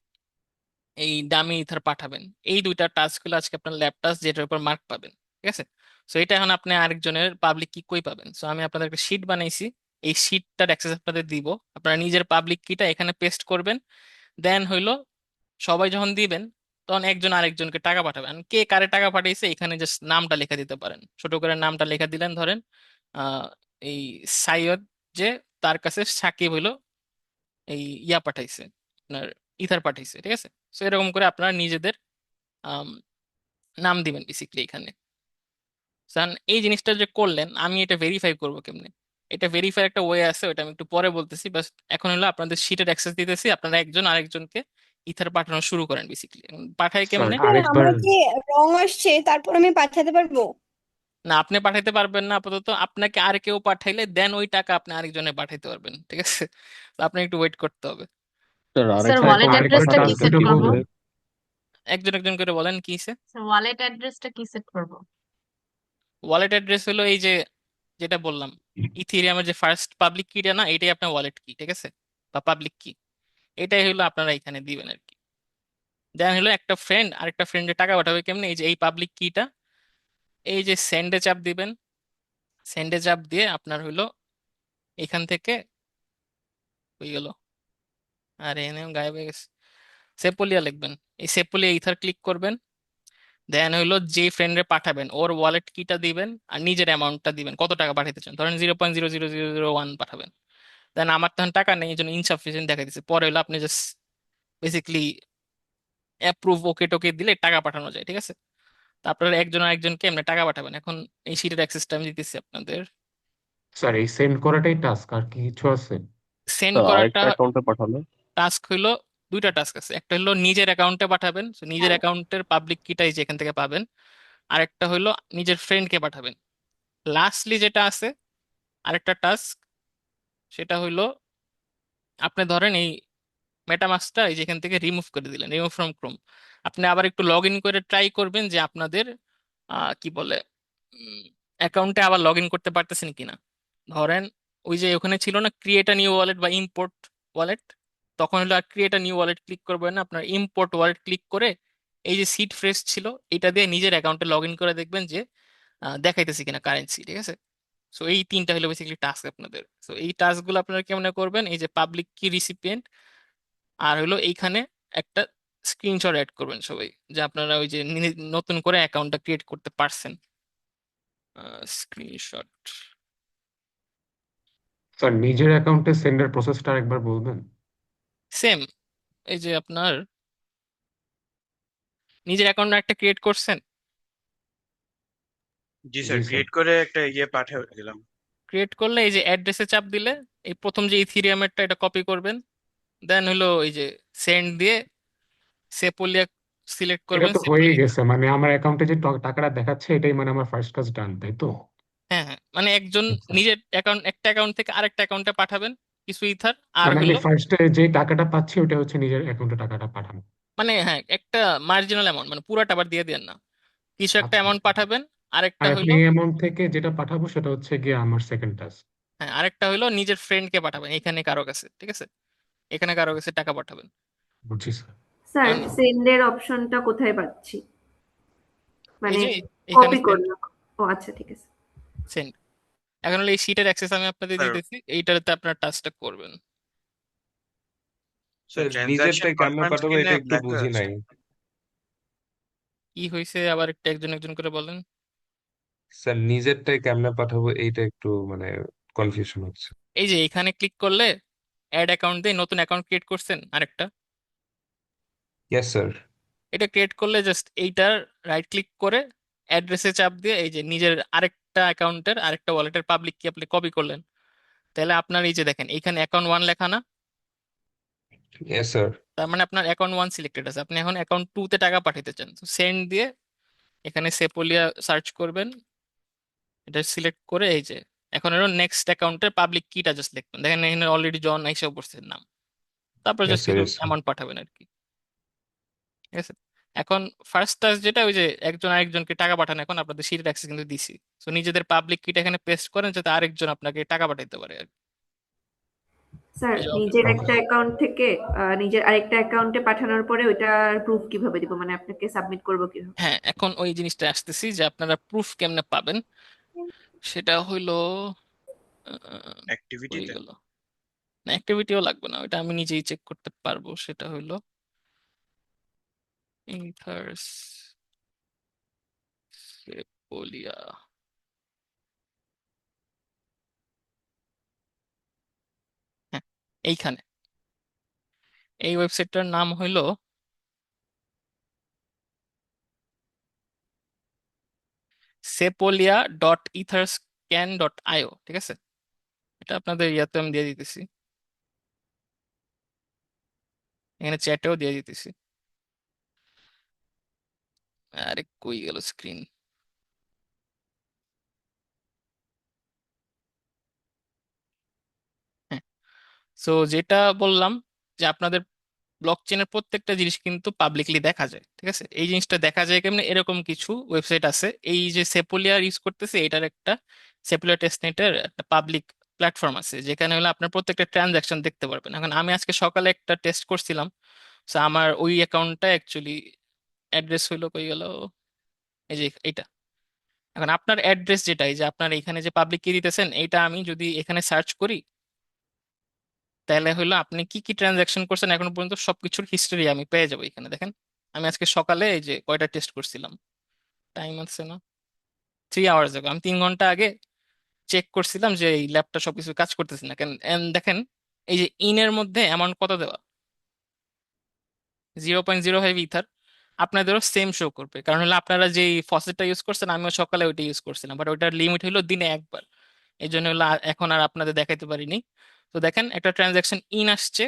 এই ডামি ইথার পাঠাবেন। এই দুইটা টাস্কগুলো আজকে আপনার ল্যাব টাস্ক, যেটার উপর মার্ক পাবেন, ঠিক আছে? সো এটা এখন আপনি আরেকজনের পাবলিক কি কই পাবেন। সো আমি আপনাদের একটা শিট বানাইছি, এই শিটটার অ্যাক্সেস আপনাদের দিব। আপনারা নিজের পাবলিক কিটা এখানে পেস্ট করবেন। দেন হইলো সবাই যখন দিবেন, তখন একজন আরেকজনকে টাকা পাঠাবেন। কে কারে টাকা পাঠিয়েছে এখানে জাস্ট নামটা লিখে দিতে পারেন, ছোট করে নামটা লিখে দিলেন। ধরেন এই সাইয়দ, যে তার কাছে সাকিব হইলো এই পাঠাইছে, আপনার ইথার পাঠাইছে, ঠিক আছে? সো এরকম করে আপনারা নিজেদের আম, নাম দিবেন বেসিকলি এখানে। জান এই জিনিসটা যে করলেন, আমি এটা ভেরিফাই করবো কেমনে? এটা ভেরিফাই একটা ওয়ে আছে, ওটা আমি একটু পরে বলতেছি। বাস এখন হলো আপনাদের শিটের অ্যাক্সেস দিতেছি, আপনারা একজন আরেকজনকে ইথার পাঠানো শুরু করেন বেসিক্যালি। পাঠায় স্যার কেমনে? স্যার আরেকবার। আমার যে রং আসছে তারপর আমি পাঠাতে পারবো? না, আপনি পাঠাইতে পারবেন না আপাতত। আপনাকে আর কেউ পাঠাইলে দেন ওই টাকা আপনি আরেকজনে পাঠাইতে পারবেন, ঠিক আছে? তো আপনি একটু ওয়েট করতে হবে। স্যার স্যার আরেকটা ওয়ালেট অ্যাকাউন্টে আরেকবার অ্যাড্রেসটা পাঠাতে কি হবে সেট টাস্কটা কি করব? বলবেন? একজন একজন করে বলেন কি? স্যার ওয়ালেট অ্যাড্রেসটা কি সেট করব? ওয়ালেট অ্যাড্রেস হলো এই যে যেটা বললাম, ইথিরিয়ামের যে ফার্স্ট পাবলিক কিটা না, এটাই আপনার ওয়ালেট কি, ঠিক আছে? বা পাবলিক কি, এটাই হলো আপনারা এখানে দিবেন আর কি। দেন হলো একটা ফ্রেন্ড আরেকটা ফ্রেন্ডে টাকা পাঠাবে কেমনে, এই যে এই পাবলিক কিটা, এই যে সেন্ডে চাপ দিবেন। সেন্ডে চাপ দিয়ে আপনার হলো এখান থেকে হয়ে গেল, আর এনে গায়েব হয়ে গেছে, সেপোলিয়া লিখবেন। এই সেপোলিয়া ইথার ক্লিক করবেন। দেন হইলো যে ফ্রেন্ডে পাঠাবেন ওর ওয়ালেট কিটা দিবেন, আর নিজের অ্যামাউন্টটা দিবেন, কত টাকা পাঠাতে চান। ধরেন 0.00001 পাঠাবেন। দেন আমার তখন টাকা নেই, এই জন্য ইনসাফিসিয়েন্ট দেখা দিচ্ছে। পরে হলো আপনি জাস্ট বেসিক্যালি অ্যাপ্রুভ ওকে টোকে দিলে টাকা পাঠানো যায়, ঠিক আছে? তারপরে একজন আরেকজনকে এমনি টাকা পাঠাবেন। এখন এই শিটের অ্যাক্সেসটা আমি দিতেছি আপনাদের। স্যার এই সেন্ড করাটাই টাস্ক, আর কি কিছু আছে? সেন্ড স্যার করাটা আরেকটা অ্যাকাউন্টে পাঠালে? টাস্ক হইলো দুইটা টাস্ক আছে। একটা হলো নিজের অ্যাকাউন্টে পাঠাবেন, so নিজের অ্যাকাউন্টের পাবলিক কিটাই যে এখান থেকে পাবেন। আরেকটা হইলো নিজের ফ্রেন্ডকে পাঠাবেন। লাস্টলি যেটা আছে আরেকটা টাস্ক, সেটা হইলো আপনি ধরেন এই মেটামাস্কটা এই যেখান থেকে রিমুভ করে দিলেন, রিমুভ ফ্রম ক্রোম। আপনি আবার একটু লগ ইন করে ট্রাই করবেন যে আপনাদের কি বলে অ্যাকাউন্টে আবার লগ ইন করতে পারতেছেন কিনা। ধরেন ওই যে ওখানে ছিল না ক্রিয়েট আ নিউ ওয়ালেট বা ইম্পোর্ট ওয়ালেট, তখন হলো আর create a new wallet click করবেন না, আপনার ইম্পোর্ট ওয়ালেট ক্লিক করে এই যে সিট ফ্রেশ ছিল এটা দিয়ে নিজের অ্যাকাউন্টে লগ ইন করে দেখবেন যে দেখাইতেছে কিনা কারেন্সি, ঠিক আছে? সো এই তিনটা হলো বেসিক্যালি টাস্ক আপনাদের। সো এই টাস্কগুলো আপনারা কেমন করবেন, এই যে পাবলিক কি রিসিপিয়েন্ট, আর হলো এইখানে একটা স্ক্রিনশট অ্যাড করবেন সবাই, যে আপনারা ওই যে নতুন করে অ্যাকাউন্টটা ক্রিয়েট করতে পারছেন। স্ক্রিনশট। স্যার নিজের অ্যাকাউন্টে সেন্ডের প্রসেসটা একবার বলবেন? সেম, এই যে আপনার নিজের অ্যাকাউন্ট একটা ক্রিয়েট করছেন। জি জি স্যার, স্যার। ক্রিয়েট করে একটা পাঠিয়ে দিলাম। ক্রিয়েট করলে এই যে অ্যাড্রেসে চাপ দিলে এই প্রথম যে ইথিরিয়ামেরটা এটা কপি করবেন। দেন হলো এই যে সেন্ড দিয়ে সেপোলিয়া সিলেক্ট এটা করবেন, তো হয়েই সেপোলিয়া। গেছে, মানে আমার অ্যাকাউন্টে যে টাকাটা দেখাচ্ছে এটাই মানে আমার ফার্স্ট কাজ ডান, তাই তো? হ্যাঁ হ্যাঁ, মানে একজন আচ্ছা। নিজের অ্যাকাউন্ট একটা অ্যাকাউন্ট থেকে আরেকটা অ্যাকাউন্টে পাঠাবেন কিছু ইথার, আর মানে আমি হলো ফার্স্টে যে টাকাটা পাচ্ছি ওটা হচ্ছে নিজের অ্যাকাউন্টে টাকাটা পাঠানো। মানে হ্যাঁ একটা মার্জিনাল অ্যামাউন্ট, মানে পুরাটা আবার দিয়ে দেন না, কিছু একটা আচ্ছা অ্যামাউন্ট আচ্ছা। পাঠাবেন। আর আরেকটা এখন হইলো এই অ্যামাউন্ট থেকে যেটা পাঠাবো সেটা হচ্ছে গিয়ে আমার সেকেন্ড টাস্ক। হ্যাঁ আরেকটা হইলো নিজের ফ্রেন্ডকে পাঠাবেন এখানে কারো কাছে, ঠিক আছে? এখানে কারো কাছে টাকা পাঠাবেন। বুঝছি স্যার। স্যার কারণ সেন্ডের অপশনটা কোথায় পাচ্ছি? এই মানে যে এখানে কপি সেন্ড, করলাম। ও আচ্ছা, ঠিক আছে। সেন্ড। এখন হলো এই শিটের অ্যাক্সেস আমি আপনাদের স্যার দিতেছি, এইটাতে আপনার টাচটা করবেন। স্যার ট্রানজাকশন নিজেরটাই কেমনে কনফার্ম পাঠাবো এটা স্ক্রিনে একটু ব্ল্যাক হয়ে বুঝি আছে। নাই। কি হয়েছে আবার একটু একজন একজন করে বলেন। স্যার নিজেরটাই কেমনে পাঠাবো এইটা একটু মানে কনফিউশন হচ্ছে। এই যে এখানে ক্লিক করলে অ্যাড অ্যাকাউন্ট দিয়ে নতুন অ্যাকাউন্ট ক্রিয়েট করছেন আরেকটা, ইয়েস স্যার। এটা ক্রিয়েট করলে জাস্ট এইটার রাইট ক্লিক করে অ্যাড্রেসে চাপ দিয়ে এই যে নিজের আরেকটা অ্যাকাউন্টের আরেকটা ওয়ালেটের পাবলিক কি আপনি কপি করলেন। তাহলে আপনার এই যে দেখেন এখানে অ্যাকাউন্ট ওয়ান লেখা না, ইয়েস স্যার। তার মানে আপনার অ্যাকাউন্ট ওয়ান সিলেক্টেড আছে, আপনি এখন অ্যাকাউন্ট টু তে টাকা পাঠাতে চান। সেন্ড দিয়ে এখানে সেপোলিয়া সার্চ করবেন, এটা সিলেক্ট করে এই যে এখন এর নেক্সট অ্যাকাউন্টের পাবলিক কিটা জাস্ট লিখবেন। দেখেন এখানে অলরেডি জন আইসা পড়ছে নাম, তারপর ইয়েস জাস্ট স্যার। কিছু ইয়েস স্যার। অ্যামাউন্ট পাঠাবেন আর কি, ঠিক আছে? এখন ফার্স্ট টাস্ক যেটা ওই যে একজন আরেকজনকে টাকা পাঠানো, এখন আপনাদের সিটের অ্যাক্সেস কিন্তু দিছি। তো নিজেদের পাবলিক কিটা এখানে পেস্ট করেন যাতে আরেকজন আপনাকে টাকা পাঠাতে পারে আর কি। স্যার এই যে নিজের ওকে। একটা অ্যাকাউন্ট থেকে নিজের আরেকটা অ্যাকাউন্টে পাঠানোর পরে ওইটার প্রুফ কিভাবে দিব, মানে আপনাকে সাবমিট করবো কিভাবে? হ্যাঁ, এখন ওই জিনিসটা আসতেছি যে আপনারা প্রুফ কেমনে পাবেন। সেটা হইলো হয়ে অ্যাক্টিভিটিতে। গেল না, অ্যাক্টিভিটিও লাগবে না, ওটা আমি নিজেই চেক করতে পারবো। সেটা হইলো ইনথার্স সেপোলিয়া। হ্যাঁ, এইখানে এই ওয়েবসাইটটার নাম হইলো sepolia.etherscan.io, ঠিক আছে? এটা আপনাদের ইয়াতে আমি দিয়ে দিতেছি, এখানে চ্যাটেও দিয়ে দিতেছি। আরে কই গেল স্ক্রিন? হ্যাঁ, সো যেটা বললাম যে আপনাদের ব্লকচেনের প্রত্যেকটা জিনিস কিন্তু পাবলিকলি দেখা যায়, ঠিক আছে? এই জিনিসটা দেখা যায় কেমনে, এরকম কিছু ওয়েবসাইট আছে। এই যে সেপোলিয়া ইউজ করতেছে, এটার একটা সেপোলিয়া টেস্টনেটের একটা পাবলিক প্ল্যাটফর্ম আছে, যেখানে হলে আপনার প্রত্যেকটা ট্রানজাকশন দেখতে পারবেন। এখন আমি আজকে সকালে একটা টেস্ট করছিলাম, তো আমার ওই অ্যাকাউন্টটা অ্যাকচুয়ালি অ্যাড্রেস হইলো কই গেল, এই যে এটা। এখন আপনার অ্যাড্রেস যেটা, এই যে আপনার এখানে যে পাবলিক কি দিতেছেন, এইটা আমি যদি এখানে সার্চ করি, তাহলে হলো আপনি কি কি ট্রানজাকশন করছেন এখন পর্যন্ত সবকিছুর হিস্টোরি আমি পেয়ে যাবো। এখানে দেখেন, আমি আজকে সকালে এই যে কয়টা টেস্ট করছিলাম, টাইম আছে না, 3 আওয়ার্স আগে, আমি 3 ঘন্টা আগে চেক করছিলাম যে এই ল্যাপটা সবকিছু কাজ করতেছে না কেন। And দেখেন, এই যে ইনের মধ্যে অ্যামাউন্ট কত দেওয়া, 0.05 ইথার। আপনাদেরও সেম শো করবে, কারণ হলো আপনারা যে ফসেটটা ইউজ করছেন, আমিও সকালে ওইটা ইউজ করছিলাম, বাট ওইটার লিমিট হলো দিনে একবার। এই জন্য হলো এখন আর আপনাদের দেখাইতে পারিনি। তো দেখেন, একটা ট্রানজাকশন ইন আসছে,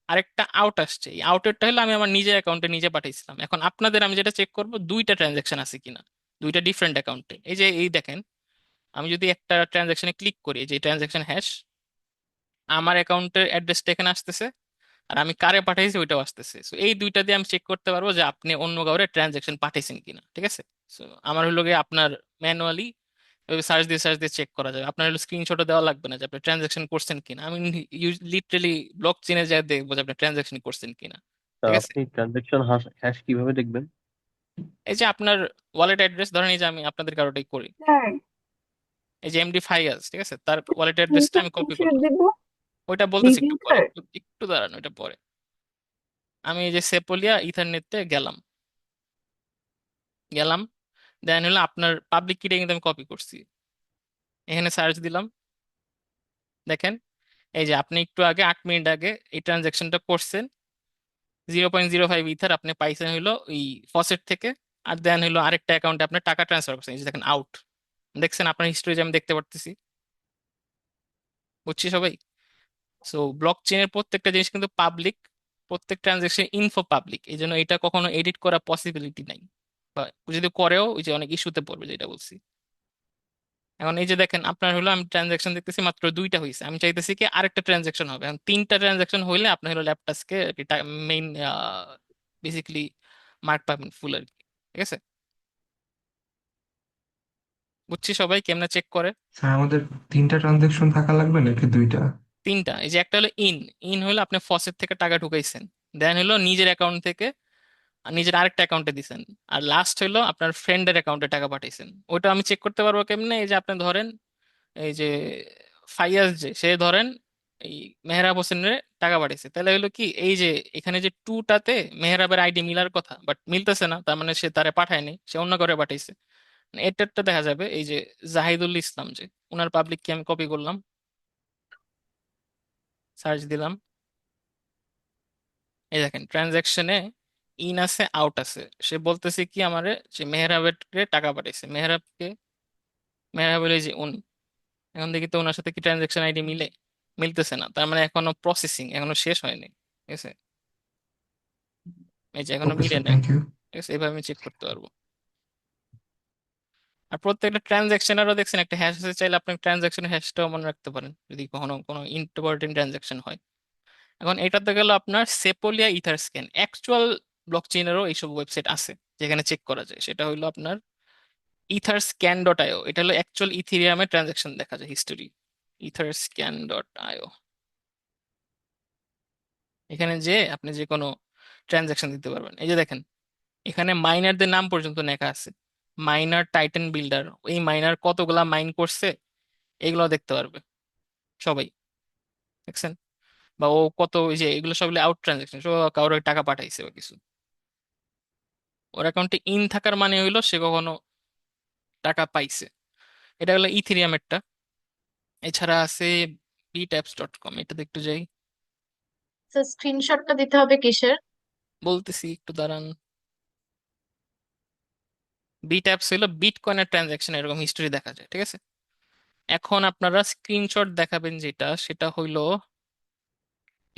আরেকটা আউট আসছে। এই আউটেরটা হলো আমি আমার নিজের অ্যাকাউন্টে নিজে পাঠিয়েছিলাম। এখন আপনাদের আমি যেটা চেক করব, দুইটা ট্রানজাকশন আছে কিনা, দুইটা ডিফারেন্ট অ্যাকাউন্টে। এই যে এই দেখেন, আমি যদি একটা ট্রানজাকশনে ক্লিক করি, যে ট্রানজাকশন হ্যাশ, আমার অ্যাকাউন্টের অ্যাড্রেসটা এখানে আসতেছে, আর আমি কারে পাঠাইছি ওইটাও আসতেছে। সো এই দুইটা দিয়ে আমি চেক করতে পারবো যে আপনি অন্য কাউরে ট্রানজাকশন পাঠাইছেন কিনা, ঠিক আছে? সো আমার হলো গিয়ে আপনার ম্যানুয়ালি সার্চ দিয়ে চেক করা যাবে। আপনার হলো স্ক্রিনশটও দেওয়া লাগবে না যে আপনি ট্রানজাকশন করছেন কিনা। আমি লিটারালি ব্লক চেনে যা দেখবো যে আপনি ট্রানজাকশন করছেন কিনা, তা ঠিক আছে? আপনি ট্রানজাকশন হ্যাশ কিভাবে দেখবেন? এই যে আপনার ওয়ালেট অ্যাড্রেস, ধরেন এই যে আমি আপনাদের কারোটাই করি, স্যার এই যে এমডি ফাইয়াজ, ঠিক আছে, তার ওয়ালেট অ্যাড্রেসটা স্ক্রিনশট আমি কপি কিসের করলাম। দিব? ওইটা বলতেছি একটু রিভিউ পরে, স্যার? একটু দাঁড়ান, ওইটা পরে। আমি এই যে সেপোলিয়া ইথারনেটে গেলাম, গেলাম দেন হলো আপনার পাবলিক কিটা কিন্তু আমি কপি করছি, এখানে সার্চ দিলাম। দেখেন, এই যে আপনি একটু আগে 8 মিনিট আগে এই ট্রানজাকশনটা করছেন, 0.05 ইথার আপনি পাইছেন হইলো ওই ফসেট থেকে। আর দেন হইলো আরেকটা অ্যাকাউন্টে আপনি টাকা ট্রান্সফার করছেন, এই যে দেখেন আউট। দেখছেন আপনার হিস্ট্রি যে আমি দেখতে পারতেছি, বুঝছি সবাই? সো ব্লক চেনের প্রত্যেকটা জিনিস কিন্তু পাবলিক, প্রত্যেক ট্রানজাকশন ইনফো পাবলিক, এই জন্য এটা কখনো এডিট করা পসিবিলিটি নাই, বা যদি করেও ওই যে অনেক ইস্যুতে পড়বে, যেটা বলছি। এখন এই যে দেখেন, আপনার হলো আমি ট্রানজাকশন দেখতেছি মাত্র দুইটা হয়েছে, আমি চাইতেছি কি আরেকটা ট্রানজাকশন হবে। এখন 3টা ট্রানজাকশন হইলে আপনার হলো ল্যাপটাসকে মেইন বেসিক্যালি মার্ক পাবেন ফুল আর কি, ঠিক আছে? বুঝছি সবাই কেমনে চেক করে। স্যার আমাদের 3টা ট্রানজেকশন থাকা লাগবে নাকি 2টা? 3টা, এই যে একটা হলো ইন, ইন হলো আপনি ফসেট থেকে টাকা ঢুকাইছেন, দেন হলো নিজের অ্যাকাউন্ট থেকে আর নিজের আরেকটা অ্যাকাউন্টে দিছেন, আর লাস্ট হলো আপনার ফ্রেন্ডের অ্যাকাউন্টে টাকা পাঠাইছেন। ওটা আমি চেক করতে পারবো কেমনে, এই যে আপনি ধরেন এই যে ফাইয়াজ, যে সে ধরেন এই মেহরাব হোসেনের টাকা পাঠিয়েছে, তাহলে হলো কি, এই যে এখানে যে টুটাতে মেহরাবের আইডি মিলার কথা, বাট মিলতেছে না, তার মানে সে তারে পাঠায়নি, সে অন্য করে পাঠাইছে। মানে এটারটা দেখা যাবে, এই যে জাহিদুল ইসলাম, যে ওনার পাবলিক কি আমি কপি করলাম, সার্চ দিলাম, এই দেখেন ট্রানজাকশনে ইন আছে আউট আছে। সে বলতেছে কি আমারে, যে মেহরাবের টাকা পাঠাইছে, মেহরাবকে, মেহরাব হলো এই যে উনি। এখন দেখি তো ওনার সাথে কি ট্রানজাকশন আইডি মিলে, মিলতেছে না, তার মানে এখনো প্রসেসিং, এখনো শেষ হয়নি, ঠিক আছে? এই যে এখনো ওকে মিলে স্যার, নাই, থ্যাংক ইউ। ঠিক আছে? এভাবে আমি চেক করতে পারবো। আর প্রত্যেকটা ট্রানজাকশনেরও দেখছেন একটা হ্যাশ আছে, চাইলে আপনি ট্রানজাকশনের হ্যাশটাও মনে রাখতে পারেন যদি কখনো কোনো ইম্পর্টেন্ট ট্রানজাকশন হয়। এখন এটাতে গেল আপনার সেপোলিয়া ইথার স্ক্যান, অ্যাকচুয়াল ব্লকচেইনেরও এইসব ওয়েবসাইট আছে যেখানে চেক করা যায়। সেটা হলো আপনার etherscan.io, এটা হলো অ্যাকচুয়াল ইথিরিয়ামের ট্রানজাকশন দেখা যায় হিস্টোরি, etherscan.io। এখানে যে আপনি যে কোনো ট্রানজাকশন দিতে পারবেন। এই যে দেখেন, এখানে মাইনারদের নাম পর্যন্ত লেখা আছে, মাইনার টাইটান বিল্ডার, এই মাইনার কতগুলা মাইন করছে এগুলো দেখতে পারবে সবাই, দেখছেন? বা ও কত, ওই যে এগুলো সব আউট ট্রানজাকশন, কারোর টাকা পাঠাইছে বা কিছু। ওর অ্যাকাউন্টে ইন থাকার মানে হইলো সে কখনো টাকা পাইছে। এটা হলো ইথিরিয়ামেরটা। এছাড়া আছে btaps.com, এটাতে একটু যাই, স্যার স্ক্রিনশটটা দিতে হবে কিসের? বলতেছি একটু দাঁড়ান। বিট অ্যাপস হলো বিটকয়েনের ট্রানজাকশন এরকম হিস্টোরি দেখা যায়, ঠিক আছে? এখন আপনারা স্ক্রিনশট দেখাবেন যেটা, সেটা হইলো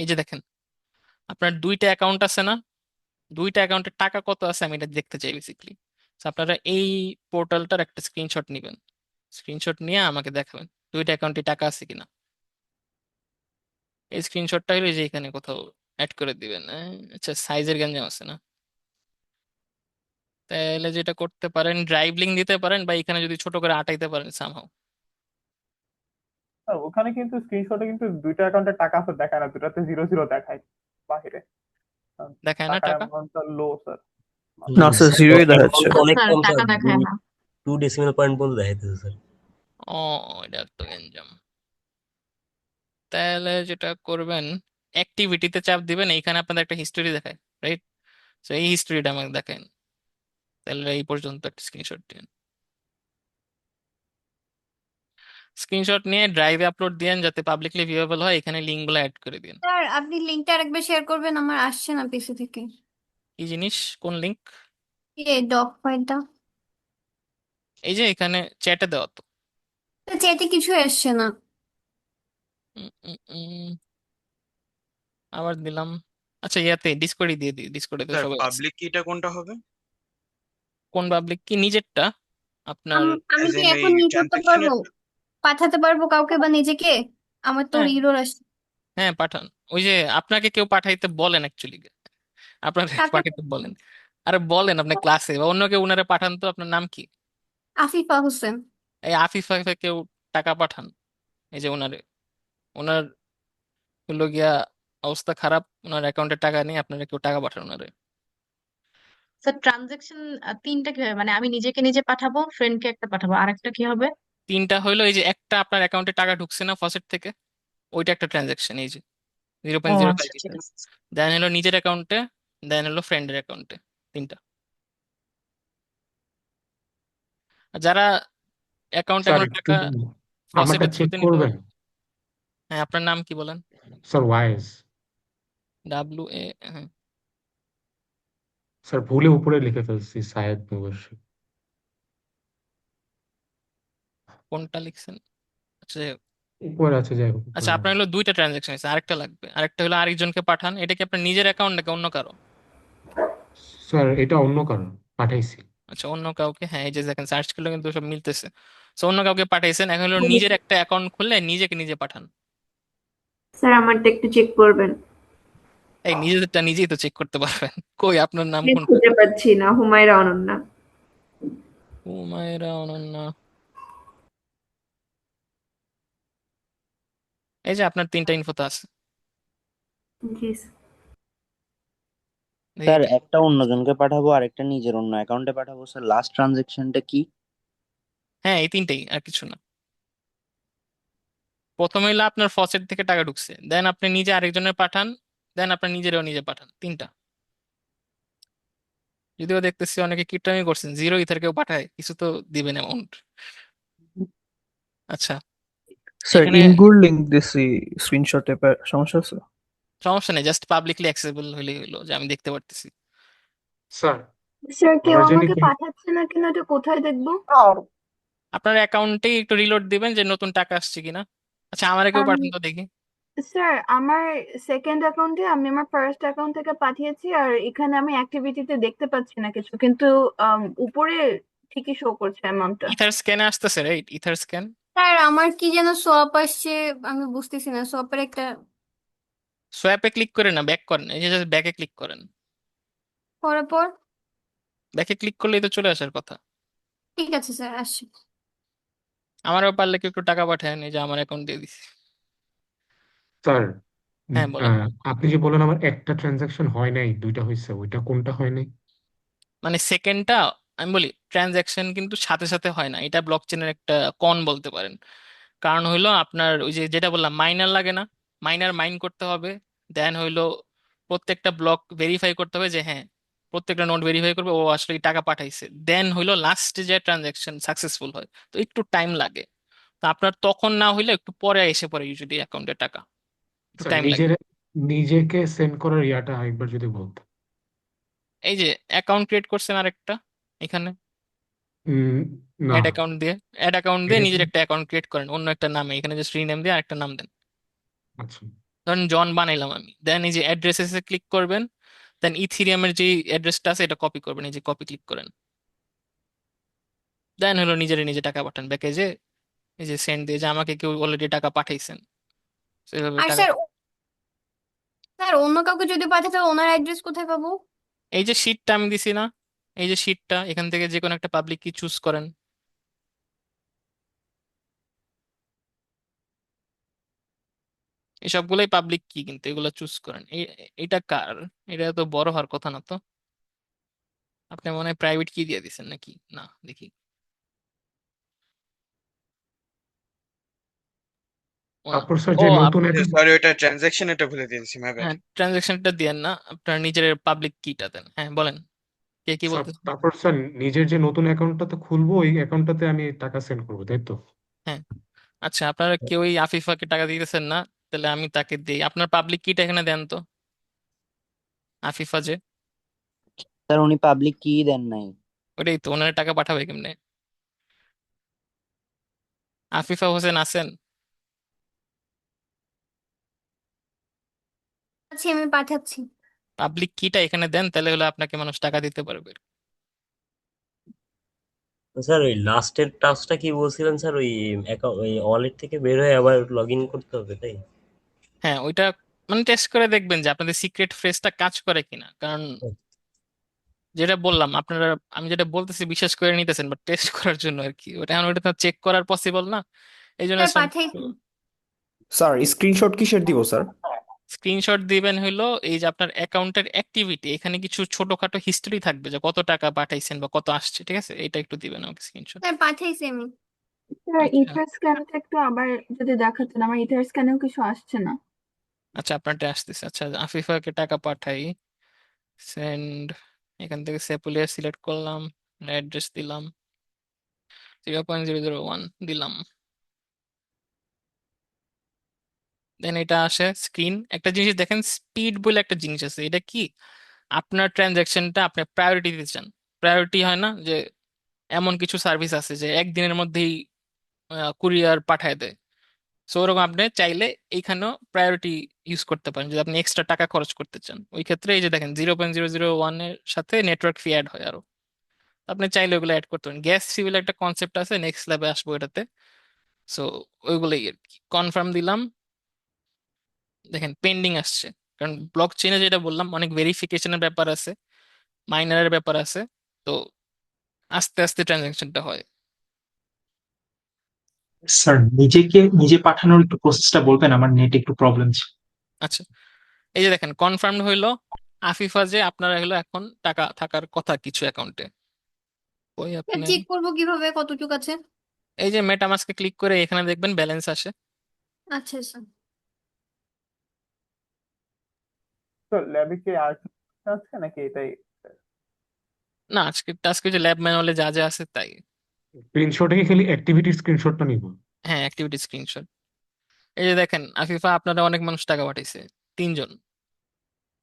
এই যে দেখেন, আপনার দুইটা অ্যাকাউন্ট আছে না? দুইটা অ্যাকাউন্টে টাকা কত আছে আমি এটা দেখতে চাই বেসিক্যালি। আপনারা এই পোর্টালটার একটা স্ক্রিনশট নেবেন, স্ক্রিনশট নিয়ে আমাকে দেখাবেন দুইটা অ্যাকাউন্টে টাকা আছে কিনা। এই স্ক্রিনশটটা হলো এই যে এখানে কোথাও অ্যাড করে দিবেন। আচ্ছা, সাইজের গ্যাঞ্জাম আছে না? তাহলে যেটা করতে পারেন, ড্রাইভ লিঙ্ক দিতে পারেন, বা এখানে যদি ছোট করে আটাইতে পারেন সামহাও। ওখানে কিন্তু স্ক্রিনশটে কিন্তু দুইটা অ্যাকাউন্টে টাকা আছে দেখায় না, দুটাতে জিরো জিরো দেখায় বাহিরে। দেখায় না টাকার টাকা? অ্যামাউন্টটা লো স্যার। না স্যার স্যার, জিরোই দেখাচ্ছে। অ্যামাউন্ট না অনেক স্যার, কম স্যার, টাকা দেখায় না। 2 ডেসিমাল পয়েন্ট পর্যন্ত দেখাইতেছে স্যার। ও, এটা তো গ্যাঞ্জাম। তাহলে যেটা করবেন, অ্যাক্টিভিটিতে চাপ দিবেন, এইখানে আপনাদের একটা হিস্টোরি দেখায়, রাইট? তো এই হিস্টোরিটা আমাকে দেখেন। তাহলে এই পর্যন্ত একটা স্ক্রিনশট দিন, স্ক্রিনশট নিয়ে ড্রাইভে আপলোড দিন যাতে পাবলিকলি ভিউয়েবল হয়, এখানে লিঙ্কগুলো অ্যাড করে দিন। স্যার আপনি লিঙ্কটা আরেকবার শেয়ার করবেন, আমার আসছে না পিসি থেকে। কি জিনিস? কোন লিঙ্ক? এই ডক ফাইলটা। এই যে এখানে চ্যাটে দেওয়া তো। চ্যাটে কিছু আসছে না। উম, উম, উম, আবার দিলাম। আচ্ছা, ইয়াতে ডিসকর্ডে দিয়ে দিই, ডিসকর্ডে তো স্যার সবাই আছে। পাবলিক কিটা কোনটা হবে? কোন পাবলিক কি? নিজেরটা আপনার? আমি অ্যাজ কি ইন এই এখন ই করতে পারবো, ট্রানজাকশনের? পাঠাতে পারবো কাউকে বা নিজেকে? আমার তো হ্যাঁ, ইরোর আসছে। হ্যাঁ পাঠান। ওই যে আপনাকে কেউ পাঠাইতে বলেন অ্যাকচুয়ালি, আপনার কাকে? পাঠাইতে বলেন। আরে বলেন আপনি ক্লাসে বা অন্য কেউ উনারে পাঠান তো। আপনার নাম কি? আফিফা হোসেন। এই আফিফাকে কেউ টাকা পাঠান, এই যে ওনারে। ওনার হলো গিয়া অবস্থা খারাপ, ওনার অ্যাকাউন্টে টাকা নেই, আপনারা কেউ টাকা পাঠান ওনারে। স্যার ট্রানজেকশন তিনটা কিভাবে, মানে আমি নিজেকে নিজে পাঠাবো, ফ্রেন্ডকে একটা পাঠাবো, আরেকটা কি হবে? তিনটা হইলো, এই যে একটা আপনার অ্যাকাউন্টে টাকা ঢুকছে না ফসেট থেকে, ওইটা একটা ট্রানজাকশন, এই যে জিরো ও পয়েন্ট জিরো আচ্ছা, ফাইভ ঠিক আছে। দেন হলো নিজের অ্যাকাউন্টে, দেন হলো ফ্রেন্ডের অ্যাকাউন্টে, তিনটা। আর যারা অ্যাকাউন্টে স্যার এখনো একটু টাকা আমারটা ফসেটের চেক থ্রুতে নিতে করবেন। পারে। হ্যাঁ, আপনার নাম কি বলেন? Sir wise. WA? হ্যাঁ। স্যার ভুলে উপরে লিখে ফেলছি সায়েদ মুবাশশির। কোনটা লিখছেন? আচ্ছা যাই হোক। উপরে আছে, যাই হোক আচ্ছা, উপরে আপনার আছে। হলো দুইটা ট্রানজাকশন আছে, আরেকটা লাগবে। আরেকটা হলো আরেকজনকে পাঠান। এটা কি আপনার নিজের অ্যাকাউন্ট নাকি অন্য কারো? স্যার এটা অন্য কারণ পাঠাইছি। আচ্ছা, অন্য কাউকে। হ্যাঁ, এই যে দেখেন সার্চ করলে কিন্তু সব মিলতেছে। তো অন্য কাউকে পাঠাইছেন, এখন হলো নিজের একটা অ্যাকাউন্ট খুললে নিজেকে নিজে পাঠান। স্যার আমারটা একটু চেক করবেন। এই নিজেরটা নিজেই তো চেক করতে পারবেন। কই আপনার নাম আমি কোনটা? খুঁজে পাচ্ছি না, হুমায়রা অনন্যা। উমায়রা অনন্যা। এই যে আপনার তিনটা ইনফো তো আছে। জি স্যার। দেখি স্যার এটা। একটা অন্যজনকে পাঠাবো আর একটা নিজের অন্য অ্যাকাউন্টে পাঠাবো স্যার, লাস্ট ট্রানজেকশনটা কি? হ্যাঁ, এই তিনটেই, আর কিছু না। প্রথমে হলো আপনার ফসেট থেকে টাকা ঢুকছে, দেন আপনি নিজে আরেকজনের পাঠান, দেন আপনার নিজেরও নিজে পাঠান, তিনটা। যদিও দেখতেছি অনেকে কিপটামি করছেন, জিরো ইথার কেউ পাঠায়, কিছু তো দিবেন অ্যামাউন্ট। আচ্ছা, স্যার এখানে ইনগুড লিংক দিছি স্ক্রিনশটে, সমস্যা আছে? সমস্যা নেই, জাস্ট পাবলিকলি অ্যাক্সেসিবল হলেই হলো, যে আমি দেখতে পারতেছি। স্যার স্যার কেউ আবার জানি আমাকে কি, পাঠাচ্ছে না কেন, এটা কোথায় দেখবো? আপনার অ্যাকাউন্টেই একটু রিলোড দিবেন যে নতুন টাকা আসছে কিনা। আচ্ছা, আমার কেউ পাঠান তো দেখি। স্যার আমার সেকেন্ড অ্যাকাউন্টে আমি আমার ফার্স্ট অ্যাকাউন্ট থেকে পাঠিয়েছি, আর এখানে আমি অ্যাক্টিভিটিতে দেখতে পাচ্ছি না কিছু, কিন্তু উপরে ঠিকই শো করছে অ্যামাউন্টটা। ইথার স্ক্যানে আসতেছে, রাইট? Ether scan. স্যার আমার কি যেন সোয়াপ আসছে, আমি বুঝতেছি না সোয়াপের একটা। সোয়াপে ক্লিক করে না, ব্যাক করেন, এই যে জাস্ট ব্যাকে ক্লিক করেন। করার পর? ব্যাকে ক্লিক করলেই তো চলে আসার কথা। ঠিক আছে স্যার, আসছে। আমারও পারলে কেউ একটু টাকা পাঠায়, এই যে আমার অ্যাকাউন্ট দিয়ে দিছি। স্যার হ্যাঁ বলেন। আপনি যে বলেন আমার একটা ট্রানজাকশন হয় নাই, দুইটা হয়েছে, ওইটা কোনটা হয় নাই? মানে সেকেন্ডটা, আমি বলি ট্রানজাকশন কিন্তু সাথে সাথে হয় না, এটা ব্লকচেনের একটা কন বলতে পারেন। কারণ হইলো আপনার ওই যে যেটা বললাম, মাইনার লাগে না? মাইনার মাইন করতে হবে, দেন হইলো প্রত্যেকটা ব্লক ভেরিফাই করতে হবে যে হ্যাঁ, প্রত্যেকটা নোট ভেরিফাই করবে ও আসলে এই টাকা পাঠাইছে, দেন হইলো লাস্টে যে ট্রানজাকশন সাকসেসফুল হয়, তো একটু টাইম লাগে। তো আপনার তখন না হইলে একটু পরে এসে পড়ে ইউজুয়ালি অ্যাকাউন্টে টাকা, একটু স্যার টাইম লাগে। নিজের নিজেকে সেন্ড করার ইয়াটা আরেকবার যদি বলতেন। এই যে অ্যাকাউন্ট ক্রিয়েট করছেন আরেকটা এখানে, উম, না, অ্যাড অ্যাকাউন্ট দিয়ে এটা নিজের কি- একটা অ্যাকাউন্ট ক্রিয়েট করেন অন্য একটা নামে, এখানে যে নেম দিয়ে আরেকটা নাম দেন। আচ্ছা। ধরেন জন বানাইলাম আমি, দেন এই যে অ্যাড্রেসে ক্লিক করবেন, দেন ইথিরিয়ামের যে অ্যাড্রেসটা আছে এটা কপি করবেন, এই যে কপি ক্লিক করেন, দেন হলো নিজে টাকা পাঠান ব্যাকে, যে এই যে সেন্ড দিয়ে যে আমাকে কেউ অলরেডি টাকা পাঠাইছেন, তো এইভাবে আর টাকা স্যার, স্যার অন্য কাউকে যদি পাঠাতে হয়, ওনার অ্যাড্রেস কোথায় পাবো? এই যে শিটটা আমি দিছি না, এই যে শিটটা, এখান থেকে যে কোনো একটা পাবলিক কি চুজ করেন। এসবগুলোই পাবলিক কি, কিন্তু এগুলো চুজ করেন। এটা কার? এটা তো বড় হওয়ার কথা না তো। আপনি মনে হয় প্রাইভেট কি দিয়ে দিছেন নাকি? না, দেখি। ও না। তারপর স্যার ও যে নতুন সরি, ওটা ট্রানজাকশন, এটা ভুলে দিয়েছি, মাই ব্যাড। হ্যাঁ, ট্রানজেকশনটা দিয়েন না, আপনার নিজের পাবলিক কিটা দেন। হ্যাঁ বলেন, কে কি স্যার, বলতে। তারপর স্যার নিজের যে নতুন অ্যাকাউন্টটাতে খুলবো ওই অ্যাকাউন্টটাতে আমি টাকা সেন্ড করবো, তাই তো? হ্যাঁ, আচ্ছা, আপনারা কেউই আফিফাকে টাকা দিতেছেন না, তাহলে আমি তাকে দিই। আপনার পাবলিক কিটা এখানে দেন তো, আফিফা যে। স্যার উনি পাবলিক কি দেন নাই। ওটাই তো, ওনার টাকা পাঠাবে কেমনে? আফিফা হোসেন আছেন? আচ্ছা, আমি পাঠাচ্ছি। পাবলিক কিটা এখানে দেন, তাহলে হলে আপনাকে মানুষ টাকা দিতে পারবে। তো স্যার ওই লাস্টের টাস্কটা কি বলছিলেন স্যার? ওই ওই ওয়ালেট থেকে বের হয়ে আবার লগ ইন করতে হবে, তাই? হ্যাঁ, ওইটা মানে টেস্ট করে দেখবেন যে আপনাদের সিক্রেট ফ্রেজটা কাজ করে কিনা, কারণ যেটা বললাম আপনারা, আমি যেটা বলতেছি বিশ্বাস করে নিতেছেন, বাট টেস্ট করার জন্য আর কি, ওটা এখন ওটা তো চেক করার পসিবল না, এই জন্য স্যার পাঠাইছি। স্যার স্ক্রিনশট কিসের দিব স্যার? স্ক্রিনশট দিবেন হইলো এই যে আপনার অ্যাকাউন্টের অ্যাক্টিভিটি, এখানে কিছু ছোটখাটো হিস্ট্রি থাকবে যে কত টাকা পাঠাইছেন বা কত আসছে, ঠিক আছে, এটা একটু দিবেন আমাকে স্ক্রিনশট। স্যার পাঠাইছি আমি। স্যার আচ্ছা, ইথার স্ক্যানটা একটু আবার যদি দেখাতেন, আমার ইথার স্ক্যানেও কিছু আসছে না। আচ্ছা, আপনারটা আসতেছে। আচ্ছা, আফিফাকে টাকা পাঠাই, সেন্ড, এখান থেকে সেপুলিয়া সিলেক্ট করলাম, অ্যাড্রেস দিলাম, 0.001 দিলাম, দেন এটা আসে স্ক্রিন। একটা জিনিস দেখেন, স্পিড বলে একটা জিনিস আছে, এটা কি? আপনার ট্রানজ্যাকশনটা আপনি প্রায়োরিটি দিতে চান। প্রায়োরিটি হয় না যে এমন কিছু সার্ভিস আছে যে একদিনের মধ্যেই কুরিয়ার পাঠায় দেয়, সো ওরকম আপনি চাইলে এইখানেও প্রায়োরিটি ইউজ করতে পারেন যদি আপনি এক্সট্রা টাকা খরচ করতে চান। ওই ক্ষেত্রে এই যে দেখেন 0.001 এর সাথে নেটওয়ার্ক ফি অ্যাড হয় আরো, আপনি চাইলে ওগুলো অ্যাড করতে পারেন। গ্যাস ফি বলে একটা কনসেপ্ট আছে, নেক্সট ল্যাবে আসবো এটাতে। সো ওইগুলোই আর কি। কনফার্ম দিলাম, দেখেন পেন্ডিং আসছে, কারণ ব্লক চেইনে যেটা বললাম অনেক ভেরিফিকেশনের ব্যাপার আছে, মাইনারের ব্যাপার আছে, তো আস্তে আস্তে ট্রানজাকশনটা হয়। স্যার নিজে পাঠানোর একটু প্রসেসটা বলবেন, আমার নেট একটু প্রবলেম ছিল। আচ্ছা, এই যে দেখেন কনফার্ম হইলো, আফিফা যে আপনারা হলো এখন টাকা থাকার কথা কিছু অ্যাকাউন্টে। ওই স্যার আপনি চেক করবো কিভাবে কতটুকু আছে? এই যে মেটামাস্কে ক্লিক করে এখানে দেখবেন ব্যালেন্স আসে। আচ্ছা স্যার। তো ল্যাবে কি আর কিছু আছে নাকি এটাই? না, আজকে যে ল্যাব ম্যানুয়ালে যা যা আছে তাই। স্ক্রিনশটে কি খালি অ্যাক্টিভিটির স্ক্রিনশটটা নিব? হ্যাঁ, অ্যাক্টিভিটি স্ক্রিনশট। এই যে দেখেন আফিফা আপনারা অনেক মানুষ টাকা পাঠাইছে, 3 জন।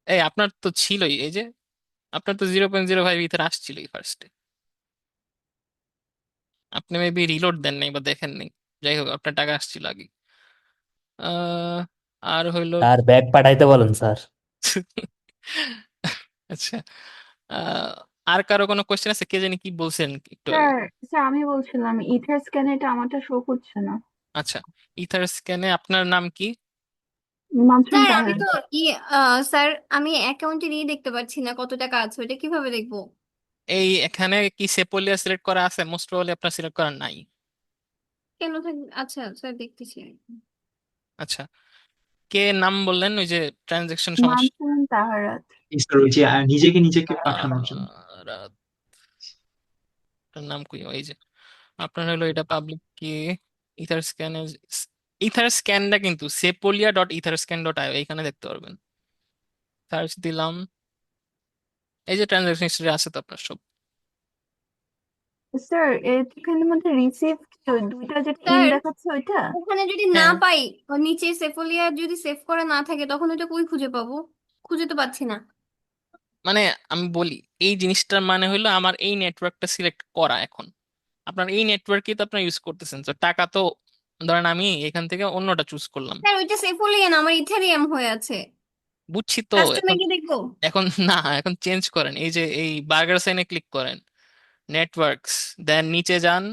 এই আপনার তো ছিলই, এই যে আপনার তো 0.05 ভিতরে আসছিলই ফার্স্টে, আপনি মেবি রিলোড দেন নাই বা দেখেন নাই। যাই হোক, আপনার টাকা আসছিল আগে। আহ, আর হইলো স্যার ব্যাগ পাঠাইতে বলেন স্যার। আচ্ছা, আহ, আর কারো কোনো কোশ্চেন আছে? কে জানি কি বলছেন একটু আগে। স্যার, স্যার আমি বলছিলাম ইথার স্ক্যানে এটা আমারটা শো করছে না। আচ্ছা, ইথার স্ক্যানে আপনার নাম কি? মানসুন স্যার আমি তাহের। তো স্যার আমি অ্যাকাউন্টের দেখতে পাচ্ছি না কত টাকা আছে, ওটা কিভাবে দেখবো? এই এখানে কি সেপোলিয়া সিলেক্ট করা আছে? মোস্ট প্রবাবলি আপনার সিলেক্ট করা নাই। কেন থাকবে? আচ্ছা স্যার দেখতেছি। আচ্ছা, কে নাম বললেন ওই যে ট্রানজেকশন সমস্যা? মানসুন তাহারাত। স্যার ওই যে নিজেকে নিজেকে পাঠানোর জন্য। রাত, আপনার নাম কি? ওই যে আপনার হলো এটা পাবলিক কি, ইথার স্ক্যান, ইথার স্ক্যানটা কিন্তু Sepolia dot Etherscan dot I এখানে দেখতে পারবেন। সার্চ দিলাম, এই যে ট্রানজাকশন হিস্ট্রি আছে তো আপনার সব। স্যার এখানের মধ্যে রিসিভ দুইটা যেটা ইন স্যার দেখাচ্ছে ওইটা। ওখানে যদি না হ্যাঁ, পাই, ও নিচে সেফোলিয়া যদি সেভ করা না থাকে, তখন ওটা কই খুঁজে পাবো? খুঁজে তো পাচ্ছি না। মানে আমি বলি, এই জিনিসটার মানে হলো আমার এই নেটওয়ার্কটা সিলেক্ট করা এখন, আপনার এই নেটওয়ার্কই তো আপনার ইউজ করতেছেন, তো টাকা তো ধরেন আমি এখান থেকে অন্যটা চুজ করলাম। স্যার ওইটা সেফুলিয়ান আমার ইথেরিয়াম হয়ে আছে, বুঝছি তো, কাস্টমে এখন কি দেখবো? এখন না, এখন চেঞ্জ করেন, এই যে এই বার্গার সাইনে ক্লিক করেন, নেটওয়ার্কস, দেন নিচে যান,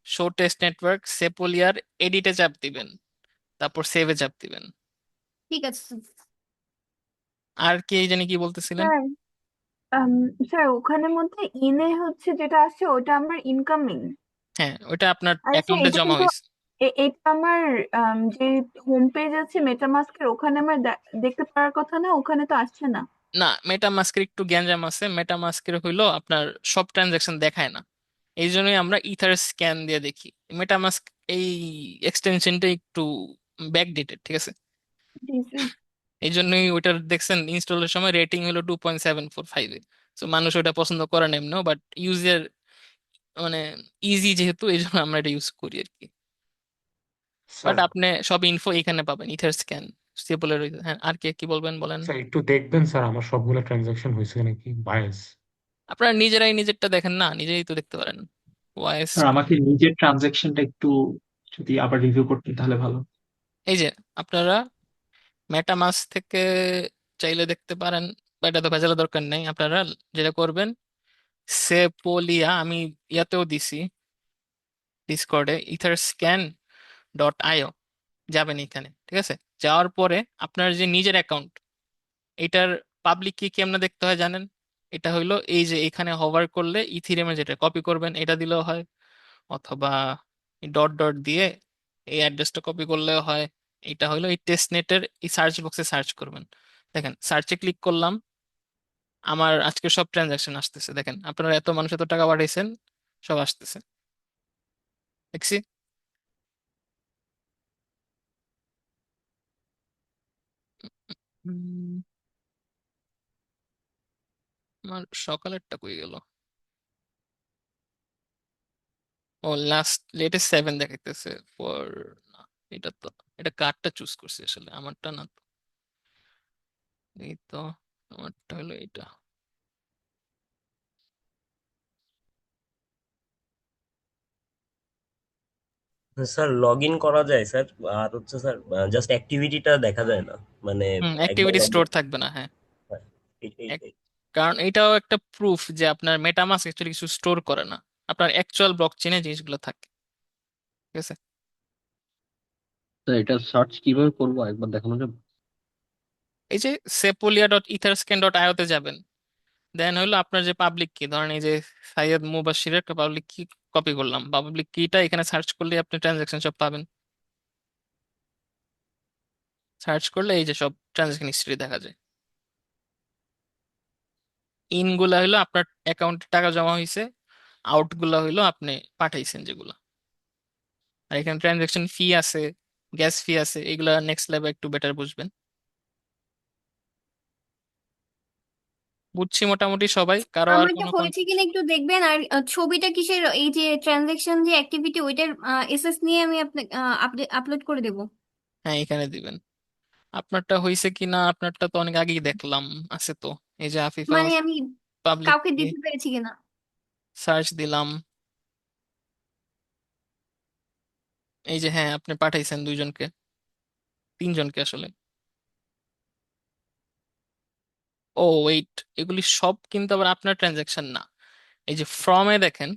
শো টেস্ট নেটওয়ার্ক, সেপোলিয়ার, এডিটে চাপ দিবেন, তারপর সেভে চাপ দিবেন। ঠিক আছে আর কি জানি কি বলতেছিলেন? স্যার স্যার ওখানের মধ্যে ইনে হচ্ছে যেটা আসছে ওটা আমার ইনকামিং। হ্যাঁ, ওইটা আপনার আর স্যার অ্যাকাউন্টে এটা জমা কিন্তু হয়েছে। এটা আমার যে হোম পেজ আছে মেটামাস্কের ওখানে আমার দেখতে পারার কথা না, ওখানে তো আসছে না। না, মেটামাস্কের একটু গ্যাঞ্জাম আছে, মেটামাস্কের হইলো আপনার সব ট্রানজাকশন দেখায় না, এই জন্যই আমরা ইথার স্ক্যান দিয়ে দেখি। মেটামাস্ক এই এক্সটেনশনটা একটু ব্যাকডেটেড, ঠিক আছে? জি স্যার। এই জন্যই ওইটার দেখছেন ইনস্টলের সময় রেটিং হলো 2.745-এ। তো মানুষ ওটা পছন্দ করে না এমনিও, বাট ইউজের মানে ইজি যেহেতু, এই জন্য আমরা এটা ইউজ করি আর কি। বাট স্যার আপনি সব ইনফো এখানে পাবেন, ইথার স্ক্যান, স্টেপলের। হ্যাঁ, আর কে কি বলবেন বলেন। স্যার একটু দেখবেন স্যার আমার সবগুলো ট্রানজাকশন হয়েছে নাকি বায়াস। আপনারা নিজেরাই নিজেরটা দেখেন না, নিজেই তো দেখতে পারেন। ওয়াইস, স্যার আমাকে নিজের ট্রানজাকশনটা একটু যদি আবার রিভিউ করতেন তাহলে ভালো। এই যে আপনারা মেটামাস থেকে চাইলে দেখতে পারেন, বা এটা তো ভেজালের দরকার নেই। আপনারা যেটা করবেন, সেপোলিয়া, আমি ইয়াতেও দিছি ডিসকর্ডে, etherscan.io, যাবেন এখানে, ঠিক আছে? যাওয়ার পরে আপনার যে নিজের অ্যাকাউন্ট, এটার পাবলিক কি কেমনে দেখতে হয় জানেন? এটা হইলো এই যে এখানে হভার করলে ইথিরিয়ামে যেটা কপি করবেন এটা দিলেও হয়, অথবা ডট ডট দিয়ে এই অ্যাড্রেসটা কপি করলেও হয়। এটা হইলো এই টেস্ট নেটের এই সার্চ বক্সে সার্চ করবেন। দেখেন সার্চে ক্লিক করলাম, আমার আজকে সব ট্রানজাকশন আসতেছে। দেখেন আপনারা এত মানুষ এত টাকা পাঠাইছেন, সব আসতেছে, দেখছি। উম, আমার সকালেরটা কই গেল? ও, লাস্ট লেটেস্ট 7 দেখাইতেছে ফর, না, এটা তো, এটা কার্ডটা চুজ করছি আসলে, আমারটা না তো। এই তো, আমারটা হলো এটা। স্যার লগ ইন করা যায় স্যার, আর হচ্ছে স্যার জাস্ট অ্যাক্টিভিটিটা দেখা যায় না, মানে একবার অ্যাক্টিভিটি লগ স্টোর থাকবে না, হ্যাঁ। ইন। এক- কারণ এটাও একটা প্রুফ যে আপনার মেটামাস্ক অ্যাকচুয়ালি কিছু স্টোর করে না, আপনার অ্যাকচুয়াল ব্লক চেনে জিনিসগুলো থাকে, ঠিক আছে? তো এটা সার্চ কিভাবে করবো একবার দেখানো যাবে? এই যে sepolia.etherscan.io তে যাবেন, দেন হলো আপনার যে পাবলিক কি, ধরেন এই যে সাইয়দ মুবাশিরের একটা পাবলিক কি কপি করলাম, পাবলিক কিটা এখানে সার্চ করলে আপনি ট্রানজাকশন সব পাবেন। সার্চ করলে এই যে সব ট্রানজাকশন হিস্ট্রি দেখা যায়। ইন গুলা হইলো আপনার অ্যাকাউন্টে টাকা জমা হয়েছে, আউট গুলা হইলো আপনি পাঠাইছেন যেগুলো। আর এখানে ট্রানজাকশন ফি আছে, গ্যাস ফি আছে, এগুলা নেক্সট লেভেল একটু বেটার বুঝবেন। বুঝছি মোটামুটি সবাই, কারো আর আমারটা কোনো হয়েছে কিনা একটু দেখবেন। আর ছবিটা কিসের, এই যে ট্রানজাকশন যে অ্যাক্টিভিটি ওইটার এসএস নিয়ে আমি আপনাকে আপলোড করে দেবো। হ্যাঁ, এখানে দিবেন। আপনারটা হয়েছে কিনা, আপনারটা তো অনেক আগেই দেখলাম, আছে তো। এই যে আফিফা মানে আমি পাবলিক কাউকে কি দিতে পেরেছি কিনা। সার্চ দিলাম, এই যে হ্যাঁ আপনি পাঠাইছেন দুইজনকে, তিনজনকে আসলে। ও ওয়েট, এগুলি সব কিন্তু আবার আপনার ট্রানজাকশন না। এই যে ফর্মে দেখেন,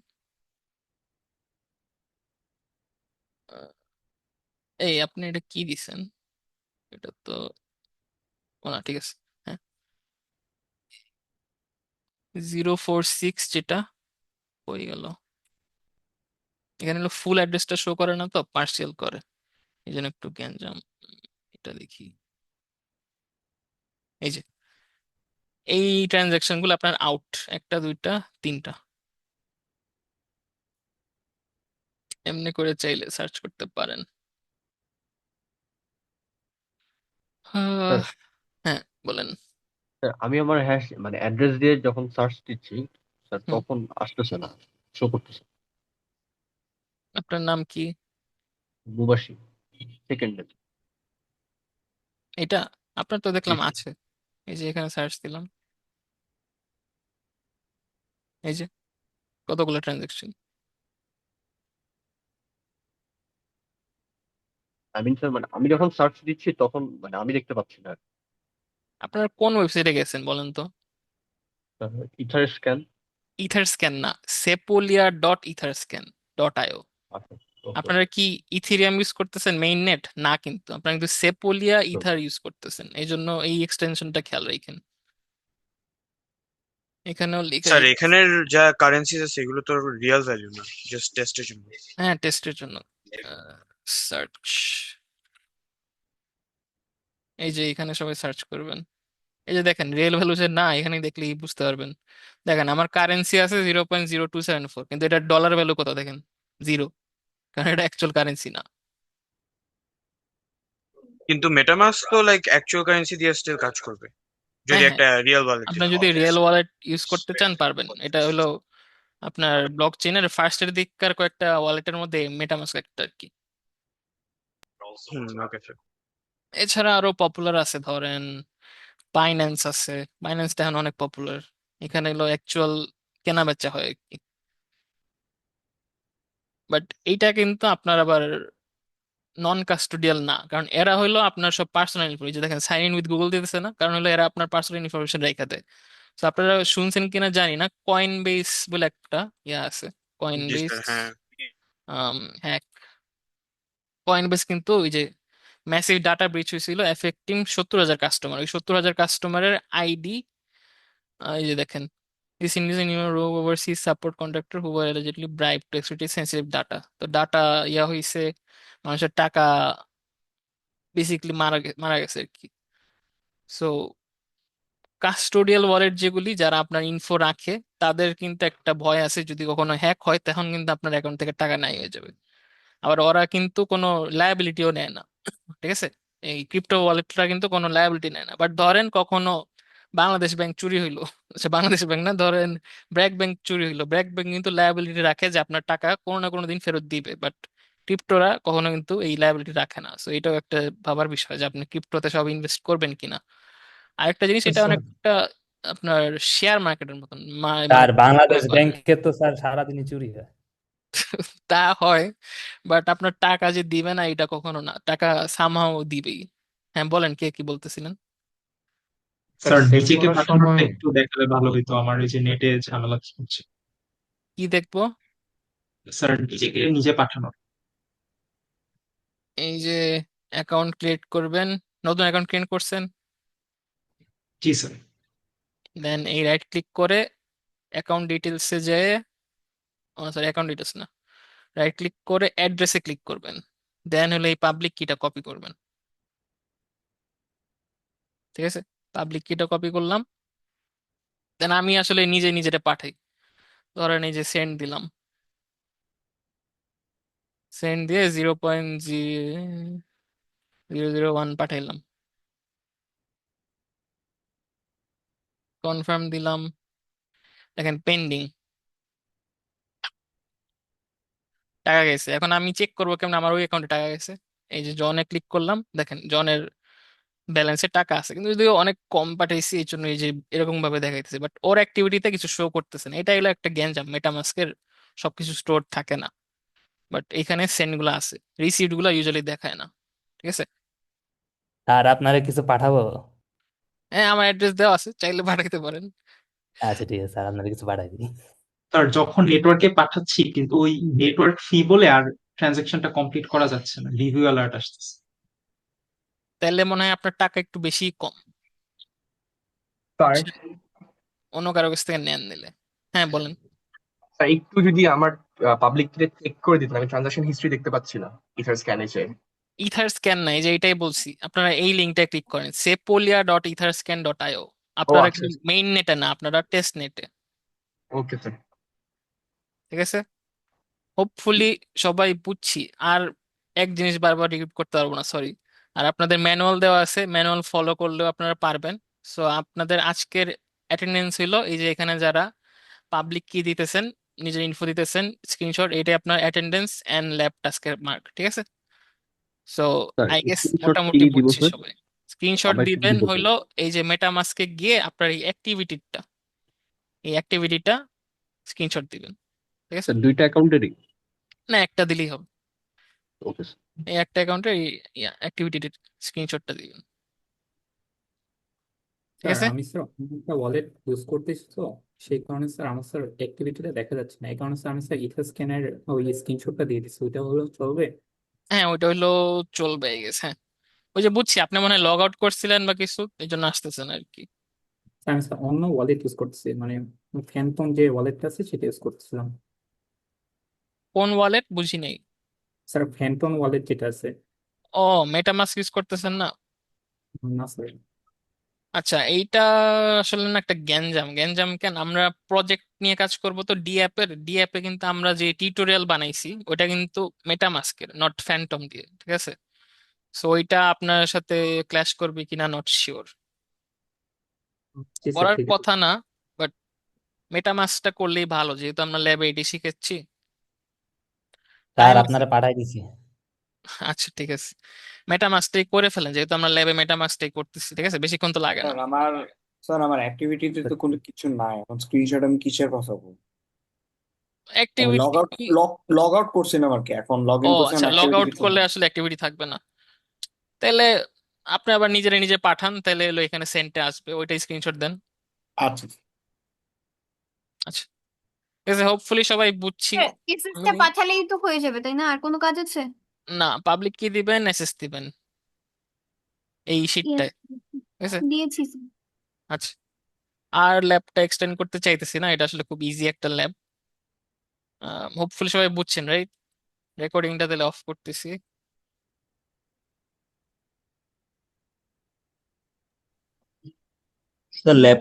আহ, এই আপনি এটা কি দিছেন, এটা তো, ও না, ঠিক আছে। হ্যাঁ, 046 যেটা হয়ে গেল, এখানে হলো ফুল অ্যাড্রেসটা শো করে না, তো পার্সিয়াল করে, এই জন্য একটু গ্যাঞ্জাম। এটা দেখি, এই যে এই ট্রানজাকশন গুলো আপনার আউট, একটা দুইটা তিনটা, এমনি করে চাইলে সার্চ করতে পারেন। স্যার, আহ, হ্যাঁ বলেন। স্যার, আমি আমার হ্যাশ মানে অ্যাড্রেস দিয়ে যখন সার্চ দিচ্ছি স্যার হুম, তখন আসতেছে না, শো করতেছে আপনার নাম কি? মুবাসি সেকেন্ডে। এটা আপনার তো জি দেখলাম স্যার। আছে, এই যে এখানে সার্চ দিলাম, এই যে কতগুলো ট্রানজাকশন। আই মিন স্যার, মানে আমি যখন সার্চ দিচ্ছি তখন মানে আমি দেখতে পাচ্ছি না। আপনারা কোন ওয়েবসাইটে গেছেন বলেন তো? Ether scan. ইথারস্ক্যান না, sepolia.etherscan.io। আচ্ছা, ওকে। আপনারা কি ইথেরিয়াম ইউজ করতেছেন মেইন নেট? না, কিন্তু আপনারা কিন্তু সেপোলিয়া ইথার ইউজ করতেছেন, এই জন্য এই এক্সটেনশনটা খেয়াল রাখেন। এখানেও লিখে স্যার দিই। এখানের যা কারেন্সি আছে সেগুলো তো রিয়েল ভ্যালু না, জাস্ট টেস্টের জন্য। হ্যাঁ, টেস্টের জন্য। সার্চ, এই যে এখানে সবাই সার্চ করবেন, এই যে দেখেন রিয়েল ভ্যালু যে না, এখানে দেখলেই বুঝতে পারবেন। দেখেন আমার কারেন্সি আছে 0.0274, কিন্তু এটা ডলার ভ্যালু কত দেখেন, 0, কারণ এটা অ্যাকচুয়াল কারেন্সি না। কিন্তু মেটামাস্ক তো লাইক অ্যাকচুয়াল কারেন্সি দিয়ে স্টিল কাজ করবে যদি হ্যাঁ, হ্যাঁ, একটা রিয়েল ওয়ালেট আপনার ইউজ যদি করা হয়। রিয়েল ওয়ালেট ইউজ করতে চান পারবেন। এটা হলো আপনার ব্লক চেইনের ফার্স্টের দিককার কয়েকটা ওয়ালেটের মধ্যে মেটামাস্ক একটা আর কি। Okay sir. এছাড়া আরো পপুলার আছে, ধরেন বাইন্যান্স আছে। বাইন্যান্সটা এখন অনেক পপুলার, এখানে হলো অ্যাকচুয়াল কেনা বেচা হয় আর কি। বাট এইটা কিন্তু আপনার আবার নন কাস্টোডিয়াল না, কারণ এরা হলো আপনার সব পার্সোনাল ইনফরমেশন। দেখেন সাইন ইন উইথ গুগল দিতেছে না, কারণ হলো এরা আপনার পার্সোনাল ইনফরমেশন রেখে দেয়। তো আপনারা শুনছেন কিনা জানি না, কয়েন বেস বলে একটা ইয়া আছে, কয়েন জি বেস। স্যার, হ্যাঁ। হ্যাঁ, কয়েন বেস কিন্তু ওই যে ম্যাসিভ ডাটা ব্রিচ হয়েছিল এফেক্টিং 70,000 কাস্টমার, ওই 70,000 কাস্টমারের আইডি এই যে দেখেন, this indies in your row overseas support contractor who were allegedly bribe to exploit sensitive data. তো ডাটা ইয়া হয়েছে, মানুষের টাকা বেসিক্যালি মারা গেছে আর কি। সো কাস্টোডিয়াল ওয়ালেট যেগুলি, যারা আপনার ইনফো রাখে, তাদের কিন্তু একটা ভয় আছে, যদি কখনো হ্যাক হয় তখন কিন্তু আপনার অ্যাকাউন্ট থেকে টাকা নাই হয়ে যাবে। আবার ওরা কিন্তু কোনো লায়াবিলিটিও নেয় না, ঠিক আছে? এই ক্রিপ্টো ওয়ালেটটা কিন্তু কোনো লায়াবিলিটি নেয় না। বাট ধরেন কখনো বাংলাদেশ ব্যাংক চুরি হইলো, আচ্ছা বাংলাদেশ ব্যাংক না, ধরেন ব্র্যাক ব্যাংক চুরি হইলো, ব্র্যাক ব্যাংক কিন্তু লায়াবিলিটি রাখে যে আপনার টাকা কোনো না কোনো দিন ফেরত দিবে। বাট ক্রিপ্টোরা কখনো কিন্তু এই লায়াবিলিটি রাখে না। সো এটাও একটা ভাবার বিষয় যে আপনি ক্রিপ্টোতে সব ইনভেস্ট করবেন কিনা। আরেকটা জিনিস, এটা স্যার, অনেকটা আপনার শেয়ার মার্কেটের মতন, মানে স্যার বাংলাদেশ ব্যাপার। ব্যাংকে তো স্যার সারাদিনই চুরি হয়। তা হয়, বাট আপনার টাকা যে দিবে না এটা কখনো না, টাকা সামহাও দিবেই। হ্যাঁ বলেন, কে কি বলতেছিলেন? স্যার সেভ নিজেকে করার পাঠানোটা সময় একটু দেখালে ভালো হতো, আমার এই যে নেটে ঝামেলা হচ্ছে। কি দেখবো? স্যার নিজেকে নিজে পাঠানো। এই যে অ্যাকাউন্ট ক্রিয়েট করবেন, নতুন অ্যাকাউন্ট ক্রিয়েট করছেন, জি স্যার। দেন এই রাইট ক্লিক করে অ্যাকাউন্ট ডিটেলসে যেয়ে, সরি অ্যাকাউন্ট ডিটেলস না, রাইট ক্লিক করে অ্যাড্রেসে ক্লিক করবেন। দেন হলো এই পাবলিক কিটা কপি করবেন, ঠিক আছে? পাবলিক কিটা কপি করলাম, দেন আমি আসলে নিজে নিজেটা পাঠাই। ধরেন এই যে সেন্ড দিলাম, সেন্ড দিয়ে 0.001 পাঠাইলাম, কনফার্ম দিলাম, দেখেন পেন্ডিং, টাকা গেছে। এখন আমি চেক করবো কেমন আমার ওই অ্যাকাউন্টে টাকা গেছে? এই যে জনে ক্লিক করলাম, দেখেন জনের ব্যালেন্সে টাকা আছে, কিন্তু যদিও অনেক কম পাঠাইছি এই জন্য এই যে এরকম ভাবে দেখাইতেছে, বাট ওর অ্যাক্টিভিটিতে কিছু শো করতেছে না। এটা হলো একটা গ্যাঞ্জাম, মেটামাস্কের সবকিছু স্টোর থাকে না। বাট এখানে সেন্ড গুলো আছে, রিসিপ্ট গুলো ইউজুয়ালি দেখায় না, ঠিক আছে? আর আপনারা কিছু পাঠাবো? হ্যাঁ, আমার অ্যাড্রেস দেওয়া আছে, চাইলে পাঠাইতে পারেন। আচ্ছা ঠিক আছে স্যার, আপনারা কিছু পাঠাই দিই। স্যার যখন নেটওয়ার্কে পাঠাচ্ছি কিন্তু ওই নেটওয়ার্ক ফি বলে আর ট্রানজাকশনটা কমপ্লিট করা যাচ্ছে না, রিভিউ অ্যালার্ট আসতেছে। তাহলে মনে হয় আপনার টাকা একটু বেশি কম, স্যার, বুঝছেন? অন্য কারো কাছ থেকে নেন নিলে। হ্যাঁ বলেন। স্যার একটু যদি আমার পাবলিক চেক করে দিতেন, আমি ট্রানজাকশন হিস্ট্রি দেখতে পাচ্ছি না ইথার স্ক্যানে এসে। ইথার স্ক্যান নাই, যে এটাই বলছি, আপনারা এই লিঙ্কটা ক্লিক করেন sepolia.etherscan.io। ও আপনারা আচ্ছা, কিন্তু মেইন নেটে না, আপনারা টেস্ট নেটে, ওকে স্যার। ঠিক আছে? হোপফুলি সবাই বুঝছি। আর এক জিনিস বারবার রিপিট করতে পারবো না, সরি। আর আপনাদের ম্যানুয়াল দেওয়া আছে, ম্যানুয়াল ফলো করলেও আপনারা পারবেন। সো আপনাদের আজকের অ্যাটেন্ডেন্স হইলো এই যে এখানে যারা পাবলিক কি দিতেছেন, নিজের ইনফো দিতেছেন, স্ক্রিনশট, এটাই আপনার অ্যাটেন্ডেন্স এন্ড ল্যাব টাস্কের মার্ক, ঠিক আছে? So sir I guess screenshot কি মোটামুটি দিব বুঝছি স্যার? সবাই। স্ক্রিনশট আবার একটু যদি দিবেন বলতেন। হইলো এই যে মেটামাস্কে গিয়ে আপনার এই অ্যাক্টিভিটিটা স্ক্রিনশট দিবেন, ঠিক আছে? স্যার দুইটা অ্যাকাউন্টেরই? না, একটা দিলেই হবে। ওকে। এই একটা অ্যাকাউন্টের এই অ্যাক্টিভিটি স্ক্রিনশটটা দিবেন, ঠিক স্যার আছে? আমি স্যার অন্য একটা ওয়ালেট ইউজ করতেছি, তো সেই কারণে স্যার আমার স্যার অ্যাক্টিভিটিটা দেখা যাচ্ছে না। এই কারণে স্যার আমি স্যার ইথা স্ক্যানের ওই স্ক্রিনশটটা দিয়ে দিচ্ছি, ওইটা হলো চলবে? হ্যাঁ, ওইটা হইলো চলবে, I guess, হ্যাঁ। ওই যে বুঝছি আপনি মনে হয় লগ আউট করছিলেন বা কিছু, এই জন্য আসতেছেন আর কি। স্যার আমি স্যার অন্য ওয়ালেট ইউজ করতেছি, মানে ফ্যান্টম যে ওয়ালেটটা আছে সেটা ইউজ করতেছিলাম। কোন ওয়ালেট বুঝি নেই? স্যার ফ্যান্টম ওয়ালেট যেটা আছে। ও, মেটামাস্ক ইউজ করতেছেন না? না স্যার। আচ্ছা, এইটা আসলে না একটা গ্যাঞ্জাম। গ্যাঞ্জাম কেন? আমরা প্রজেক্ট নিয়ে কাজ করব তো ডি অ্যাপে কিন্তু আমরা যে টিউটোরিয়াল বানাইছি ওটা কিন্তু মেটামাস্কের, নট ফ্যান্টম দিয়ে, ঠিক আছে? সো ওইটা আপনার সাথে ক্ল্যাশ করবে কিনা নট শিওর, জি স্যার করার ঠিক আছে। কথা না, বাট মেটামাস্কটা করলেই ভালো, যেহেতু আমরা ল্যাবে এটি শিখেছি। স্যার টাইম আছে। আপনারা পাঠাই দিছি। আচ্ছা ঠিক আছে, মেটামাস্কটাই করে ফেলেন, যেহেতু আমরা ল্যাবে মেটামাস্কটাই করতেছি, ঠিক আছে? বেশিক্ষণ তো লাগে না। স্যার আমার অ্যাক্টিভিটিতে তো কোনো কিছু নাই, এখন স্ক্রিনশট আমি কিসের পাঠাবো? আমি log out activity, log out করছি না আর কি, এখন লগ ও ইন করছি, আচ্ছা, এখন লগ অ্যাক্টিভিটি আউট কিছু করলে নাই। আসলে অ্যাক্টিভিটি থাকবে না। তাহলে আপনি আবার নিজেরা নিজে পাঠান, তাহলে হলো এখানে সেন্টে আসবে, ওইটা স্ক্রিনশট দেন। আচ্ছা। আচ্ছা ঠিক আছে, হোপফুলি সবাই বুঝছি। এসএসটা পাঠালেই তো হয়ে যাবে, তাই না? আর কোনো কাজ আছে? না, পাবলিক কি দিবেন, এসএস দিবেন এই শীটটায়, ঠিক আছে? দিয়েছি। আচ্ছা, আর ল্যাবটা এক্সটেন্ড করতে চাইতেছি না, এটা আসলে খুব ইজি একটা ল্যাব। হোপফুলি সবাই বুঝছেন, রাইট? রেকর্ডিংটা তাহলে অফ করতেছি। Sir lab